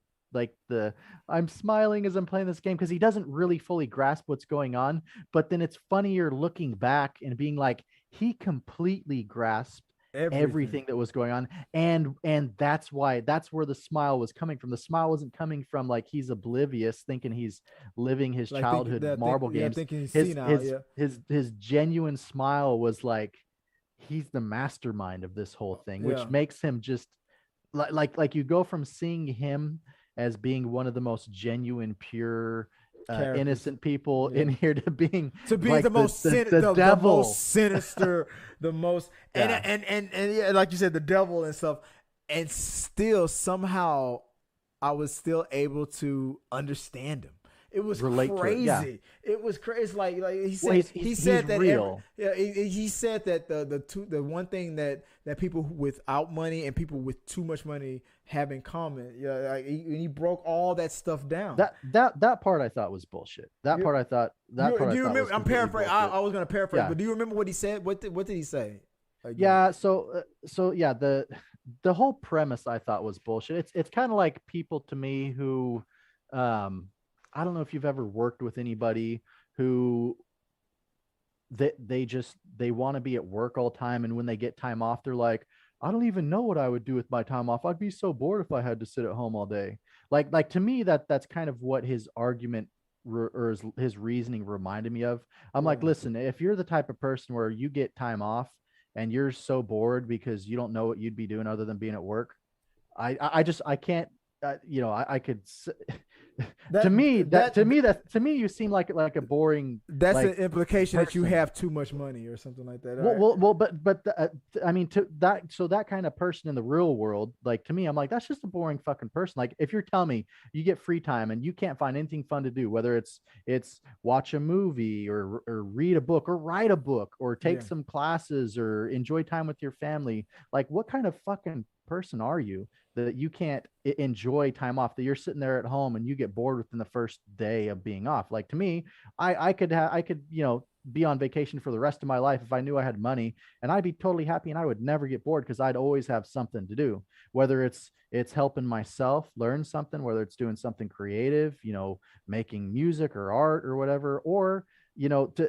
I'm smiling as I'm playing this game, because he doesn't really fully grasp what's going on. But then it's funnier looking back and being like, he completely grasped everything that was going on, and that's where the smile was coming from. The smile wasn't coming from like he's oblivious thinking he's living his childhood marble games. His genuine smile was like he's the mastermind of this whole thing, which makes him just like you go from seeing him as being one of the most genuine, pure, innocent people in here to being like the most the most sinister, the most and like you said, the devil and stuff, and still somehow I was still able to understand him. It was crazy. It was crazy. Like he said, he said that real. He said that the one thing that people without money and people with too much money have in common. He broke all that stuff down. That part I thought was bullshit. Do you remember? I'm paraphrasing. I was gonna paraphrase, but do you remember what he said? What did he say? So the whole premise I thought was bullshit. It's kind of like people to me who I don't know if you've ever worked with anybody who they want to be at work all the time, and when they get time off, they're like, I don't even know what I would do with my time off. I'd be so bored if I had to sit at home all day. Like to me, that's kind of what his argument or his reasoning reminded me of. I'm like, listen, if you're the type of person where you get time off and you're so bored because you don't know what you'd be doing other than being at work, I can't. I could. To me, you seem like a boring. That's an implication person. That you have too much money or something like that. So that kind of person in the real world, like to me, I'm like, that's just a boring fucking person. Like if you're telling me you get free time and you can't find anything fun to do, whether it's watch a movie or read a book or write a book or take some classes or enjoy time with your family, like what kind of fucking person are you that you can't enjoy time off, that you're sitting there at home and you get bored within the first day of being off? Like to me, I could be on vacation for the rest of my life if I knew I had money, and I'd be totally happy and I would never get bored because I'd always have something to do, whether it's helping myself learn something, whether it's doing something creative, making music or art or whatever, or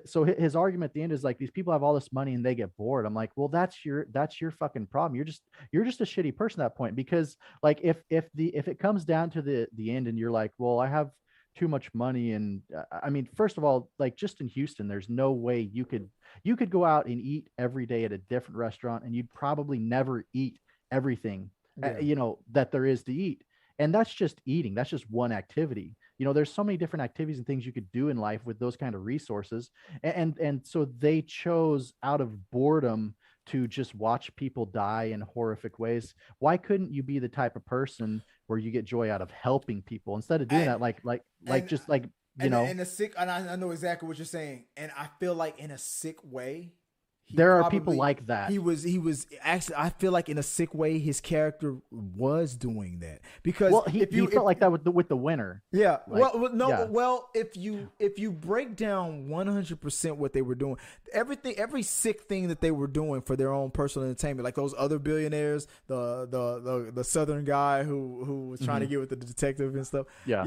so his argument at the end is like, these people have all this money and they get bored. I'm like, well, that's your fucking problem. You're just a shitty person at that point, because like if it comes down to the end and you're like, well, I have too much money, and I mean, first of all, like just in Houston, there's no way you could go out and eat every day at a different restaurant and you'd probably never eat everything that there is to eat. And that's just eating. That's just one activity. There's so many different activities and things you could do in life with those kind of resources. And so they chose out of boredom to just watch people die in horrific ways. Why couldn't you be the type of person where you get joy out of helping people instead of doing that? And I know exactly what you're saying. And I feel like in a sick way, there are people like that. He was actually, I feel like in a sick way, his character was doing that because he felt like that with the winner. Yeah. Like, Well, if you break down 100% what they were doing, every sick thing that they were doing for their own personal entertainment, like those other billionaires, the Southern guy who was trying to get with the detective and stuff. Yeah.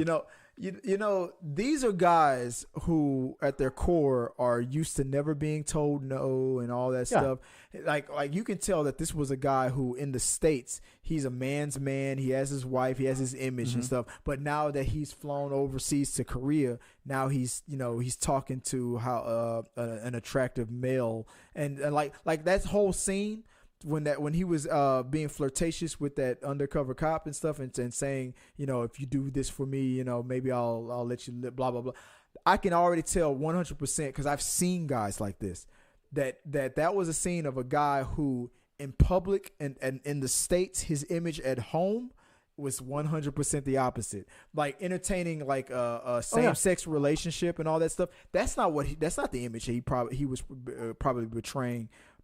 You know, these are guys who, at their core, are used to never being told no and all that stuff. Like you can tell that this was a guy who, in the States, he's a man's man. He has his wife. He has his image and stuff. But now that he's flown overseas to Korea, now he's talking to an attractive male and like that whole scene. When he was being flirtatious with that undercover cop and stuff and saying, if you do this for me, maybe I'll let you live, blah, blah, blah. I can already tell 100% because I've seen guys like this, that was a scene of a guy who in public and in the States, his image at home was 100% the opposite. Like entertaining like a same-sex relationship and all that stuff. That's not the image he was probably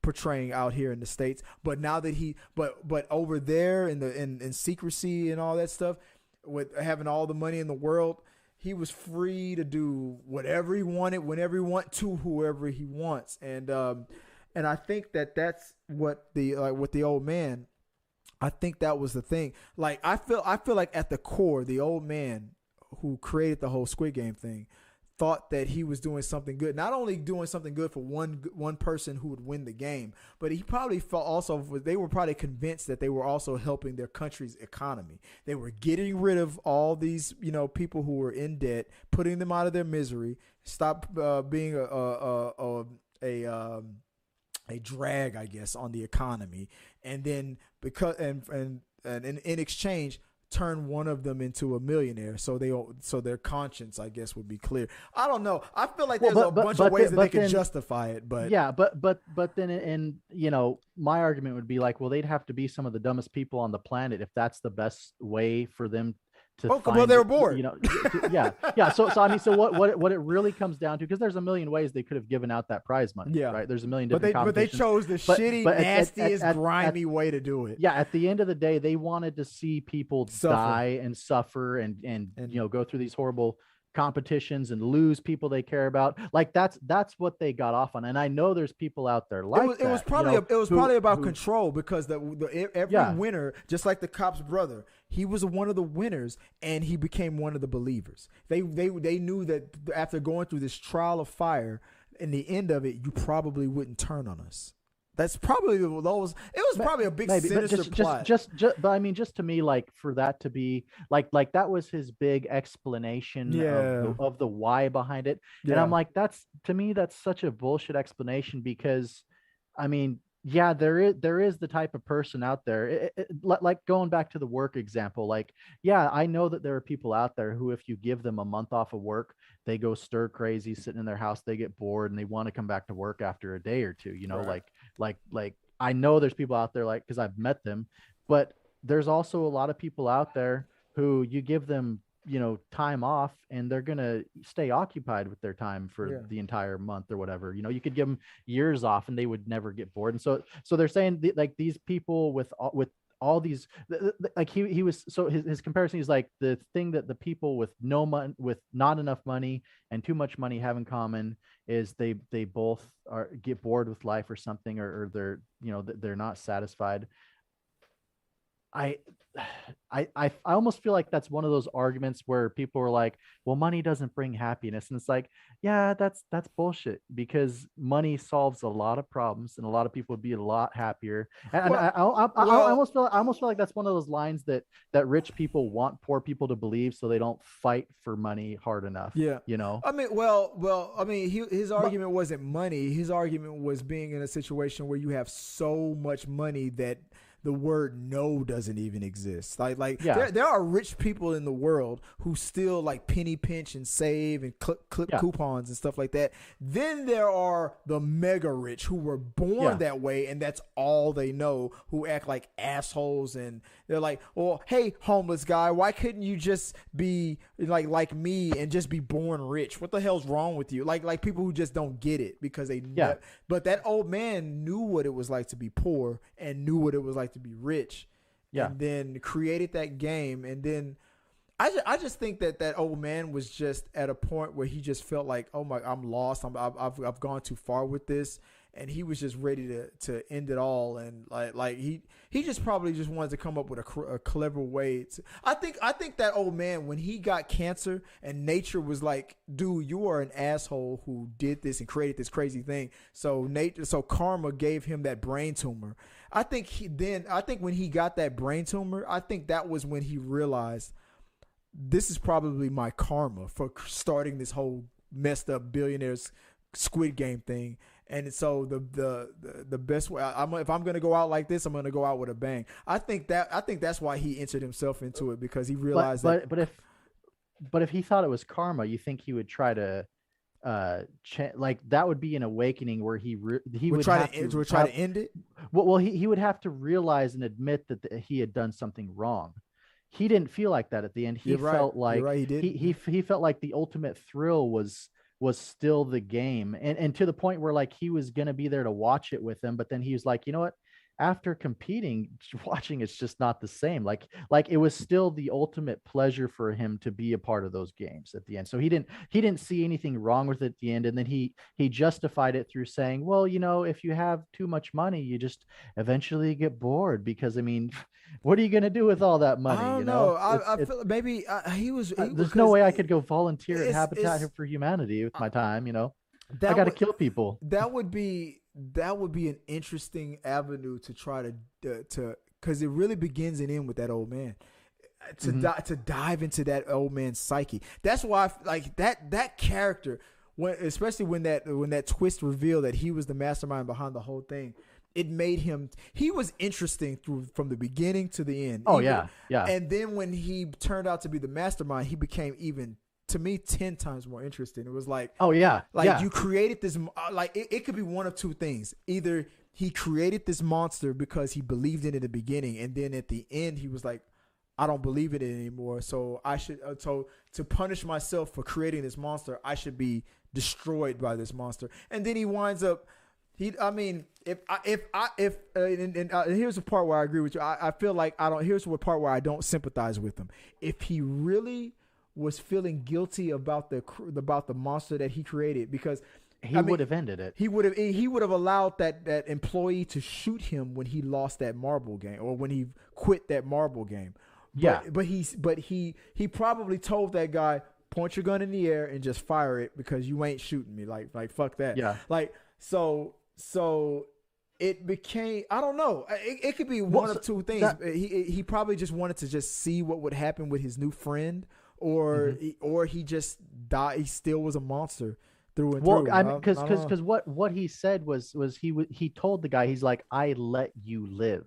portraying out here in the States. But now that but over there in secrecy and all that stuff, with having all the money in the world, he was free to do whatever he wanted, whenever he wants, to whoever he wants. And I think that's what with the old man, I think that was the thing. Like I feel like at the core, the old man who created the whole Squid Game thing thought that he was doing something good, not only doing something good for one person who would win the game, but he probably felt also they were probably convinced that they were also helping their country's economy. They were getting rid of all these people who were in debt, putting them out of their misery, stop being a drag, I guess, on the economy, and then in exchange, turn one of them into a millionaire, so their conscience, I guess, would be clear. I don't know. I feel like there's a bunch of ways that they could justify it, but but then in my argument would be like, well, they'd have to be some of the dumbest people on the planet if that's the best way for them to find, well, they were bored. So I mean, so what it really comes down to, because there's a million ways they could have given out that prize money, right? There's a million different but they chose the shitty, nastiest, grimy way to do it. Yeah, at the end of the day, they wanted to see people die and suffer and go through these horrible competitions and lose people they care about. Like that's what they got off on. And I know there's people out there like that. It was probably about control, because every winner, just like the cop's brother, he was one of the winners and he became one of the believers. They knew that after going through this trial of fire, in the end of it, you probably wouldn't turn on us. That's probably it was probably a big sinister plot. But I mean, just to me, like for that to be like that was his big explanation of the why behind it. And I'm like, that's such a bullshit explanation, because I mean, there is the type of person out there, like going back to the work example, like, I know that there are people out there who, if you give them a month off of work, they go stir crazy, sitting in their house, they get bored and they want to come back to work after a day or two, right. like I know there's people out there, like, because I've met them, but there's also a lot of people out there who you give them time off and they're gonna stay occupied with their time for the entire month or whatever. You could give them years off and they would never get bored. And so they're saying like these people with all these, like he was, so his comparison is like the thing that the people with no money, with not enough money and too much money have in common is they both get bored with life or something, or they're not satisfied. I almost feel like that's one of those arguments where people are like, well, money doesn't bring happiness. And it's like, that's bullshit, because money solves a lot of problems and a lot of people would be a lot happier. And I almost feel like that's one of those lines that rich people want poor people to believe, so they don't fight for money hard enough. I mean, his argument wasn't money. His argument was being in a situation where you have so much money that the word no doesn't even exist. There are rich people in the world who still like penny pinch and save and clip coupons and stuff like that. Then there are the mega rich who were born that way, and that's all they know, who act like assholes and They're like, well, hey, homeless guy, why couldn't you just be like me and just be born rich? What the hell's wrong with you? Like people who just don't get it because they but that old man knew what it was like to be poor and knew what it was like to be rich. Yeah. And then created that game. And then I just think that old man was just at a point where he just felt like, oh my, I'm lost. I've gone too far with this. And he was just ready to end it all. And like he just probably just wanted to come up with a clever way to, I think that old man, when he got cancer and nature was like, dude, you are an asshole who did this and created this crazy thing. So karma gave him that brain tumor. I think when he got that brain tumor, I think that was when he realized this is probably my karma for starting this whole messed up billionaires Squid Game thing. And so the best way, if I'm gonna go out like this, I'm gonna go out with a bang. I think that's why he entered himself into it, because he realized but if he thought it was karma, you think he would try to like that would be an awakening where he would try to end it. Well, he would have to realize and admit that he had done something wrong. He didn't feel like that at the end. He felt like he felt like the ultimate thrill was still the game, and to the point where like he was going to be there to watch it with them, but then he was like, you know what, after competing, watching it's just not the same. Like it was still the ultimate pleasure for him to be a part of those games at the end. So he didn't see anything wrong with it at the end. And then he justified it through saying, well, you know, if you have too much money, you just eventually get bored, because I mean, what are you going to do with all that money? I don't know. I feel maybe he was. There's no way I could go volunteer at Habitat for Humanity with my time. You know, I got to kill people. That would be an interesting avenue to try to because it really begins and ends with that old man. To dive into that old man's psyche. That's why like that character, especially when that twist revealed that he was the mastermind behind the whole thing. It made him. He was interesting from the beginning to the end. Oh, yeah. And then when he turned out to be the mastermind, he became even, to me, 10 times more interesting. It was like, oh yeah, you created this. Like it could be one of two things. Either he created this monster because he believed in it in the beginning, and then at the end he was like, I don't believe in it anymore. So I should. So to punish myself for creating this monster, I should be destroyed by this monster. And then he winds up. Here's the part where I agree with you. I feel like here's the part where I don't sympathize with him. If he really was feeling guilty about the monster that he created, because he would have ended it. He would have allowed that employee to shoot him when he lost that marble game, or when he quit that marble game. But he probably told that guy, point your gun in the air and just fire it, because you ain't shooting me. Like fuck that. Yeah. Like so it became, I don't know. It could be one of two things. He probably just wanted to just see what would happen with his new friend, or he just died. He still was a monster through and through. Well, because what he said was he told the guy, he's like, I let you live,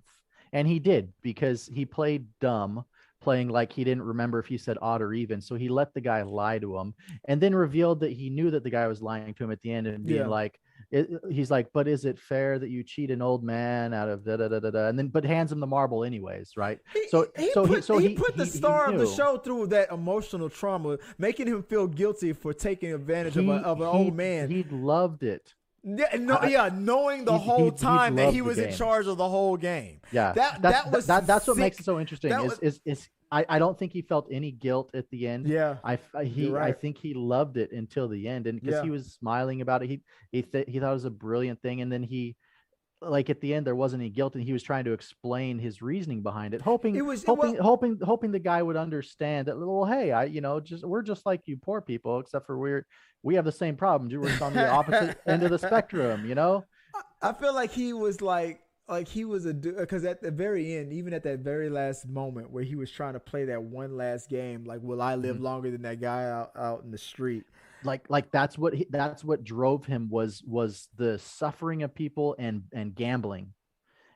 and he did, because he played dumb, playing like he didn't remember if he said odd or even. So he let the guy lie to him, and then revealed that he knew that the guy was lying to him at the end, and being like, he's like, but is it fair that you cheat an old man out of da da da da da? And then, but hands him the marble anyways, right? He put the star of the show through that emotional trauma, making him feel guilty for taking advantage of an old man. He loved it. Knowing the whole time that he was in charge of the whole game. Yeah, that's what makes it so interesting. I don't think he felt any guilt at the end. Yeah, I think he loved it until the end, and because he was smiling about it, he thought it was a brilliant thing, and then he, like at the end, there wasn't any guilt, and he was trying to explain his reasoning behind it, hoping the guy would understand that. Well, hey, we're just like you poor people, except for we have the same problems. We're just on the opposite end of the spectrum, you know. I feel like he was like he was because at the very end, even at that very last moment where he was trying to play that one last game, like, will I live longer than that guy out in the street? Like that's what drove him was the suffering of people and gambling.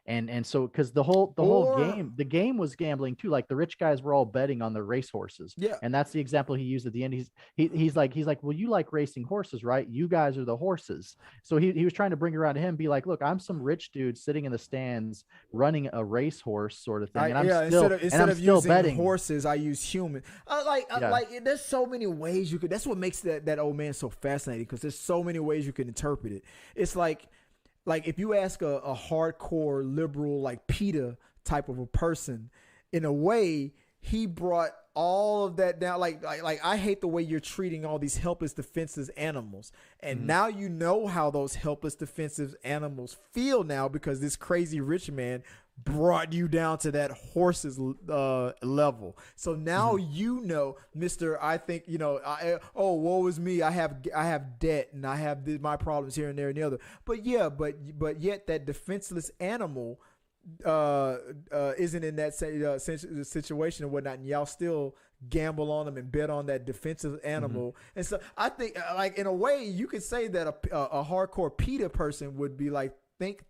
And so because the game was gambling too. Like the rich guys were all betting on the racehorses. Yeah. And that's the example he used at the end. He's like, well, you like racing horses, right? You guys are the horses. So he was trying to bring around to him, be like, look, I'm some rich dude sitting in the stands running a racehorse sort of thing. And I'm instead of using betting horses, I use human. Like there's so many ways you could. That's what makes that old man so fascinating, because there's so many ways you can interpret it. It's like if you ask a hardcore liberal like PETA type of a person, in a way, he brought all of that down. Like I hate the way you're treating all these helpless, defenseless animals. And now you know how those helpless, defensive animals feel now, because this crazy rich man brought you down to that horse's level. So now you know, Mr. I think, woe is me. I have debt and I have my problems here and there and the other. But yet that defenseless animal isn't in that situation and whatnot, and y'all still gamble on them and bet on that defensive animal. And so I think, like, in a way, you could say that a hardcore PETA person would be like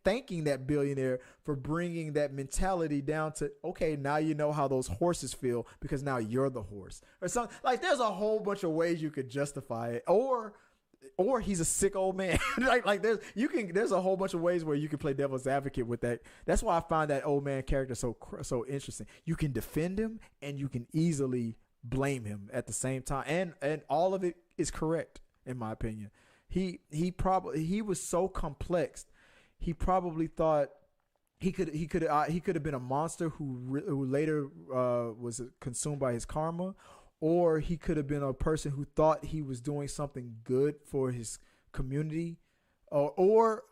thanking that billionaire for bringing that mentality down to, okay, now you know how those horses feel, because now you're the horse, or something. Like, there's a whole bunch of ways you could justify it, or he's a sick old man. There's a whole bunch of ways where you can play devil's advocate with that. That's why I find that old man character so interesting. You can defend him and you can easily blame him at the same time, and all of it is correct, in my opinion. He was so complex. He probably thought he could have been a monster who later was consumed by his karma, or he could have been a person who thought he was doing something good for his community, or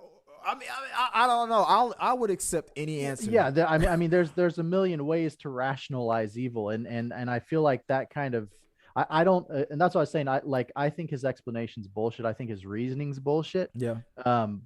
I don't know. I would accept any answer. Yeah, I mean, there's a million ways to rationalize evil, and I feel like that kind of. I don't, and that's what I was saying. I think his explanation's bullshit. I think his reasoning's bullshit. Yeah.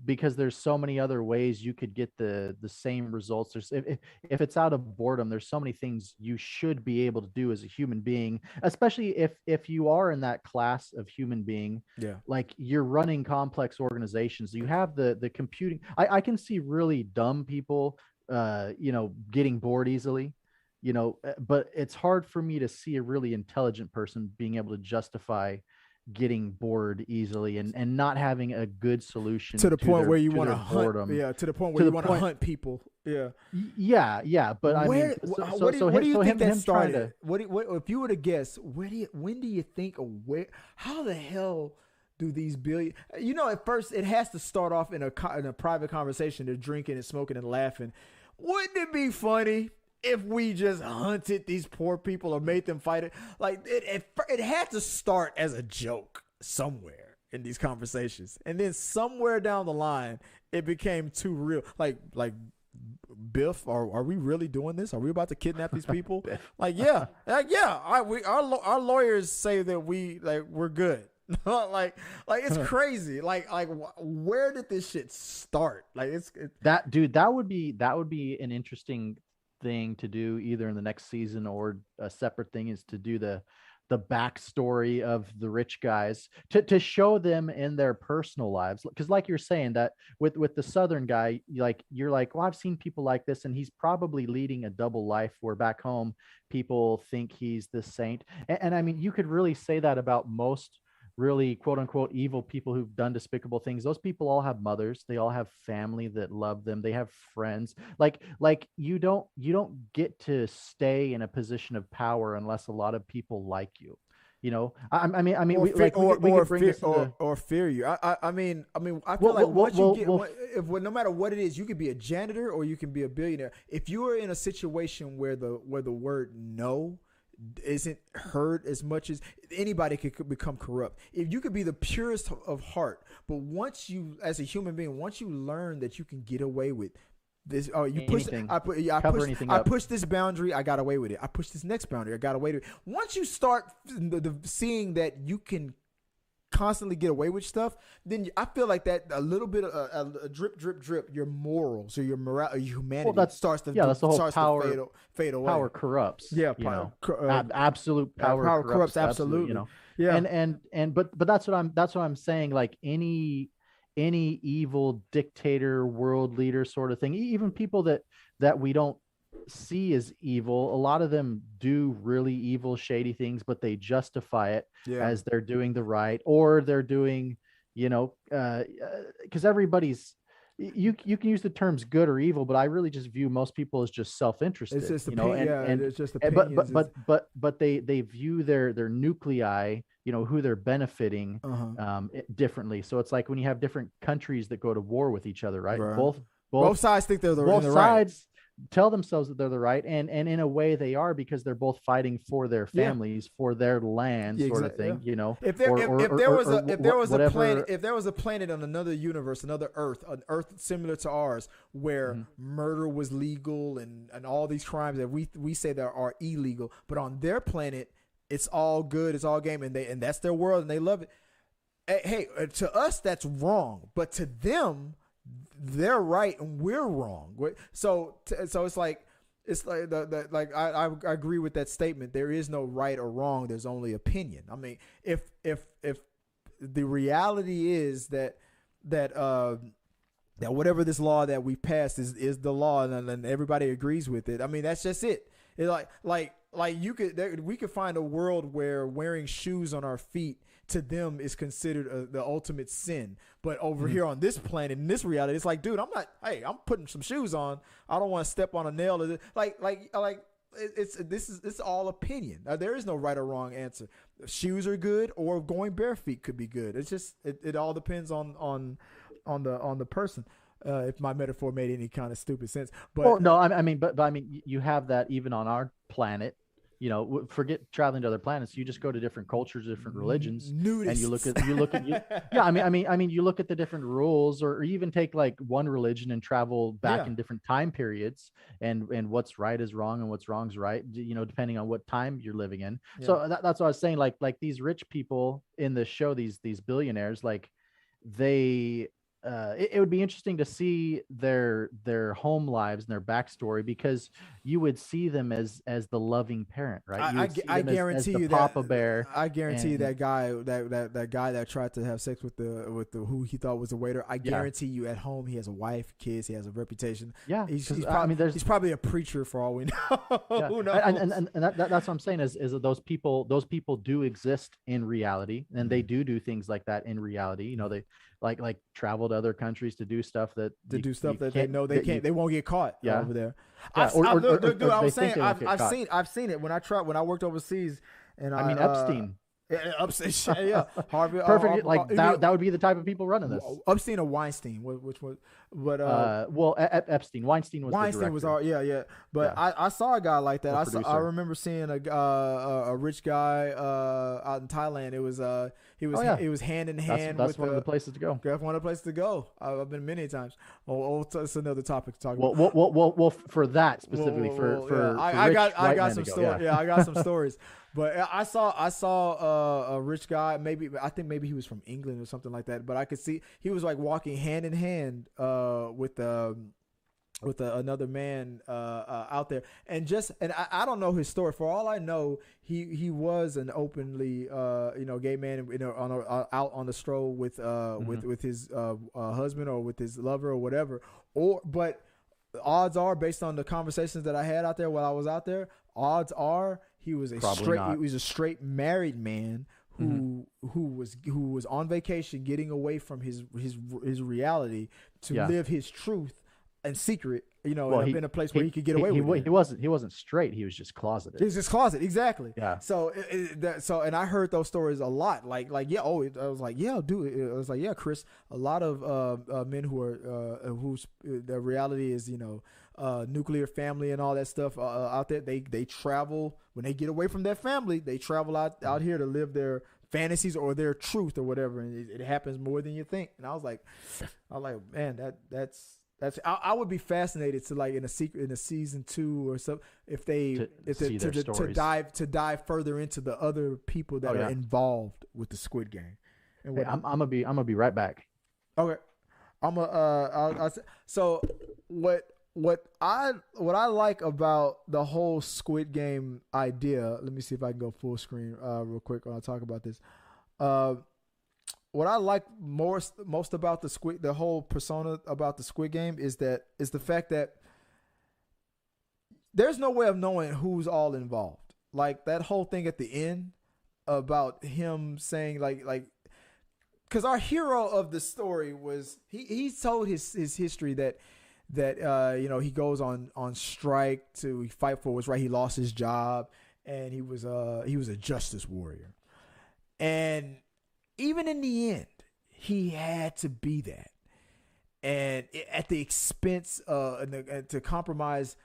Because there's so many other ways you could get the same results. There's if it's out of boredom, there's so many things you should be able to do as a human being, especially if you are in that class of human being. Yeah. Like, you're running complex organizations. You have the computing. I can see really dumb people, getting bored easily. But it's hard for me to see a really intelligent person being able to justify getting bored easily and not having a good solution to the point where you want to hunt boredom. Yeah, to the point where you want to hunt people. Yeah. But I mean, what do you think that started? What if you were to guess? When do you think, or where? How the hell do these billion? At first it has to start off in a private conversation. They're drinking and smoking and laughing. Wouldn't it be funny if we just hunted these poor people or made them fight it? Like, it had to start as a joke somewhere in these conversations, and then somewhere down the line it became too real. Like Biff, are we really doing this? Are we about to kidnap these people? Our lawyers say that we're good. It's crazy. Where did this shit start? That would be an interesting thing to do, either in the next season, or a separate thing is to do the backstory of the rich guys to show them in their personal lives. Because like you're saying, that with the Southern guy, you're like, well, I've seen people like this, and he's probably leading a double life where back home people think he's the saint. And I mean, you could really say that about most really quote unquote evil people who've done despicable things. Those people all have mothers. They all have family that love them. They have friends. Like you don't get to stay in a position of power unless a lot of people like you. I mean, or fear you. I mean, I feel no matter what it is, you could be a janitor or you can be a billionaire. If you are in a situation where the word no isn't heard as much, as anybody could become corrupt. If you could be the purest of heart, but once you, as a human being, once you learn that you can get away with this, I push this boundary, I got away with it. I push this next boundary, I got away with it. Once you start seeing that you can constantly get away with stuff, then I feel like that a little bit of a drip, your morals or your morale, or your humanity starts to that's the whole power fade away. Power corrupts. Yeah, absolute power corrupts absolutely. Yeah, and but that's what I'm saying. Like any any evil dictator, world leader sort of thing, even people that we don't see as evil, a lot of them do really evil, shady things, but they justify it as they're doing the right, or they're doing, because everybody's, you can use the terms good or evil, but I really just view most people as just self-interested. It's just it's just opinions. But they view their nuclei, who they're benefiting, differently. So it's like when you have different countries that go to war with each other, right? Both sides think they're both the sides tell themselves that they're the right, and in a way they are, because they're both fighting for their families, for their land, sort of thing. If there was a planet on another universe, another Earth, an Earth similar to ours, where murder was legal and all these crimes that we say that are illegal, but on their planet it's all good, it's all game, and that's their world and they love it. Hey, to us that's wrong, but to them, they're right and we're wrong. So it's like I agree with that statement. There is no right or wrong. There's only opinion. I mean, if the reality is that whatever this law that we passed is the law, and everybody agrees with it, I mean, that's just it. It's we could find a world where wearing shoes on our feet to them is considered the ultimate sin. But over here on this planet, in this reality, it's like, dude, I'm putting some shoes on. I don't want to step on a nail. It's all opinion. There is no right or wrong answer. Shoes are good, or going bare feet could be good. It's just, it all depends on the person. If my metaphor made any kind of stupid sense, but no, I mean, you have that even on our planet. Forget traveling to other planets. You just go to different cultures, different religions, nudists. And you look at yeah. I mean, you look at the different rules, or even take like one religion and travel back in different time periods, and what's right is wrong and what's wrong is right. Depending on what time you're living in. Yeah. So that's what I was saying. Like these rich people in the show, these billionaires, like they. It would be interesting to see their home lives and their backstory, because you would see them as the loving parent, right? I guarantee you that Papa Bear. I guarantee you that guy that tried to have sex with the who he thought was a waiter. I guarantee you at home he has a wife, kids, he has a reputation. Yeah, he's probably a preacher for all we know. Yeah. Who knows? And that's what I'm saying is that those people do exist in reality, and they do things like that in reality. They like travel to other countries to do stuff that they know they won't get caught over there. Yeah. I've seen it when I worked overseas, and Epstein. Yeah, Harvey. Perfect. That would be the type of people running this. Epstein or Weinstein, which was, but Epstein. Weinstein was But I saw a guy like that. I remember seeing a rich guy out in Thailand. It was he was hand in hand. That's one of the places to go. That's one of the places to go. I've been many times. It's another topic to talk about. Well, for that specifically, I got some stories. Yeah, I got some stories. But I saw a rich guy. I think maybe he was from England or something like that. But I could see he was like walking hand in hand with another man out there, and I don't know his story. For all I know, he was an openly gay man, out on the stroll with his husband or with his lover or whatever. But odds are, based on the conversations that I had out there while I was out there, odds are he was a straight married man who was on vacation, getting away from his reality to live his truth in secret, in a place where he could get away with it. He wasn't straight. He was just closeted. He was just closeted, exactly. Yeah. So and I heard those stories a lot. I was like, yeah, dude. I was like, yeah, Chris. A lot of men who are whose their reality is nuclear family and all that stuff out there. They travel when they get away from their family. They travel out here to live their fantasies or their truth or whatever, and it happens more than you think. And I was like, man, that's. I would be fascinated to, like, in a season 2 or so, if they to dive further into the other people that are involved with the Squid Game. And I'm gonna be right back. Okay, so what I like about the whole Squid Game idea. Let me see if I can go full screen real quick when I talk about this. what I like most about the whole persona about the Squid Game is the fact that there's no way of knowing who's all involved. Like that whole thing at the end about him saying like because our hero of the story was he told his history that he goes on strike to fight for what's right. He lost his job and he was a justice warrior, and even in the end he had to be that, and at the expense and to compromise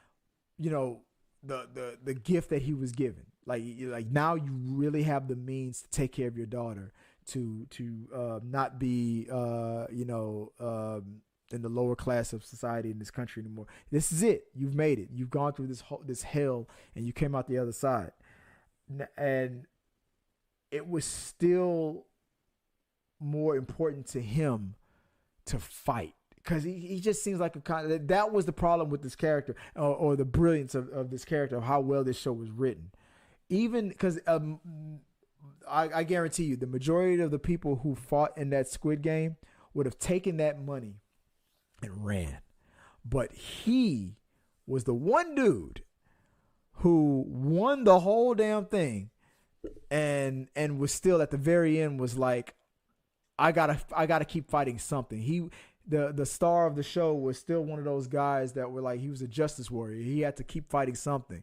the gift that he was given. Like now you really have the means to take care of your daughter, to not be in the lower class of society in this country anymore. This is it. You've made it. You've gone through this hell and you came out the other side. And it was still more important to him to fight. Because he just seems like that was the problem with this character, or the brilliance of this character, of how well this show was written. Even because I guarantee you, the majority of the people who fought in that Squid Game would have taken that money and ran. But he was the one dude who won the whole damn thing, and was still at the very end was like, I gotta keep fighting something. The star of the show was still one of those guys that were like, he was a justice warrior. He had to keep fighting something.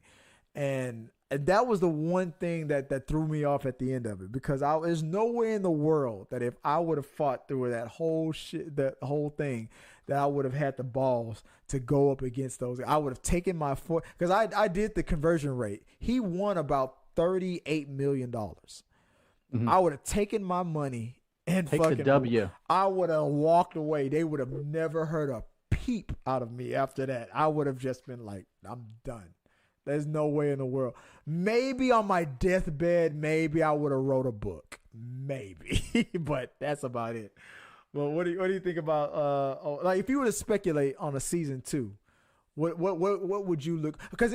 And that was the one thing that threw me off at the end of it, because there's no way in the world that if I would have fought through that whole thing, that I would have had the balls to go up against those. I would have taken my foot, because I did the conversion rate. He won about $38 million. Mm-hmm. I would have taken my money and take the W. I would have walked away. They would have never heard a peep out of me after that. I would have just been like, I'm done. There's no way in the world. Maybe on my deathbed, maybe I would have wrote a book. Maybe. But that's about it. Well, what do you think about like if you were to speculate on a season 2, what would you look? Because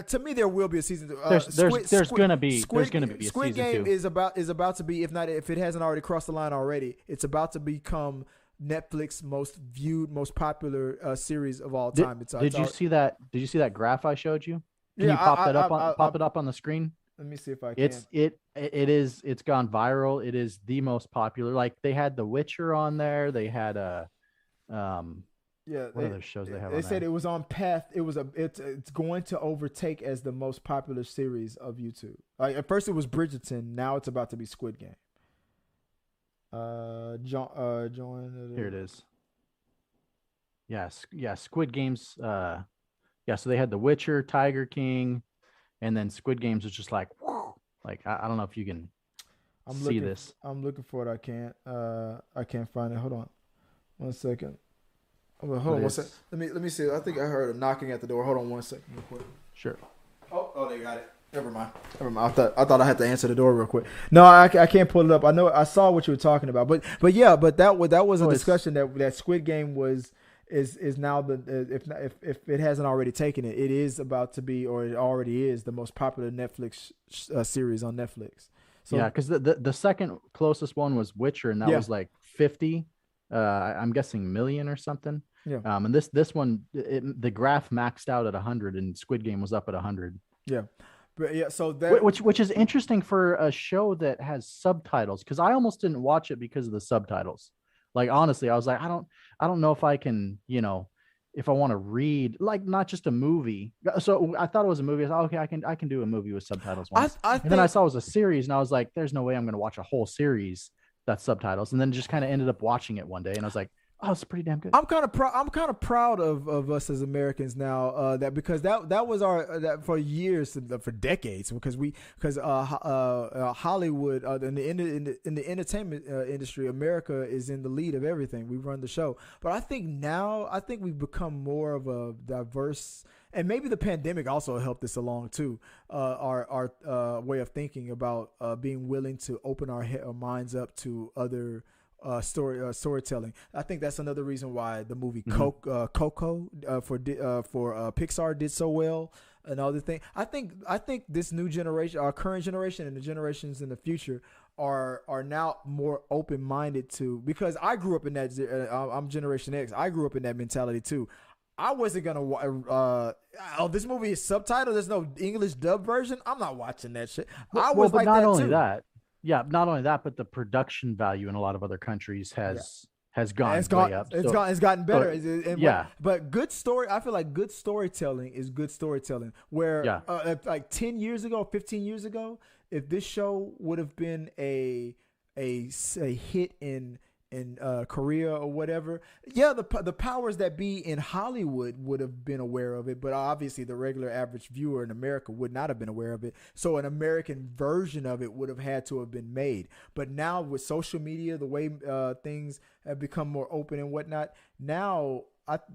to me there will be a season 2. There's gonna be a Squid season Game 2. is about to be, if it hasn't already crossed the line already, it's about to become Netflix most viewed, most popular series of all time. Did you see that graph I showed you? Can you pop it up on the screen? Let me see if I can. It's gone viral. It is the most popular. Like they had The Witcher on there. They had what other shows they have? They said it was on path. It's going to overtake as the most popular series of YouTube. Like at first it was Bridgerton. Now it's about to be Squid Game. Join. Here it is. Yes. Yeah. Squid Games. Yeah, so they had The Witcher, Tiger King, and then Squid Games was just like, whew, like I don't know if you can see this. I'm looking for it. I can't find it. Hold on, 1 second. Hold on 1 second. Let me see. I think I heard a knocking at the door. Hold on 1 second, real quick. Sure. Oh, they got it. Never mind. I thought I had to answer the door real quick. No, I can't pull it up. I know I saw what you were talking about, but that was a discussion that Squid Game is now if it hasn't already taken it, it is about to be, or it already is, the most popular Netflix series on Netflix. So, yeah, because the second closest one was Witcher, and that was like 50. I'm guessing million or something. Yeah. And this one, the graph maxed out at 100, and Squid Game was up at 100. Yeah. But yeah, so that which is interesting for a show that has subtitles, because I almost didn't watch it because of the subtitles. Like honestly, I was like, I don't know if I can, if I want to read, like not just a movie. So I thought it was a movie. I thought, okay, I can do a movie with subtitles once. And then I saw it was a series, and I was like, there's no way I'm going to watch a whole series that's subtitles. And then just kind of ended up watching it one day, and I was like, oh, it's pretty damn good. I'm kind of proud of us as Americans now, that because that was that for years, for decades, because Hollywood in the entertainment industry, America is in the lead of everything. We run the show, but I think we've become more of a diverse, and maybe the pandemic also helped us along too. Our way of thinking about being willing to open our minds up to other storytelling. I think that's another reason why the movie Coco for Pixar did so well. Another thing, I think this new generation, our current generation, and the generations in the future are now more open minded to, because I grew up in that. I'm Generation X. I grew up in that mentality too. I wasn't gonna. This movie is subtitled. There's no English dub version. I'm not watching that shit. I was but like not that only too. that, not only that, but the production value in a lot of other countries has gone way up. It's gotten better. Yeah. But good story. I feel like good storytelling is good storytelling. Where like 10 years ago, 15 years ago, if this show would have been a hit in Korea or whatever, the powers that be in Hollywood would have been aware of it, but obviously the regular average viewer in America would not have been aware of it. So an American version of it would have had to have been made. But now with social media, the way things have become more open and whatnot, now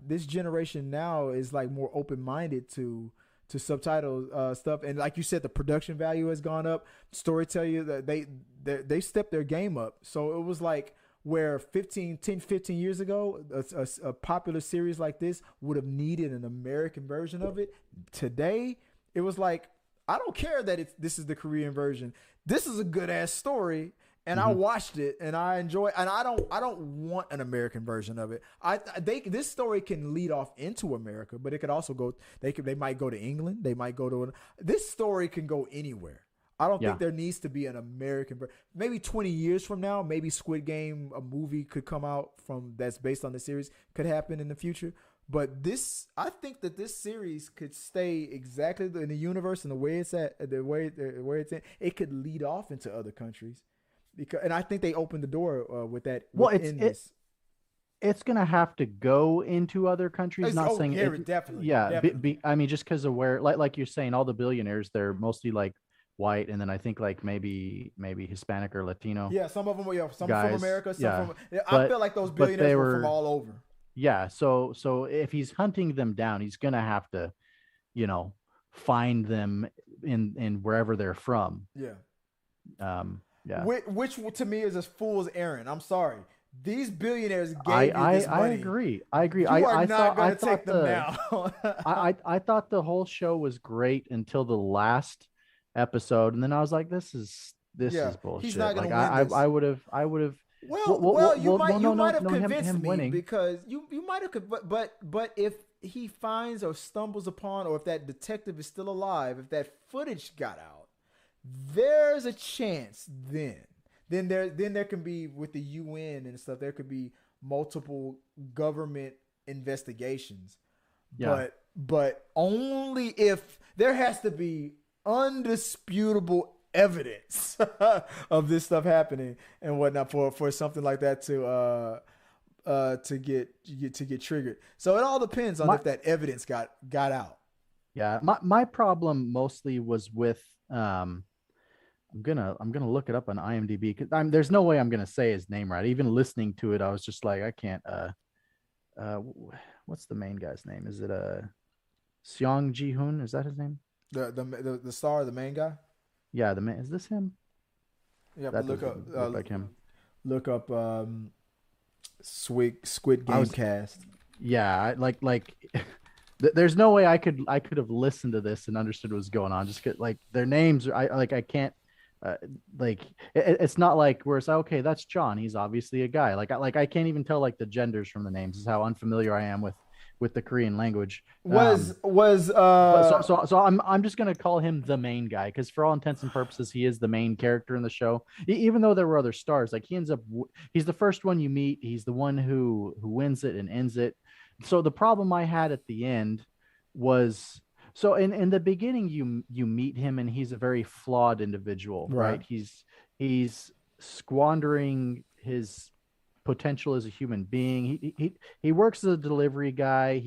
this generation now is like more open-minded to subtitle stuff. And like you said, the production value has gone up. Storytelling, they stepped their game up. So it was like, where 10, 15 years ago, a popular series like this would have needed an American version of it. Today, it was like, I don't care that this is the Korean version. This is a good ass story, and I watched it and I enjoy it, and I don't want an American version of it. This story can lead off into America, but it could also go. They might go to England. They might go to this story can go anywhere. I don't think there needs to be an American. Maybe 20 years from now, maybe Squid Game, a movie could come out that's based on the series, could happen in the future. But I think that this series could stay exactly in the universe and the way it's at, the way it's in. It could lead off into other countries, and I think they opened the door with that. Well, it's gonna have to go into other countries. Definitely. Yeah, definitely. I mean, just because of where, like you're saying, all the billionaires, they're mostly like white, and then I think like maybe Hispanic or Latino. Yeah, some of them were some guys, from America. Some from. But, I feel like those billionaires were from all over. Yeah, so if he's hunting them down, he's gonna have to, find them in wherever they're from. Yeah. Yeah. Which to me is as fool's errand. I'm sorry. These billionaires gave you this money. I agree. You are not going to take them now. I thought the whole show was great until the last episode, and then I was like, this is bullshit. He's not like win this. I would have. You might have convinced him me winning. because you might have, but if he finds or stumbles upon, or if that detective is still alive, if that footage got out, there's a chance then there can be, with the UN and stuff, there could be multiple government investigations. Yeah. But only if there has to be undisputable evidence of this stuff happening and whatnot for something like that to get triggered. So it all depends on if that evidence got out. Yeah, my problem mostly was with I'm gonna look it up on IMDb, because there's no way I'm gonna say his name right. Even listening to it, I was just like, I can't. What's the main guy's name? Is it Seong Ji-hoon? Is that his name? The star, the main guy. Yeah, the man. Is this him? Yeah, that look like him. Look up Squid Game cast. Yeah, like there's no way I could have listened to this and understood what was going on. Just like their names, I can't. It's not like where it's like, okay, that's John. He's obviously a guy. I can't even tell like the genders from the names. This is how unfamiliar I am with the Korean language. So I'm just gonna call him the main guy, because for all intents and purposes he is the main character in the show. Even though there were other stars, like he's the first one you meet. He's the one who wins it and ends it. So the problem I had at the end was, so in the beginning you meet him and he's a very flawed individual, right? He's squandering his potential as a human being. He works as a delivery guy.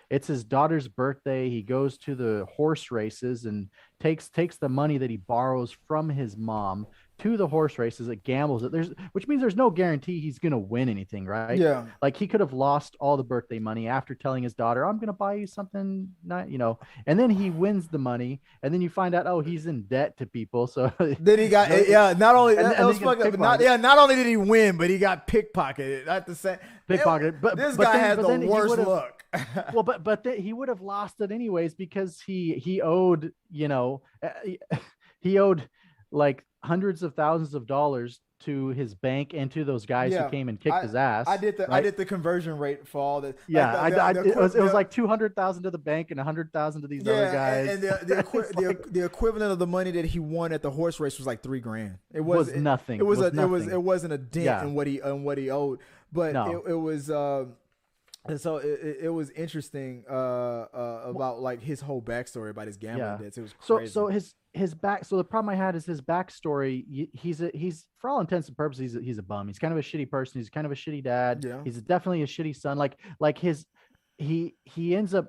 It's his daughter's birthday. He goes to the horse races and takes the money that he borrows from his mom to the horse races. It gambles it. Which means there's no guarantee he's gonna win anything, right? Yeah. Like he could have lost all the birthday money after telling his daughter, "I'm gonna buy you something," and then he wins the money, and then you find out, oh, he's in debt to people. So then he got not only not only did he win, but he got pickpocketed at the same. Pickpocketed, but this guy has the worst look. Well, but he would have lost it anyways, because he owed he owed like hundreds of thousands of dollars to his bank and to those guys Yeah, who came and kicked his ass. I did the right? conversion rate for all the Yeah, it was the- like 200,000 to the bank and 100,000 to these other guys. and the equivalent of the money that he won at the horse race was like $3,000. It was nothing. It was nothing. it wasn't a dent in what he owed, but No. it was. And so it was interesting about like his whole backstory about his gambling debts. It was crazy. So his back. So the problem I had is his backstory. He's for all intents and purposes he's a bum. He's kind of a shitty person. He's kind of a shitty dad. Yeah. He's definitely a shitty son. He ends up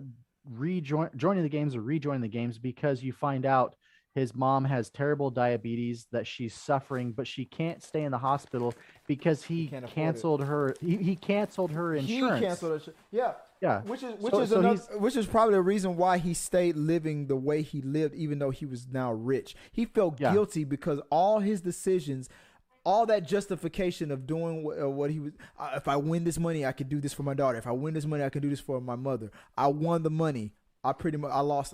joining the games because you find out his mom has terrible diabetes that she's suffering, but she can't stay in the hospital because he canceled her. He canceled her insurance. He canceled her. Yeah. Yeah. Which is probably the reason why he stayed living the way he lived, even though he was now rich. He felt guilty because all his decisions, all that justification of doing what he was. If I win this money, I could do this for my daughter. If I win this money, I can do this for my mother. I won the money. I lost.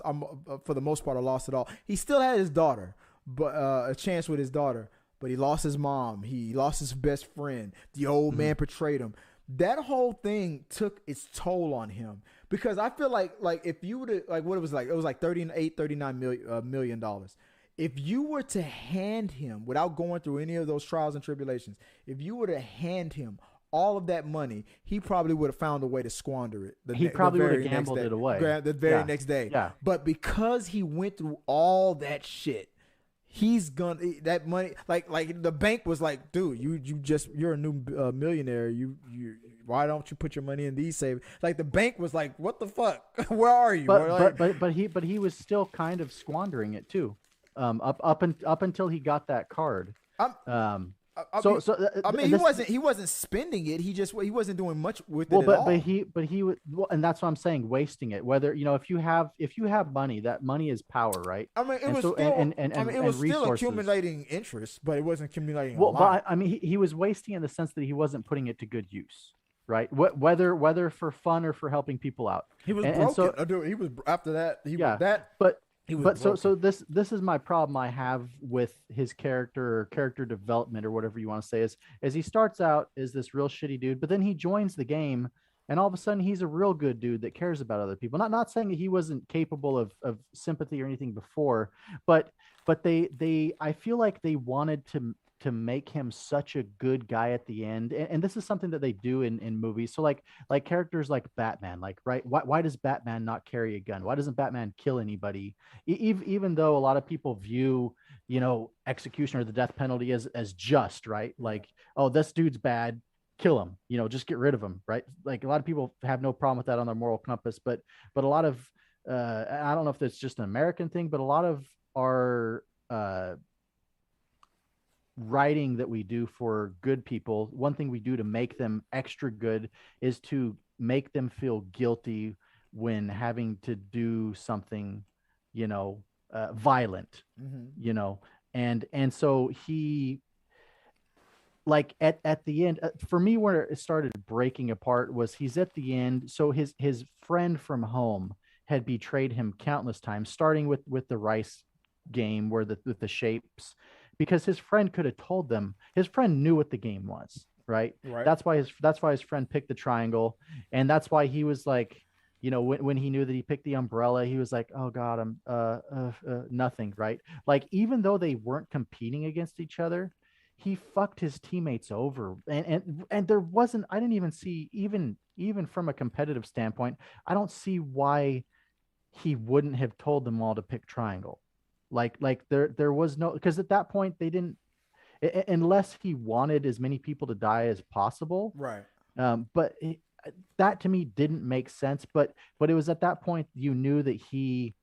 For the most part, I lost it all. He still had his daughter, but a chance with his daughter. But he lost his mom. He lost his best friend. The old man betrayed him. That whole thing took its toll on him because I feel like if you were to what it was like $39 million. If you were to hand him without going through any of those trials and tribulations, if you were to hand him all of that money, he probably would have found a way to squander it. He probably would have gambled it away the very next day. Yeah. But because he went through all that shit, he's gonna that money. Like the bank was like, dude, you're a new millionaire. You why don't you put your money in these savings? Like the bank was like, what the fuck? Where are you? But he was still kind of squandering it too, up until he got that card. He wasn't spending it. He wasn't doing much with it at all. But he was, and that's what I'm saying, wasting it. Whether if you have money, that money is power, right? I mean, it was still accumulating interest, but it wasn't accumulating. But I mean, he was wasting in the sense that he wasn't putting it to good use, right? Whether for fun or for helping people out. He was broken. He was after that. So this is my problem I have with his character development or whatever you want to say is he starts out as this real shitty dude, but then he joins the game and all of a sudden he's a real good dude that cares about other people. Not saying that he wasn't capable of sympathy or anything before, but they I feel like they wanted to make him such a good guy at the end, and this is something that they do in movies. So like characters like Batman, like right, why does Batman not carry a gun? Why doesn't Batman kill anybody? Even though a lot of people view execution or the death penalty as just, right? Like, oh, this dude's bad, kill him, just get rid of him, right? Like a lot of people have no problem with that on their moral compass, but a lot of I don't know if that's just an American thing, but a lot of our writing that we do for good people, one thing we do to make them extra good is to make them feel guilty when having to do something violent. And so he, like at the end, for me where it started breaking apart was he's at the end. So his friend from home had betrayed him countless times, starting with the rice game where with the shapes, because his friend could have told them. His friend knew what the game was, right? That's why his friend picked the triangle, and that's why he was like, when he knew that he picked the umbrella, he was like, oh god, I'm nothing, right? Like even though they weren't competing against each other, he fucked his teammates over, and there wasn't. I didn't even see even from a competitive standpoint, I don't see why he wouldn't have told them all to pick triangle. Like there was no, because at that point they didn't, unless he wanted as many people to die as possible. Right. But that to me didn't make sense. But it was at that point you knew that he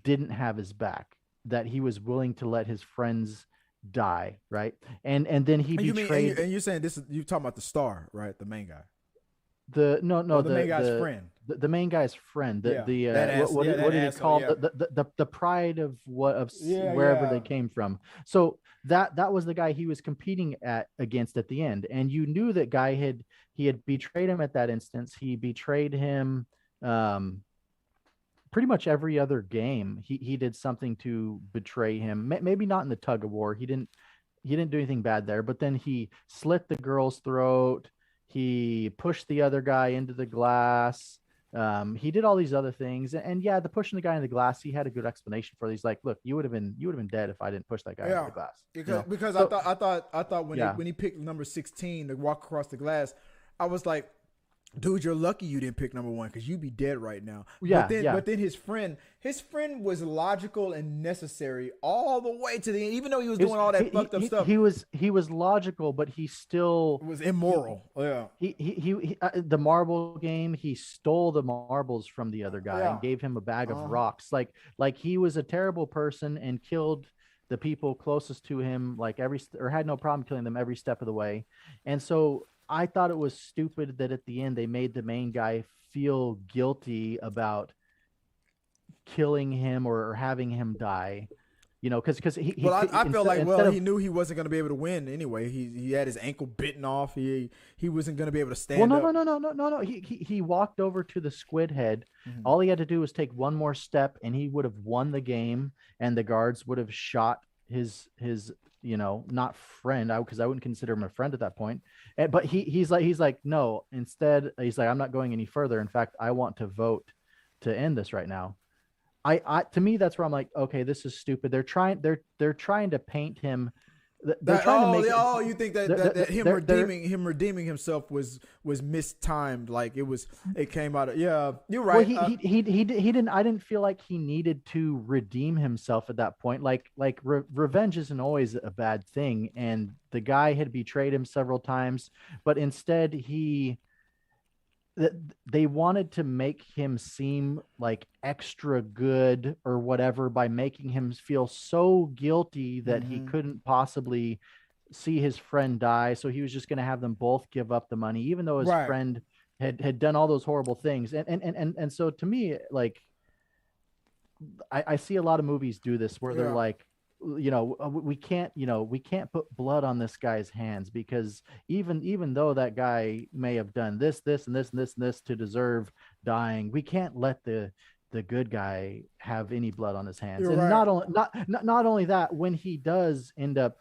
didn't have his back, that he was willing to let his friends die. Right. And then he betrayed. And you're saying this is, you're talking about the star, right? The main guy. The main guy's friend. The main guy's friend. What did he call the pride of wherever they came from. So that was the guy he was competing against at the end, and you knew that guy had betrayed him at that instance. He betrayed him pretty much every other game he did something to betray him. Maybe not in the tug of war. He didn't do anything bad there, but then he slit the girl's throat. He pushed the other guy into the glass. He did all these other things, and yeah, the pushing the guy in the glass, he had a good explanation for it. He's like, look, you would have been dead if I didn't push that guy into the glass. Because I thought when he picked number 16 to walk across the glass, I was like, dude, you're lucky you didn't pick number 1 because you'd be dead right now. But then his friend was logical and necessary all the way to the end, even though he was doing all that fucked up stuff. He was logical, but he still was immoral. The marble game, he stole the marbles from the other guy and gave him a bag of rocks. Like he was a terrible person and killed the people closest to him, or had no problem killing them every step of the way. And so I thought it was stupid that at the end they made the main guy feel guilty about killing him or having him die, because I feel like he knew he wasn't going to be able to win anyway. He had his ankle bitten off. He wasn't going to be able to stand up. No. He walked over to the squid head. Mm-hmm. All he had to do was take one more step, and he would have won the game. And the guards would have shot his not friend, because I wouldn't consider him a friend at that point. But he's like, no. Instead, he's like, I'm not going any further. In fact, I want to vote to end this right now. To me, that's where I'm like, okay, this is stupid. They're trying to paint him. You think that him redeeming himself was mistimed? Like it came out of you're right. Well, he didn't. I didn't feel like he needed to redeem himself at that point. Like revenge isn't always a bad thing, and the guy had betrayed him several times, but instead they wanted to make him seem like extra good or whatever by making him feel so guilty that he couldn't possibly see his friend die. So he was just going to have them both give up the money, even though his friend had done all those horrible things. And so to me, like, I see a lot of movies do this where they're like, we can't put blood on this guy's hands, because even though that guy may have done this and this to deserve dying, we can't let the good guy have any blood on his hands. You're and right. not only that, when he does end up,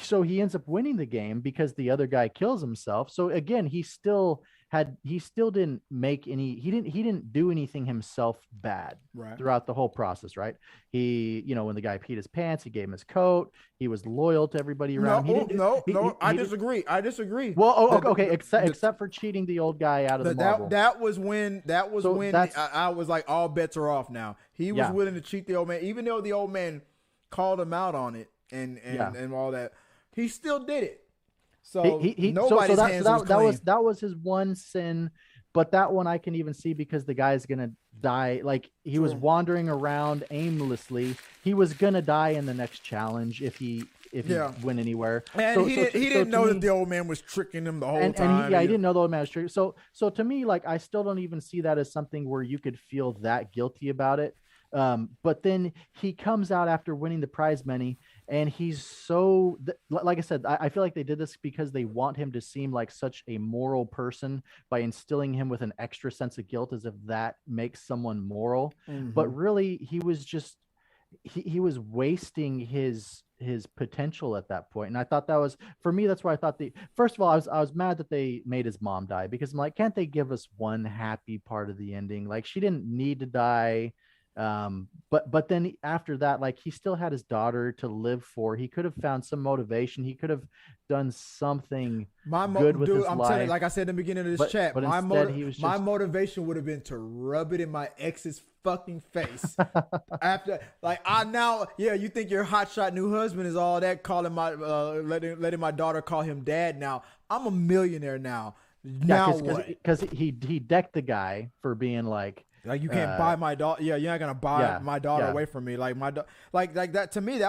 so he ends up winning the game because the other guy kills himself. So again, he still didn't make any, he didn't do anything himself bad throughout the whole process, right? He, when the guy peed his pants, he gave him his coat. He was loyal to everybody around. I disagree. Well, okay, except for cheating the old guy out of the marble. That was when I was like, all bets are off now. He was willing to cheat the old man, even though the old man called him out on it and all that. He still did it. So nobody's hands was clean. That was his one sin, but that one I can even see because the guy's gonna die. Like he was wandering around aimlessly. He was gonna die in the next challenge if he went anywhere. And he didn't know that the old man was tricking him the whole time. He didn't know the old man was tricking. So to me, like, I still don't even see that as something where you could feel that guilty about it. But then he comes out after winning the prize money, and he's so, like I said, I feel like they did this because they want him to seem like such a moral person by instilling him with an extra sense of guilt, as if that makes someone moral. But really, he was just, he was wasting his potential at that point. And I thought that was, for me, that's why I thought first of all, I was mad that they made his mom die, because I'm like, can't they give us one happy part of the ending? Like, she didn't need to die. But then after that, like, he still had his daughter to live for. He could have found some motivation. He could have done something good with his life. Telling you, like I said in the beginning of this chat, my motivation would have been to rub it in my ex's fucking face. After, like, you think your hotshot new husband is all that, calling my letting my daughter call him dad. Now I'm a millionaire now. Because he decked the guy for being like you can't buy my daughter. Yeah, you're not gonna buy my daughter away from me. Like like that. To me,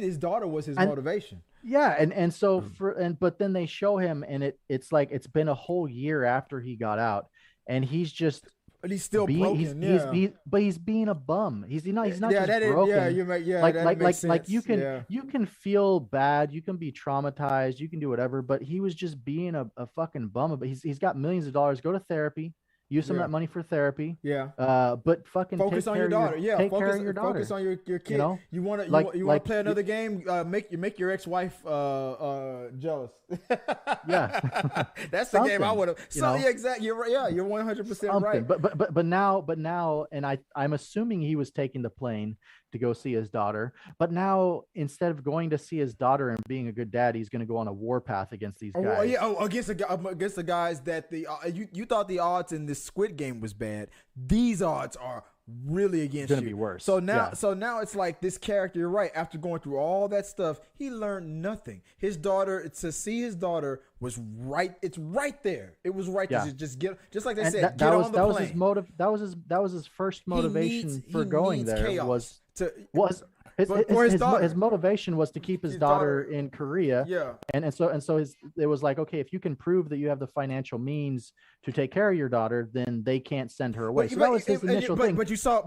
his daughter was his motivation. Yeah, and so but then they show him, and it's like it's been a whole year after he got out, and he's just. But he's still broken. But he's being a bum. He's not just broken. You can feel bad. You can be traumatized. You can do whatever. But he was just being a fucking bum. But he's got millions of dollars. Go to therapy. Use some Yeah. of that money for therapy. Yeah. But fucking Focus take on care your of daughter. Yeah. take Focus, care of your daughter. Focus on your kid. You know? You want to Like- you want like to play another game? Make your ex-wife jealous. Yeah. That's the game I Something, would have. you So know? yeah, exactly. You're right. Yeah, you're 100% right. But now, and I'm assuming he was taking the plane to go see his daughter. But now, instead of going to see his daughter and being a good dad, he's going to go on a war path against these guys. Oh, yeah, against the guys that you thought the odds in this Squid Game was bad. These odds are really against Gonna you. be worse. So now, Yeah. so now it's like this character. You're right. After going through all that stuff, he learned nothing. His daughter, to see his daughter was right. It's right there. It was right Yeah. to just like they And said, that get was on the that plane. was his motive. That was his first motivation for he going needs there. chaos Was his, for his daughter. his motivation was to keep his His daughter daughter. in Korea. Yeah. And so it was like, okay, if you can prove that you have the financial means to take care of your daughter, then they can't send her away. So that was his initial thing. But you saw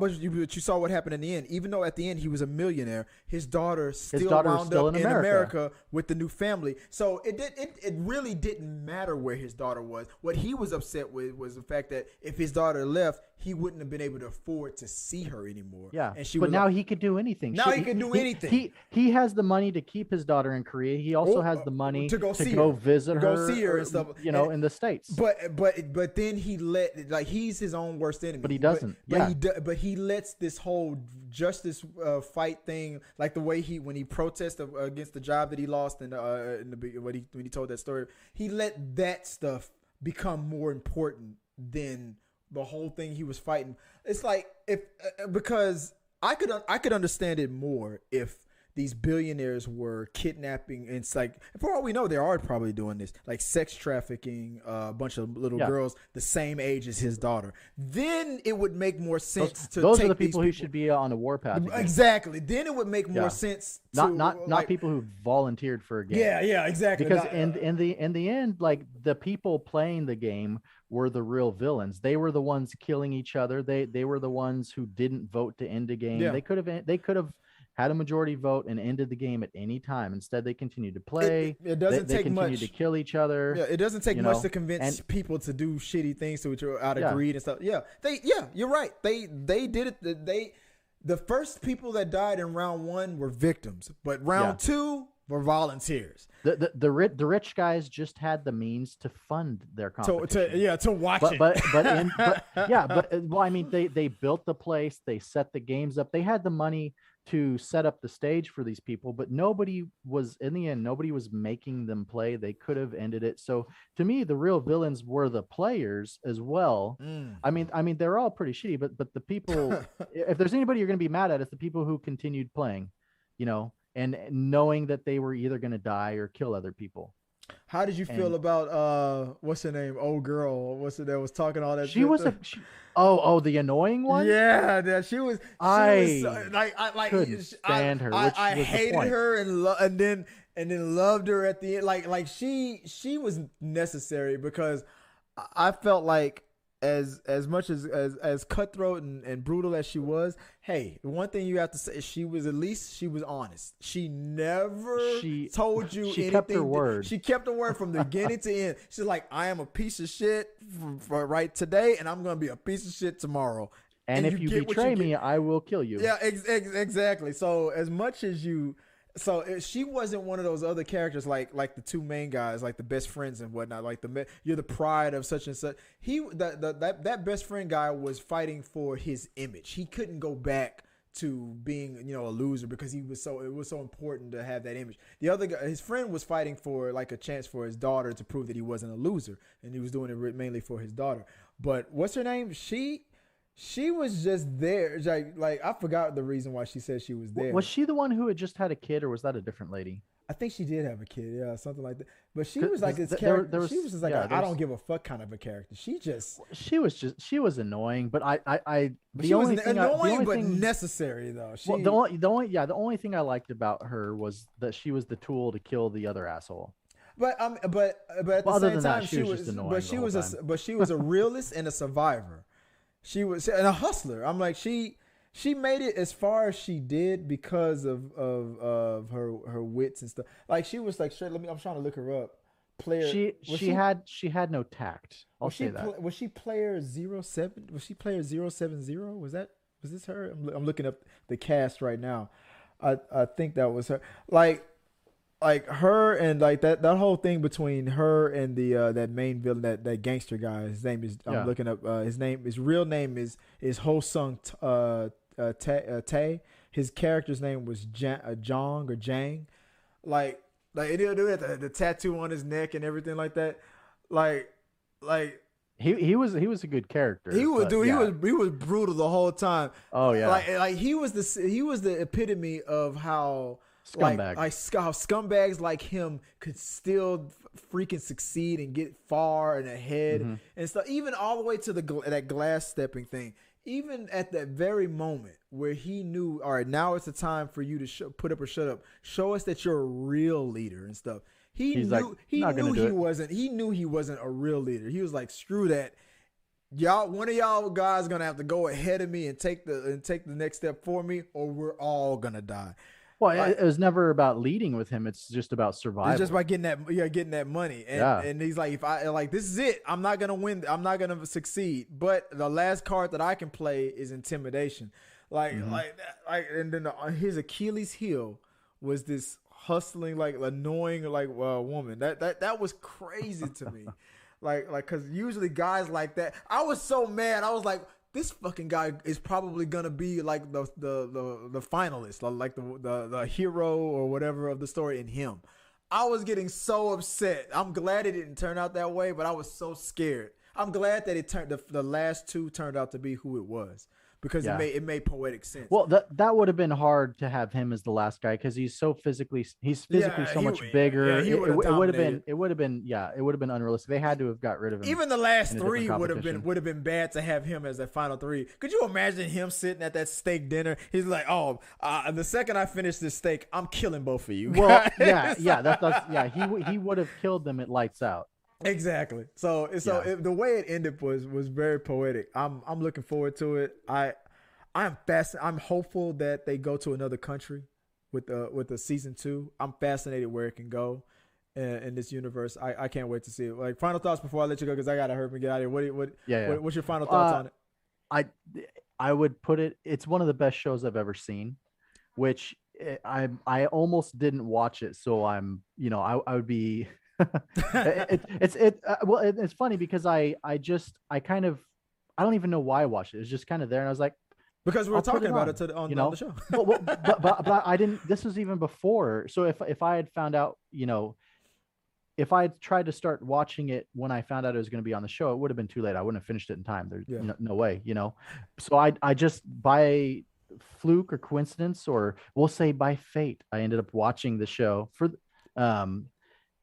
what happened in the end. Even though at the end he was a millionaire, his daughter still daughter is wound still up in in America. America with the new family. So it really didn't matter where his daughter was. What he was upset with was the fact that if his daughter left, he wouldn't have been able to afford to see her anymore. Yeah, and she but was now like, he could do anything. Now he can do anything. He has the money to keep his daughter in Korea. He also has the money to go see go her. visit To her, go see her and stuff. in the States. But then he he's his own worst enemy. But he doesn't. But he lets this whole justice fight thing, like the way when he protested against the job that he lost when he told that story, he let that stuff become more important than the whole thing he was fighting. It's like because I could understand it more if these billionaires were kidnapping, and it's like, for all we know, they are probably doing this, like sex trafficking a bunch of little girls the same age as his daughter. Then it would make more sense those take are the these people who should be on a warpath. against. Exactly. Then it would make more sense. Not people who volunteered for a game. Yeah, exactly. Because in the end, like the people playing the game were the real villains. They were the ones killing each other. They were the ones who didn't vote to end a game. Yeah. They could have had a majority vote and ended the game at any time. Instead, they continued to play. It doesn't they take continued much to kill each other. Yeah, it doesn't take you much know, to convince and- people to do shitty things to each other out of Yeah. greed and stuff. Yeah, you're right. They did it. The first people that died in round 1 were victims, but round 2 were volunteers. The rich guys just had the means to fund their competition. To watch But it. well, I mean, they built the place, they set the games up, they had the money to set up the stage for these people, but nobody was making them play. They could have ended it. So to me, the real villains were the players as well. I mean, they're all pretty shitty, but the people, if there's anybody you're going to be mad at, it's the people who continued playing, and knowing that they were either going to die or kill other people. How did you feel about what's her name? Old girl. What's her that was talking all that? She shit? was the annoying one. Yeah, that she was. I couldn't stand her. Which I was the hated point. her and then loved her at the end. Like she was necessary because I felt like as much as cutthroat and brutal as she was, hey, the one thing you have to say is she was honest. She never told you she anything. kept her word. She kept her word from the beginning to end. She's like, I am a piece of shit for right today, and I'm gonna be a piece of shit tomorrow. And if you betray me, I will kill you. Yeah, exactly. So as much as you. So she wasn't one of those other characters like the two main guys, like the best friends and whatnot. Like you're the pride of such and such. That best friend guy was fighting for his image. He couldn't go back to being a loser because it was so important to have that image. The other guy, his friend, was fighting for like a chance for his daughter to prove that he wasn't a loser, and he was doing it mainly for his daughter. But what's her name? She was just there. Like I forgot the reason why she said she was there. Was she the one who had just had a kid, or was that a different lady? I think she did have a kid, yeah, something like that. But she was like this there character. She was just like I don't give a fuck kind of a character. She was annoying, but she was annoying but necessary though. The only thing I liked about her was that she was the tool to kill the other asshole. But at the same time, she was just annoying. But she was a realist and a survivor. She was and a hustler. I'm like she made it as far as she did because of her wits and stuff. Like she was like straight. I'm trying to look her up player? She had no tact. I'll say that. Was she player 07? Was she player 070? Was this her? I'm looking up the cast right now. I think that was her. Like her and like that whole thing between her and the that main villain, that gangster guy. His name is I'm looking up his real name is Ho Sung Tae. His character's name was Jong or Jang. Like he'll do it, the tattoo on his neck and everything like that. Like he was a good character. he was brutal the whole time. Oh yeah. Like he was the epitome of how Scumbag. how scumbags like him could still freaking succeed and get far and ahead and stuff. Even all the way to that glass stepping thing. Even at that very moment where he knew, all right, now it's the time for you to put up or shut up. Show us that you're a real leader and stuff. He knew he wasn't a real leader. He was like, screw that. One of y'all guys gonna have to go ahead of me and take the next step for me, or we're all gonna die. Well, it was never about leading with him. It's just about survival. It's just about getting that money. And he's like, if I like, this is it. I'm not gonna win. I'm not gonna succeed. But the last card that I can play is intimidation. And then his Achilles heel was this hustling, like annoying, like woman. That was crazy to me. Because usually guys like that, I was so mad. I was like, this fucking guy is probably gonna be like the finalist, like the hero or whatever of the story in him. I was getting so upset. I'm glad it didn't turn out that way, but I was so scared. I'm glad that the last two turned out to be who it was, because it made poetic sense. Well, that would have been hard to have him as the last guy because he's physically so much bigger. Yeah, it would have been unrealistic. They had to have got rid of him. Even the last three would have been bad to have him as the final three. Could you imagine him sitting at that steak dinner? He's like, the second I finish this steak, I'm killing both of you. Well, he would have killed them at lights out. Exactly. So the way it ended was very poetic. I'm looking forward to it. I'm hopeful that they go to another country with the season 2. I'm fascinated where it can go in this universe. I can't wait to see it. Like, final thoughts before I let you go, because I gotta hurry and get out of here. What's your final thoughts on it? I would put it's one of the best shows I've ever seen, which I almost didn't watch it, so I would be. It's funny because I don't even know why I watched it. It's just kind of there, and I was like, because we were talking about it on the show. but I didn't. This was even before. So if I had found out, if I had tried to start watching it when I found out it was going to be on the show, it would have been too late. I wouldn't have finished it in time. There's no way, So I just, by fluke or coincidence, or we'll say by fate, I ended up watching the show for.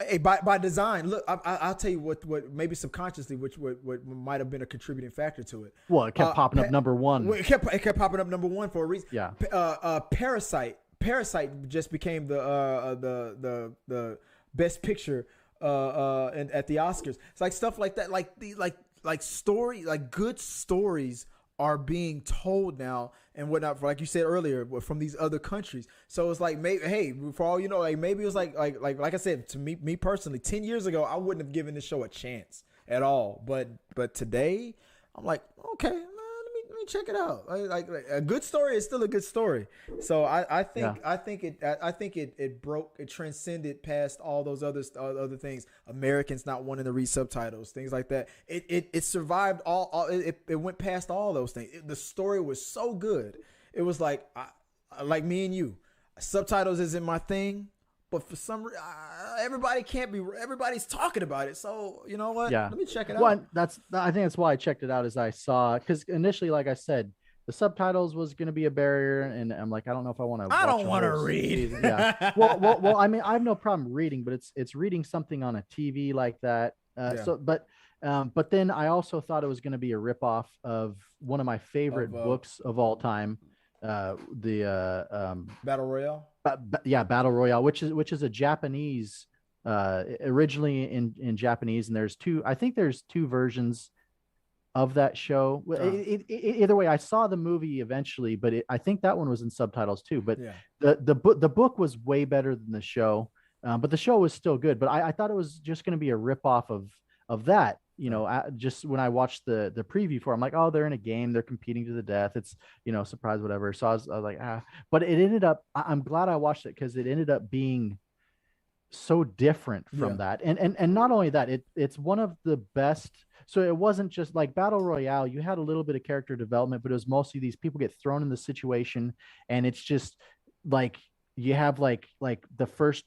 Hey, by design, look, I'll tell you what maybe subconsciously, what might have been a contributing factor to it. Well, it kept popping up number one. It kept popping up number one for a reason. Yeah. Parasite just became the best picture at the Oscars. It's like stuff like that, like story, like good stories are being told now and whatnot, like you said earlier, from these other countries. So it's like, maybe, hey, for all you know, like maybe it was like I said, to me personally, 10 years ago, I wouldn't have given this show a chance at all. But today, I'm like, okay, let me check it out. Like a good story is still a good story. So I think it broke, it transcended past all those other things. Americans not wanting to read subtitles, things like that. It survived it went past all those things. The story was so good. It was like me and you. Subtitles isn't my thing, but for some reason, everybody's talking about it. So you know what? Yeah. Let me check it out. Well, I think that's why I checked it out, as I saw, because initially, like I said, the subtitles was going to be a barrier, and I'm like, I don't know if I want to. I don't want to read. Season. Yeah. Well, I mean, I have no problem reading, but it's reading something on a TV like that. But then I also thought it was going to be a ripoff of one of my favorite books of all time, the Battle Royale. Battle Royale, which is a Japanese, originally in Japanese, and there's two versions of that show. Either way, I saw the movie eventually, but I think that one was in subtitles too. But the book was way better than the show. But the show was still good. But I thought it was just going to be a ripoff of that. Just when I watched the preview for it, I'm like, oh, they're in a game, they're competing to the death. It's, surprise, whatever. So I was like, but it ended up, I'm glad I watched it because it ended up being so different from that. And not only that, it's one of the best. So it wasn't just like Battle Royale. You had a little bit of character development, but it was mostly these people get thrown in the situation. And it's just like, you have like the first,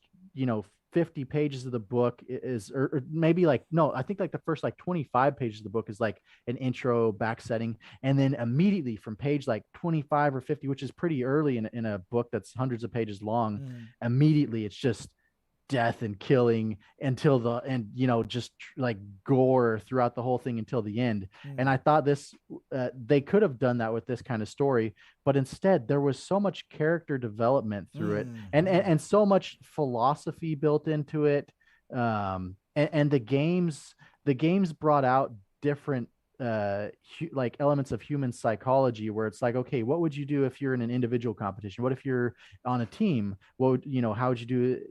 50 pages of the book is, or maybe like, no, I think like the first like 25 pages of the book is like an intro back setting. And then immediately from page like 25 or 50, which is pretty early in a book that's hundreds of pages long, immediately it's just death and killing until the end, just like gore throughout the whole thing until the end. And I thought this, they could have done that with this kind of story, but instead there was so much character development through it, and so much philosophy built into it. And the games brought out different like elements of human psychology, where it's like, okay, what would you do if you're in an individual competition? What if you're on a team? What would, how would you do,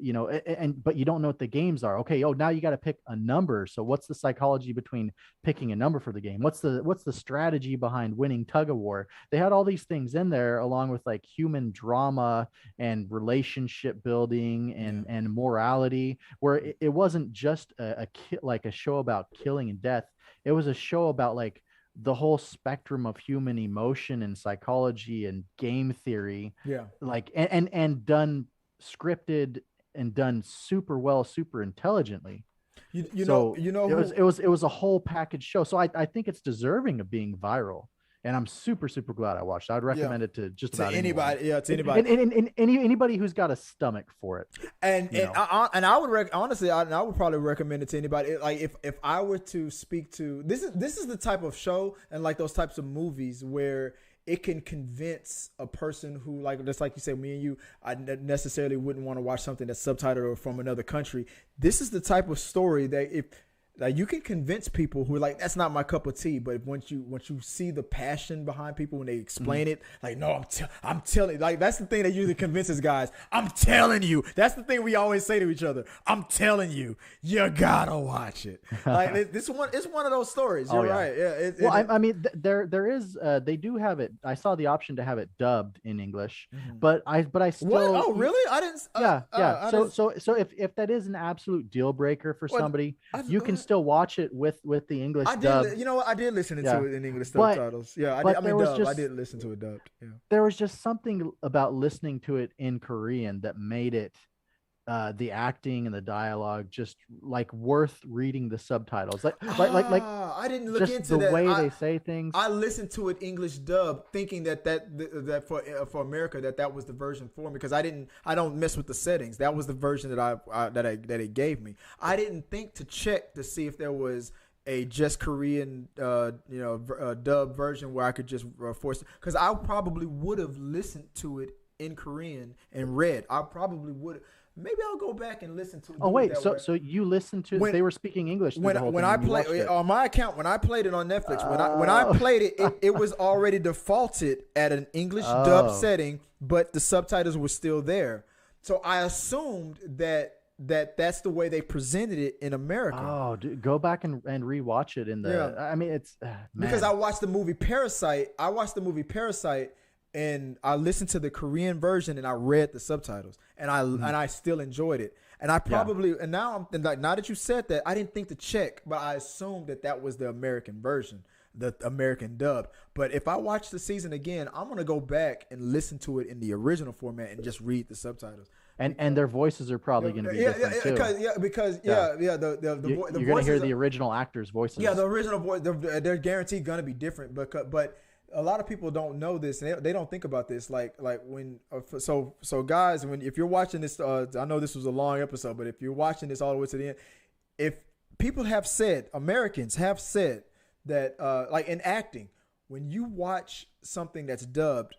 but you don't know what the games are. Okay. Oh, now you got to pick a number. So what's the psychology between picking a number for the game? What's the strategy behind winning tug of war? They had all these things in there, along with like human drama and relationship building and morality, where it wasn't just like a show about killing and death. It was a show about like the whole spectrum of human emotion and psychology and game theory. Yeah. Like, and done scripted and done super well, super intelligently. It was a whole package show. So I think it's deserving of being viral. And I'm super, super glad I watched it. I'd recommend it to just about anybody. Anyone. Yeah, to anybody. And anybody who's got a stomach for it. And I would honestly, I would probably recommend it to anybody. Like if I were to speak to this is the type of show and like those types of movies where it can convince a person who, like, just like you said, me and you, I necessarily wouldn't want to watch something that's subtitled or from another country. This is the type of story that if like you can convince people who are like, that's not my cup of tea. But once you see the passion behind people when they explain it, like, no, I'm telling, like, that's the thing that usually convinces guys. I'm telling you. That's the thing we always say to each other. I'm telling you, you gotta watch it. Like it's one of those stories. You're right. Yeah. I mean, there is. They do have it. I saw the option to have it dubbed in English, but I still. What? Oh, really? I didn't. Yeah. So if that is an absolute deal breaker for somebody, you can still watch it with the English dub. You know what? I did listen to it in English subtitles. I did listen to it dubbed. Yeah. There was just something about listening to it in Korean that made it the acting and the dialogue just like worth reading the subtitles. Like I didn't look into the that. way they say things. I listened to it English dub, thinking that for America that was the version for me, because I don't mess with the settings. That was the version that it gave me. I didn't think to check to see if there was a just Korean dub version where I could just force it, because I probably would have listened to it in Korean and read. I probably would. Maybe I'll go back and listen to it. Oh wait, so you listened to it? They were speaking English when I played on my account, when I played it on Netflix. When I played it was already defaulted at an English dub setting, but the subtitles were still there. So I assumed that's the way they presented it in America. Oh, dude, go back and rewatch it in the. I mean, it's because I watched the movie Parasite. And I listened to the Korean version and I read the subtitles, and I still enjoyed it. And I probably and now that you said that, I didn't think to check, but I assumed that was the American version, the American dub. But if I watch the season again, I'm gonna go back and listen to it in the original format and just read the subtitles. And their voices are probably going to be different too. Because you're going to hear the original actors' voices. Yeah, the original voice, they're guaranteed going to be different. But a lot of people don't know this, and they don't think about this. Like when so guys, if you're watching this, I know this was a long episode, but if you're watching this all the way to the end, if people have said, Americans have said that, like in acting, when you watch something that's dubbed,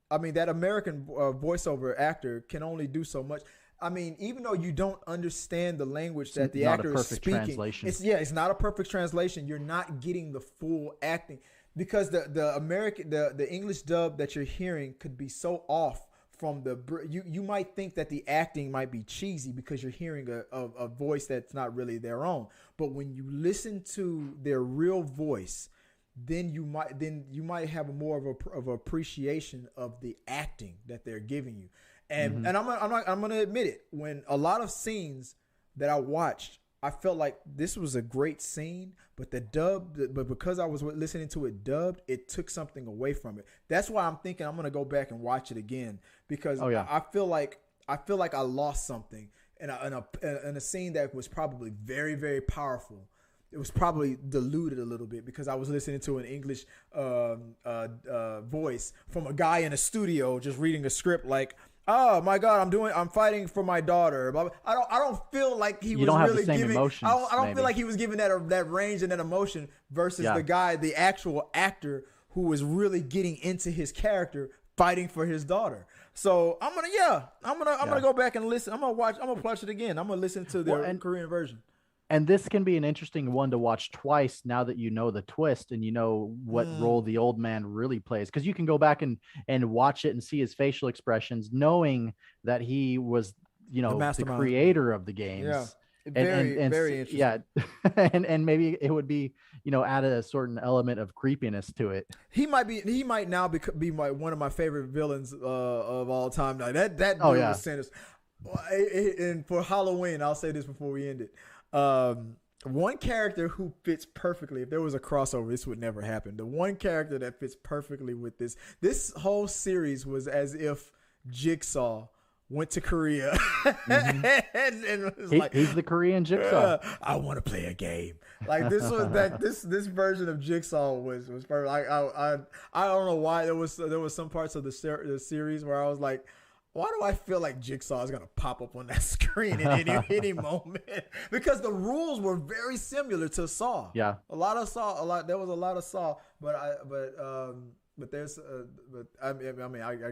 I mean, that American voiceover actor can only do so much. I mean, even though you don't understand the language that the actor is speaking, it's not a perfect translation. You're not getting the full acting, because the English dub that you're hearing could be so off from you might think that the acting might be cheesy because you're hearing a voice that's not really their own. But when you listen to their real voice, then you might have more of a appreciation of the acting that they're giving you. And and I'm gonna admit it, when a lot of scenes that I watched, I felt like this was a great scene, but because I was listening to it dubbed, it took something away from it. That's why I'm thinking I'm gonna go back and watch it again, because I feel like I lost something in a scene that was probably very, very powerful. It was probably diluted a little bit because I was listening to an English voice from a guy in a studio just reading a script like, oh my God, I'm fighting for my daughter. I don't feel like he was really giving. I don't feel like he was giving that range and that emotion versus the guy, the actual actor who was really getting into his character, fighting for his daughter. So I'm gonna go back and listen. I'm gonna watch it again. I'm gonna listen to the Korean version. And this can be an interesting one to watch twice now that you know the twist and you know what role the old man really plays. Because you can go back and watch it and see his facial expressions, knowing that he was, the creator of the games. Yeah. Very interesting. Yeah. and maybe it would be, add a certain element of creepiness to it. He might now be one of my favorite villains of all time. Now that dude was sinister. And for Halloween, I'll say this before we end it. One character who fits perfectly, if there was a crossover, this would never happen. The one character that fits perfectly with this whole series was as if Jigsaw went to Korea and was he's the Korean Jigsaw. I want to play a game. Like this was this version of Jigsaw was perfect. I don't know why there was some parts of the series where I was like, why do I feel like Jigsaw is gonna pop up on that screen at any moment? Because the rules were very similar to Saw. Yeah, there was a lot of Saw, but I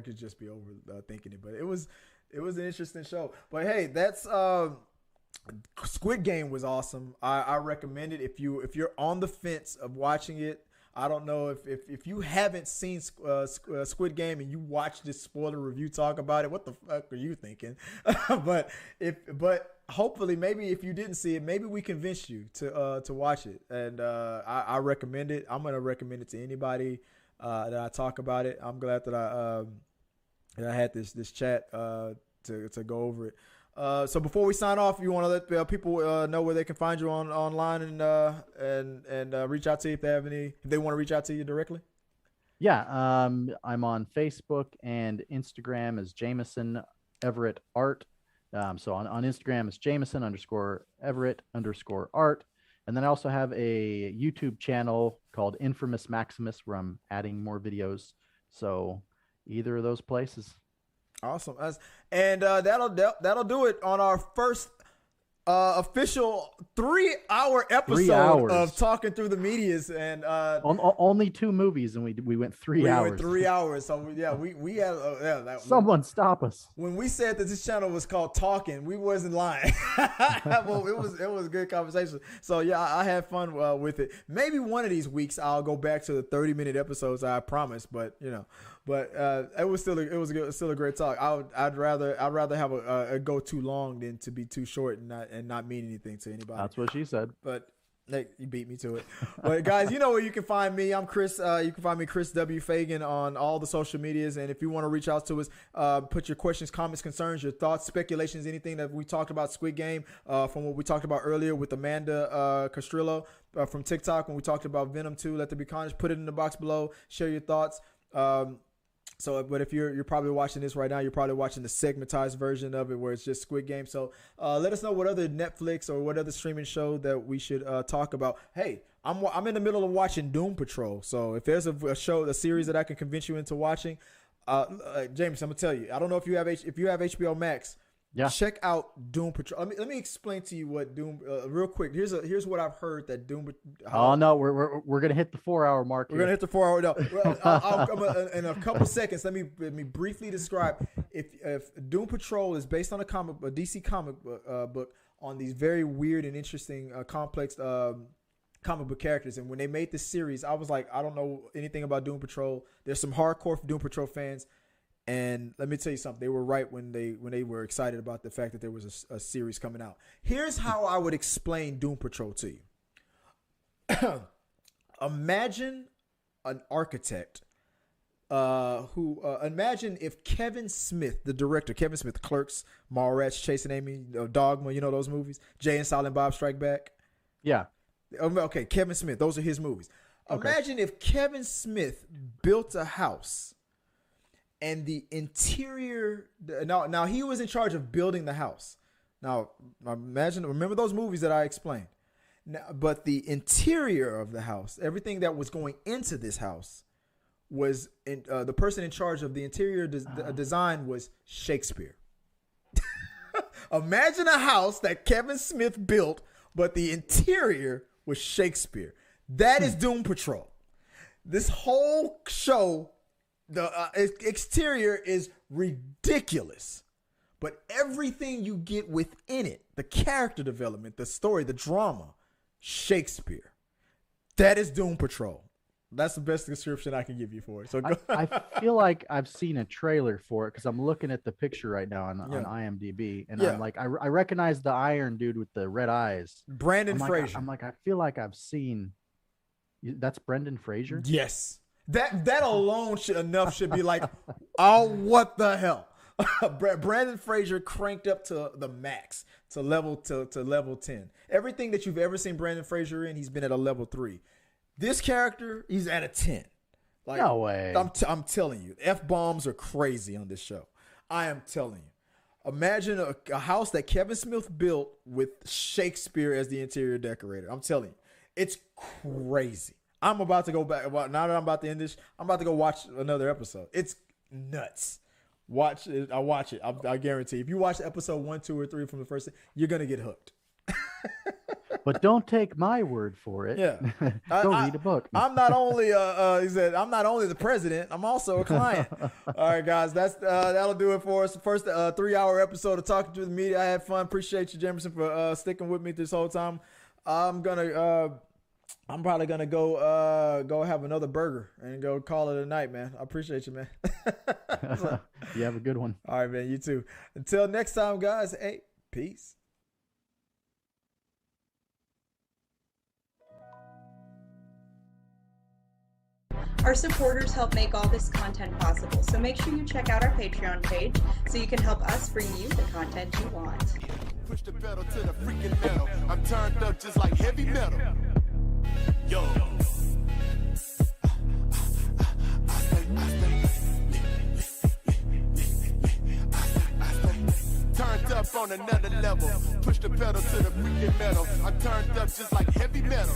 could just be overthinking it. But it was an interesting show. But hey, that's Squid Game was awesome. I recommend it if you're on the fence of watching it. I don't know if you haven't seen Squid Game and you watch this spoiler review talk about it, what the fuck are you thinking? but hopefully, maybe if you didn't see it, maybe we convinced you to watch it. And I recommend it. I'm gonna recommend it to anybody that I talk about it. I'm glad that I had this chat to go over it. So before we sign off, you want to let people know where they can find you online and reach out to you if they want to reach out to you directly? Yeah, I'm on Facebook and Instagram as Jameson Everett Art. So on Instagram it's Jameson_Everett_art. And then I also have a YouTube channel called Infamous Maximus where I'm adding more videos. So either of those places. Awesome. And that'll do it on our first official 3-hour episode of Talking Through the Medias. And only 2 movies, and we went 3 hours. We went 3 hours. So we had someone stop us. When we said that this channel was called Talking, we wasn't lying. Well, it was a good conversation. So yeah, I had fun with it. Maybe one of these weeks I'll go back to the 30-minute episodes. I promise. But it was still a great talk. I'd rather have a go too long than to be too short and not mean anything to anybody. That's what she said. But you beat me to it. But guys, you know where you can find me. I'm Chris. You can find me Chris W. Fagan on all the social medias. And if you want to reach out to us, put your questions, comments, concerns, your thoughts, speculations, anything that we talked about Squid Game, from what we talked about earlier with Amanda Castrillo from TikTok when we talked about Venom 2. Let there be comments. Put it in the box below. Share your thoughts. But if you're probably watching this right now, you're probably watching the segmentized version of it where it's just Squid Game. So let us know what other Netflix or what other streaming show that we should talk about. Hey, I'm in the middle of watching Doom Patrol. So if there's a series that I can convince you into watching, James, I'm gonna tell you. I don't know if you have HBO Max. Yeah. Check out Doom Patrol. Let me explain to you what Doom real quick. Here's what I've heard that Doom. Oh no, we're gonna hit the 4-hour mark. We're gonna hit the 4-hour. No, in a couple seconds. Let me briefly describe. If Doom Patrol is based on a DC comic book on these very weird and interesting, complex comic book characters, and when they made this series, I was like, I don't know anything about Doom Patrol. There's some hardcore Doom Patrol fans. And let me tell you something. They were right when they were excited about the fact that there was a series coming out. Here's how I would explain Doom Patrol to you. Imagine an architect who imagine if Kevin Smith, the director, Kevin Smith, Clerks, Mallrats, Chasing Amy, Dogma, you know those movies, Jay and Silent Bob Strike Back. Yeah. Okay, Kevin Smith. Those are his movies. Okay. Imagine if Kevin Smith built a house and the interior. Now he was in charge of building the house. Now remember those movies that I explained. Now, but the interior of the house, everything that was going into this house, was the person in charge of the interior design was Shakespeare. Imagine a house that Kevin Smith built, but the interior was Shakespeare. That is Doom Patrol. This whole show, the exterior is ridiculous, but everything you get within it, the character development, the story, the drama, Shakespeare. That is Doom Patrol. That's the best description I can give you for it. So I feel like I've seen a trailer for it because I'm looking at the picture right now on IMDb, and I'm like, I recognize the Iron Dude with the red eyes, Brandon Fraser. I'm like, I feel like I've seen. That's Brendan Fraser. Yes, that alone should be like, oh, what the hell? Brandon Fraser cranked up to the max, to level 10. Everything that you've ever seen Brandon Fraser in, he's been at a level 3. This character, he's at a 10. Like, no way. I'm telling you, F-bombs are crazy on this show. I am telling you. Imagine a house that Kevin Smith built with Shakespeare as the interior decorator. I'm telling you, it's crazy. I'm about to go back. Now that I'm about to end this, I'm about to go watch another episode. It's nuts. Watch it. I watch it. I guarantee. If you watch episode 1, 2, or 3 from the first, you're gonna get hooked. But don't take my word for it. Yeah, go read a book. I'm not only he said I'm not only the president, I'm also a client. All right, guys, that'll do it for us. The first 3-hour episode of Talking to the Media. I had fun. Appreciate you, Jameson, for sticking with me this whole time. I'm probably gonna go have another burger and go call it a night, man. I appreciate you, man. You have a good one. All right, man. You too. Until next time, guys. Hey, peace. Our supporters help make all this content possible, so make sure you check out our Patreon page so you can help us bring you the content you want. Push the pedal to the freaking metal. I'm turned up just like heavy metal. Yo. Turned up on another level. Push the pedal to the freaking metal. I'm turned up just like heavy metal.